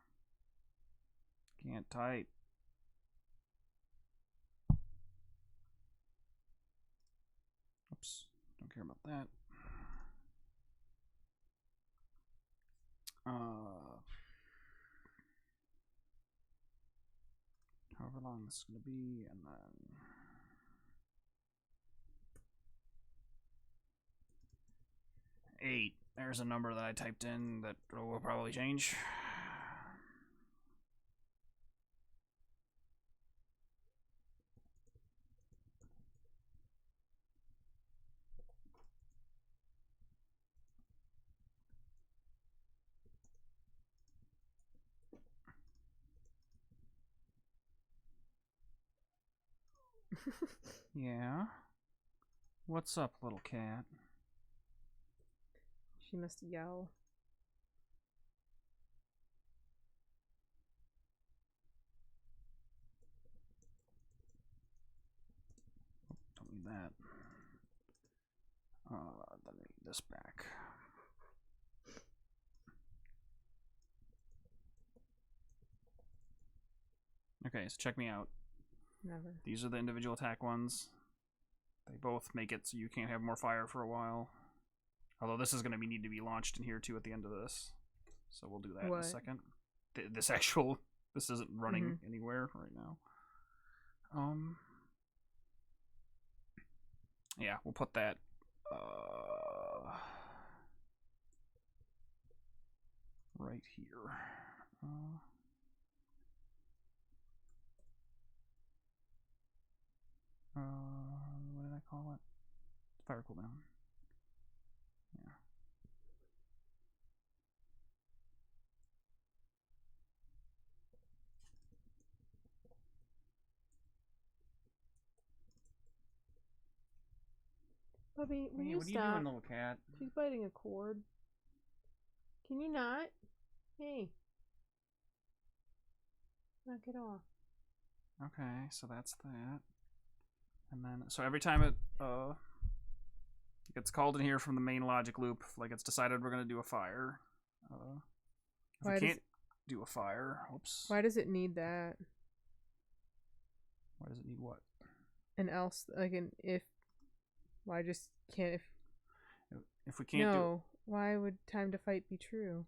Can't type. Oops. Don't care about that. However long this is going to be, and then... Eight. There's a number that I typed in that will probably change. Yeah. What's up, little cat? She must yell. Don't need that. Let me need this back. Okay, so check me out. Never. These are the individual attack ones. They both make it so you can't have more fire for a while. Although this is going to need to be launched in here too at the end of this. So we'll do that in a second. This isn't running anywhere right now. Yeah, we'll put that right here. What did I call it? Fire cooldown. Yeah. Bubby, will you what stop? What are you doing, little cat? She's biting a cord. Can you not? Hey. Knock it off. Okay, so that's that. And then, so every time it gets called in here from the main logic loop, like it's decided we're going to do a fire. If we can't do a fire, oops. Why does it need that? Why does it need what? An else, like an if. Why just can't if we can't no, why would time to fight be true?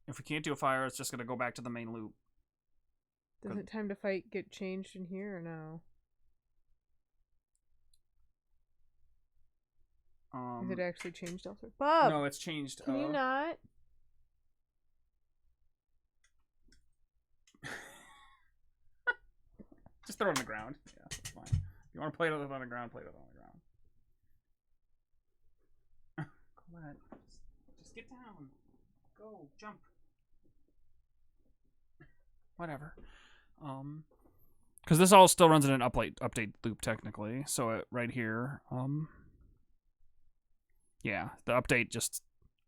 If we can't do a fire, it's just going to go back to the main loop. Doesn't time to fight get changed in here or no? Is it actually changed elsewhere? Bob! No, it's changed. Can you not? Just throw it on the ground. Yeah, that's fine. If you want to play it on the ground, play it on the ground. Colette, just get down. Go, jump. Whatever. Because this all still runs in an update loop technically. So right here, yeah, the update just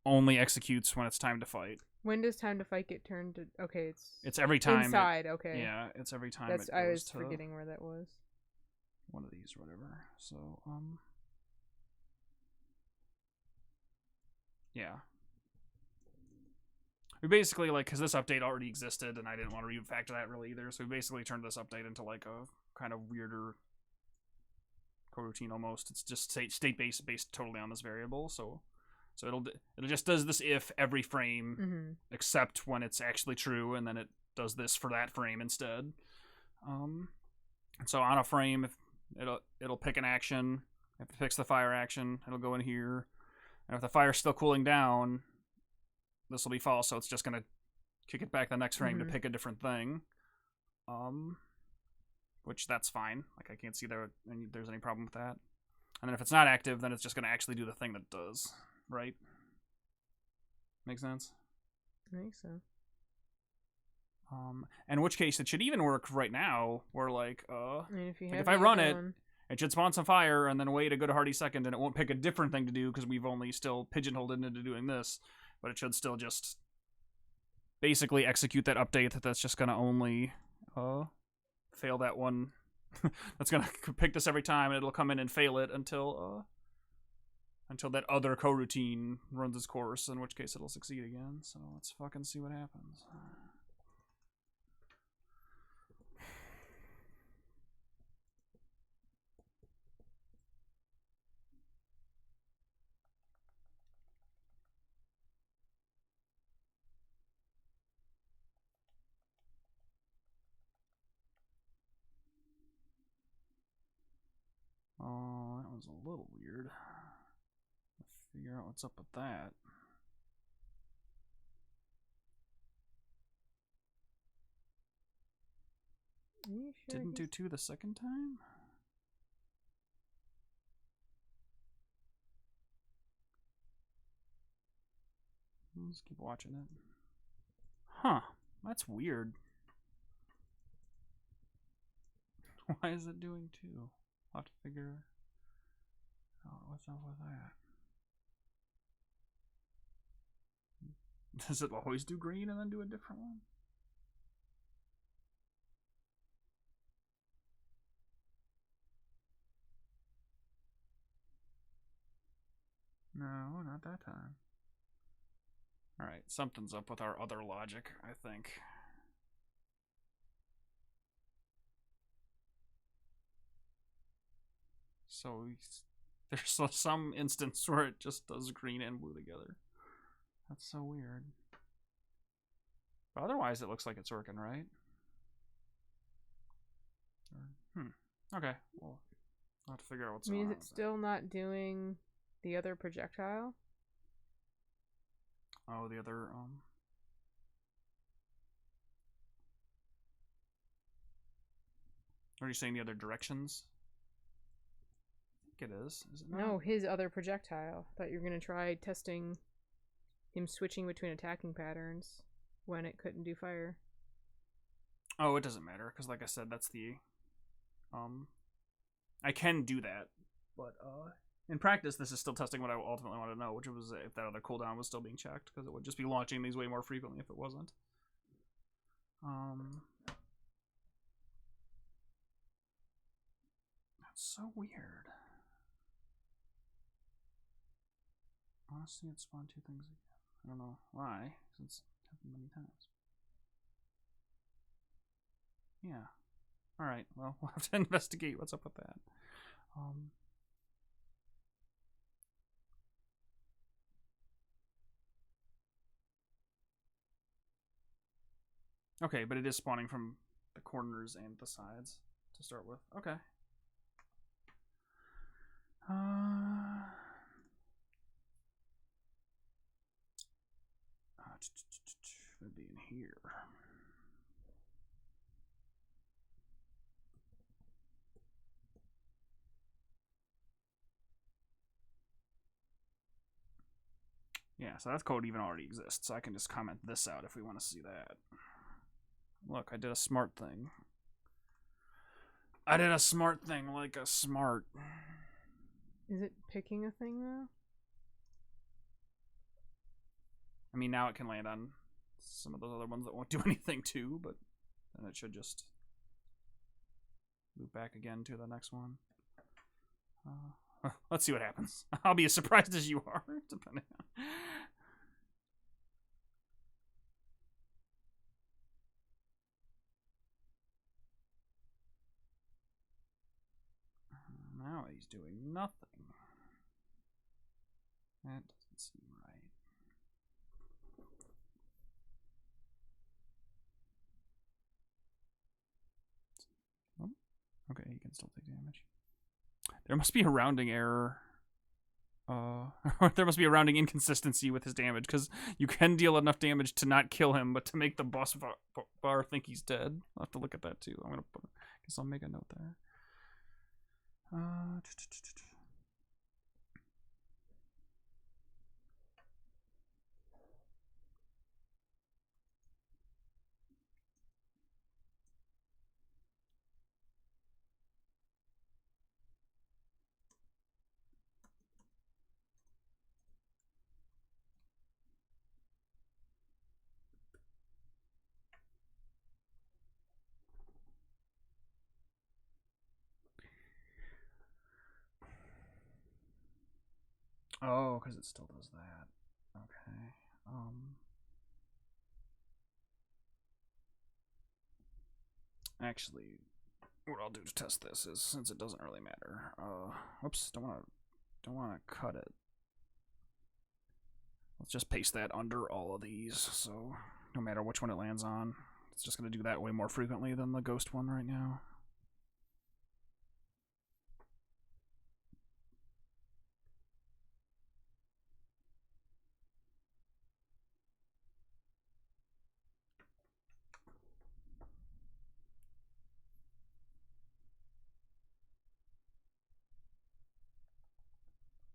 only executes when it's time to fight. When does time to fight get turned to? Okay, it's every time inside. Okay. Yeah, it's every time. That's I was forgetting where that was. One of these, or whatever. So yeah. We basically, like, because this update already existed, and I didn't want to refactor that really either, so we basically turned this update into, like, a kind of weirder coroutine almost. It's just state-based based totally on this variable, so it'll just does this if every frame, except when it's actually true, and then it does this for that frame instead. So on a frame, if it'll pick an action. If it picks the fire action, it'll go in here. And if the fire's still cooling down, this will be false, so it's just going to kick it back the next frame to pick a different thing. Which that's fine. Like, I can't see there's any problem with that. And then if it's not active, then it's just going to actually do the thing that it does, right? Make sense? I think so. In which case, it should even work right now, where, like, I mean, if I run it, it should spawn some fire and then wait a good hearty second, and it won't pick a different thing to do because we've only still pigeonholed it into doing this. But it should still just basically execute that update that's just going to only fail that one. That's going to pick this every time, and it'll come in and fail it until that other coroutine runs its course, in which case it'll succeed again. So let's fucking see what happens. Oh, that was a little weird. Figure out what's up with that. Are you sure Didn't do 2 the second time? Let's keep watching it. Huh. That's weird. Why is it doing 2? I'll have to figure out what's up with that. Does it always do green and then do a different one? No, not that time. Alright, something's up with our other logic, I think. So there's some instance where it just does green and blue together. That's so weird. But otherwise, it looks like it's working, right? Okay. Well, I'll have to figure out what's going on. Is it still not doing the other projectile? Oh, the other, Are you saying the other directions? I think it is it not? No, his other projectile. Thought you were going to try testing him switching between attacking patterns when it couldn't do fire. Oh, it doesn't matter, because like I said, that's the, I can do that, but, in practice, this is still testing what I ultimately want to know, which was if that other cooldown was still being checked, because it would just be launching these way more frequently if it wasn't. That's so weird. Honestly, it spawned 2 things again. I don't know why, since it's happened many times. Yeah. Alright, well, we'll have to investigate what's up with that. Okay, but it is spawning from the corners and the sides to start with. Okay. Would be in here. Yeah, so that code even already exists, so I can just comment this out if we want to see that. Look, I did a smart thing. I did a smart thing like a smart. Is it picking a thing, though? I mean, now it can land on some of those other ones that won't do anything too, but then it should just loop back again to the next one. Let's see what happens. I'll be as surprised as you are, depending on... Now he's doing nothing. That doesn't seem right. Oh, okay, he can still take damage. There must be a rounding error There must be a rounding inconsistency with his damage, because you can deal enough damage to not kill him, but to make the boss bar think he's dead. I'll have to look at that too. Guess I'll make a note there. Oh, because it still does that. Okay. Actually, what I'll do to test this is, since it doesn't really matter. Whoops, don't wanna cut it. Let's just paste that under all of these, so no matter which one it lands on, it's just gonna do that way more frequently than the ghost one right now.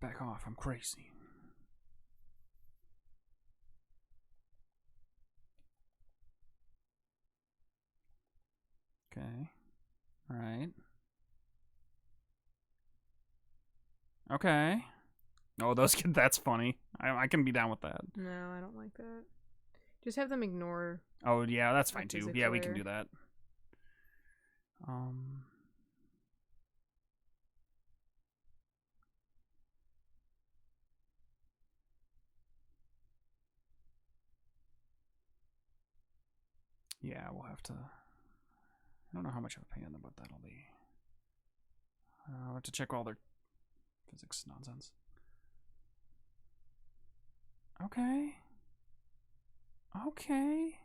Back off, I'm crazy. Okay. Alright. Okay. Oh, that's funny. I can be down with that. No, I don't like that. Just have them ignore. Oh, yeah, that's fine too. Yeah, we can do that. Yeah, we'll have to. I don't know how much of a pain in the butt that'll be. I'll have to check all their physics nonsense. Okay. Okay.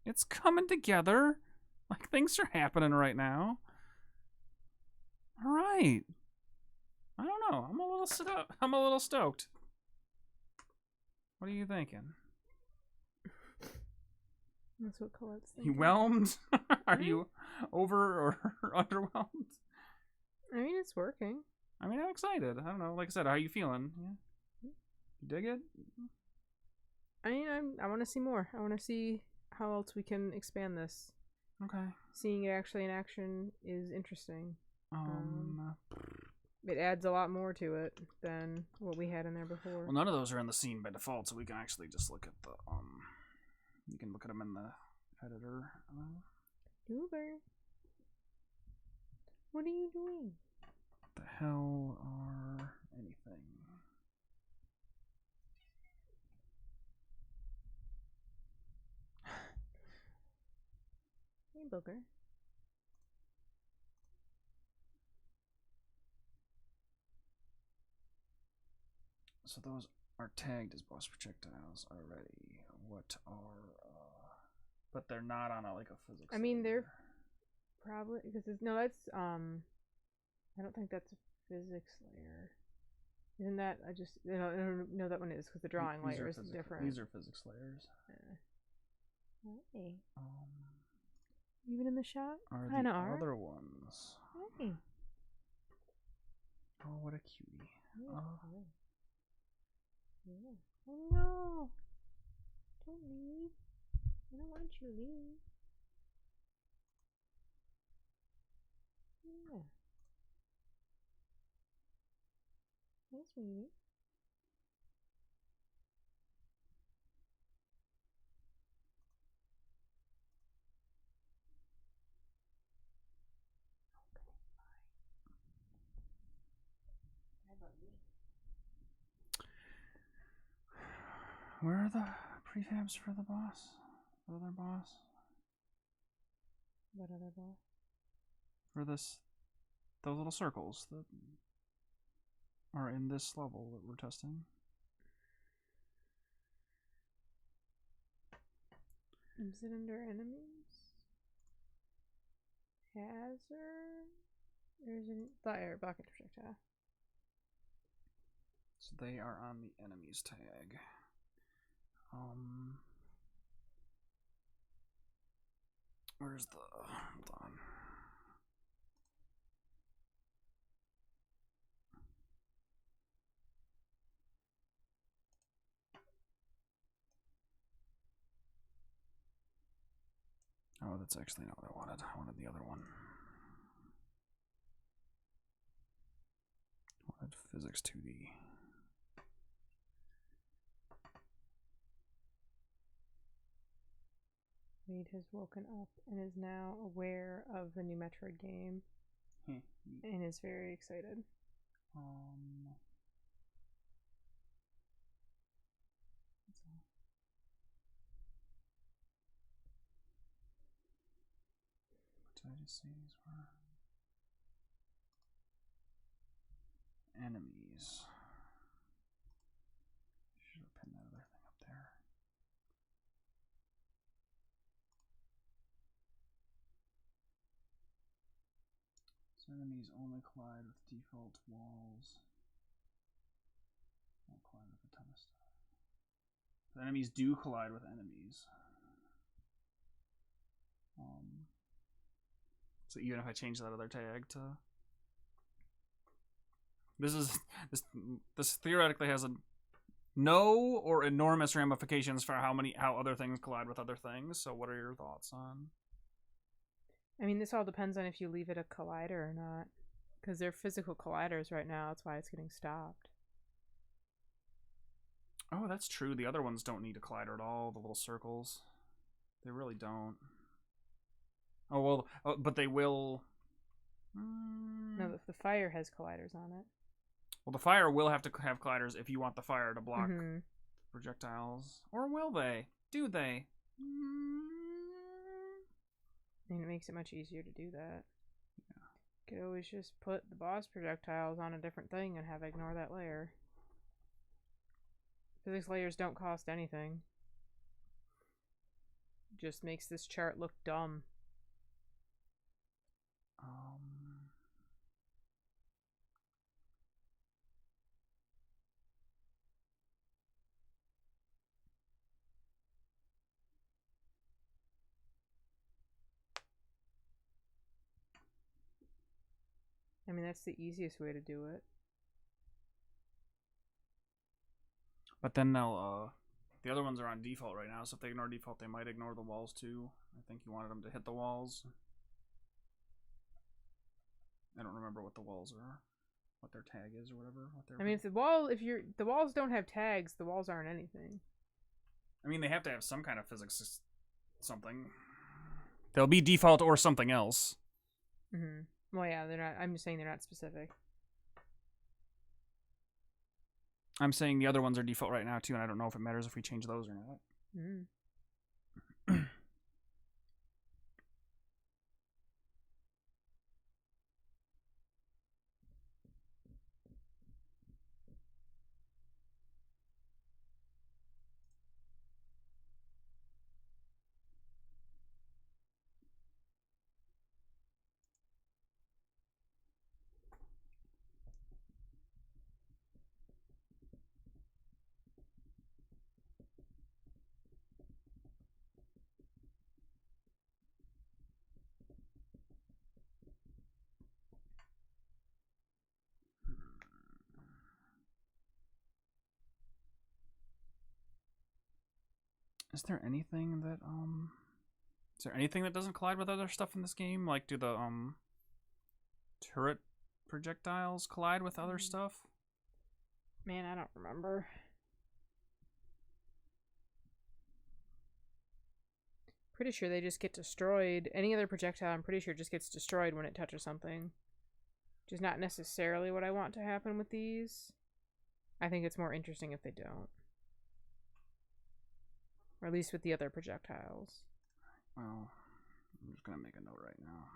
It's coming together. Like, things are happening right now. Alright. I don't know. I'm a little stoked. What are you thinking? That's what Colette's thinking. You whelmed? Are you over or underwhelmed? I mean, it's working. I mean, I'm excited. I don't know. Like I said, how are you feeling? Yeah. You dig it? I mean, I want to see more. I want to see how else we can expand this. Okay. Seeing it actually in action is interesting. It adds a lot more to it than what we had in there before. Well, none of those are in the scene by default, so we can actually just look at the You can look at them in the editor. Uber, what are you doing? What the hell are anything? Hey, Booger. So those are tagged as boss projectiles already. What are but they're not on a physics. I mean, they're probably because that's I don't think that's a physics layer. Isn't that I don't know that one is because the drawing layer is different. These are physics layers. Hey. Even in the shot? Kind of are. Other ones. Hey. Oh, what a cutie. Yeah. Oh no! Don't leave. I don't want you to leave. Yeah. Nice meeting. Where are the prefabs for the boss? The other boss? What other boss? For those little circles that are in this level that we're testing. Is it under enemies? Hazard? There's a fire bucket projectile. So they are on the enemies tag. Where's the... Hold on. Oh, that's actually not what I wanted. I wanted the other one. I wanted physics 2D. Reed has woken up and is now aware of the new Metroid game. And is very excited. What did I just say these were? Enemies. Should have pinned that other thing up there. So enemies only collide with default walls. Won't collide with a ton of stuff. The enemies do collide with enemies. So even if I change that other tag to... This theoretically has a no or enormous ramifications for how other things collide with other things. So what are your thoughts on? I mean, this all depends on if you leave it a collider or not. Because they're physical colliders right now. That's why it's getting stopped. Oh, that's true. The other ones don't need a collider at all. The little circles. They really don't. Oh, well, but they will... No, the fire has colliders on it. Well, the fire will have to have colliders if you want the fire to block projectiles. Or will they? Do they? I mean, it makes it much easier to do that. Yeah. You could always just put the boss projectiles on a different thing and have it ignore that layer. Physics layers don't cost anything. Just makes this chart look dumb. I mean, that's the easiest way to do it. But then they'll, the other ones are on default right now, so if they ignore default, they might ignore the walls too. I think you wanted them to hit the walls. I don't remember what the walls are, what their tag is or whatever. I mean, if the walls don't have tags, the walls aren't anything. I mean, they have to have some kind of physics, something. They'll be default or something else. Well, yeah, they're not. I'm just saying they're not specific. I'm saying the other ones are default right now too, and I don't know if it matters if we change those or not. Is there anything that is there anything that doesn't collide with other stuff in this game? Like, do the turret projectiles collide with other stuff? Man, I don't remember. Pretty sure they just get destroyed. Any other projectile, I'm pretty sure, just gets destroyed when it touches something. Which is not necessarily what I want to happen with these. I think it's more interesting if they don't. Or at least with the other projectiles. Well, I'm just going to make a note right now.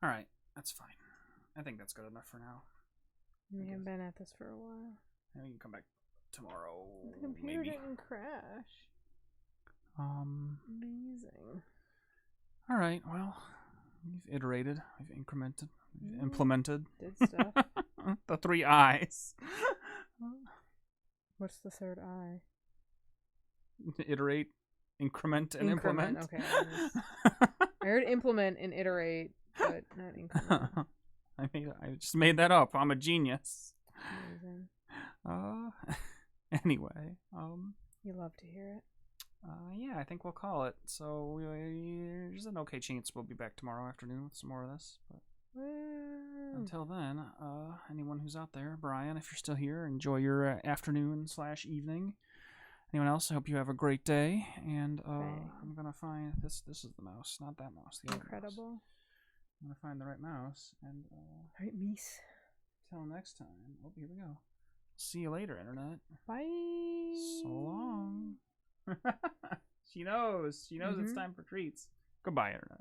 All right, that's fine. I think that's good enough for now. We have been at this for a while. And we can come back tomorrow. The computer maybe. didn't crash. Amazing. All right. Well, we've iterated, we've incremented, we've implemented. Did stuff. The 3 eyes. What's the third eye? Iterate, increment, and implement. Okay. I heard implement and iterate, but not increment. I just made that up. I'm a genius. Amazing. Anyway, You love to hear it. yeah, I think we'll call it. So there's an okay chance we'll be back tomorrow afternoon with some more of this. But until then, anyone who's out there, Brian, if you're still here, enjoy your afternoon/evening. Anyone else? I hope you have a great day. And I'm gonna find this. This is the mouse, not that mouse. The Incredible. mouse. I'm gonna find the right mouse. And Right, Mies. till next time. Oh, here we go. See you later, Internet. Bye. So long. She knows. She knows it's time for treats. Goodbye, Internet.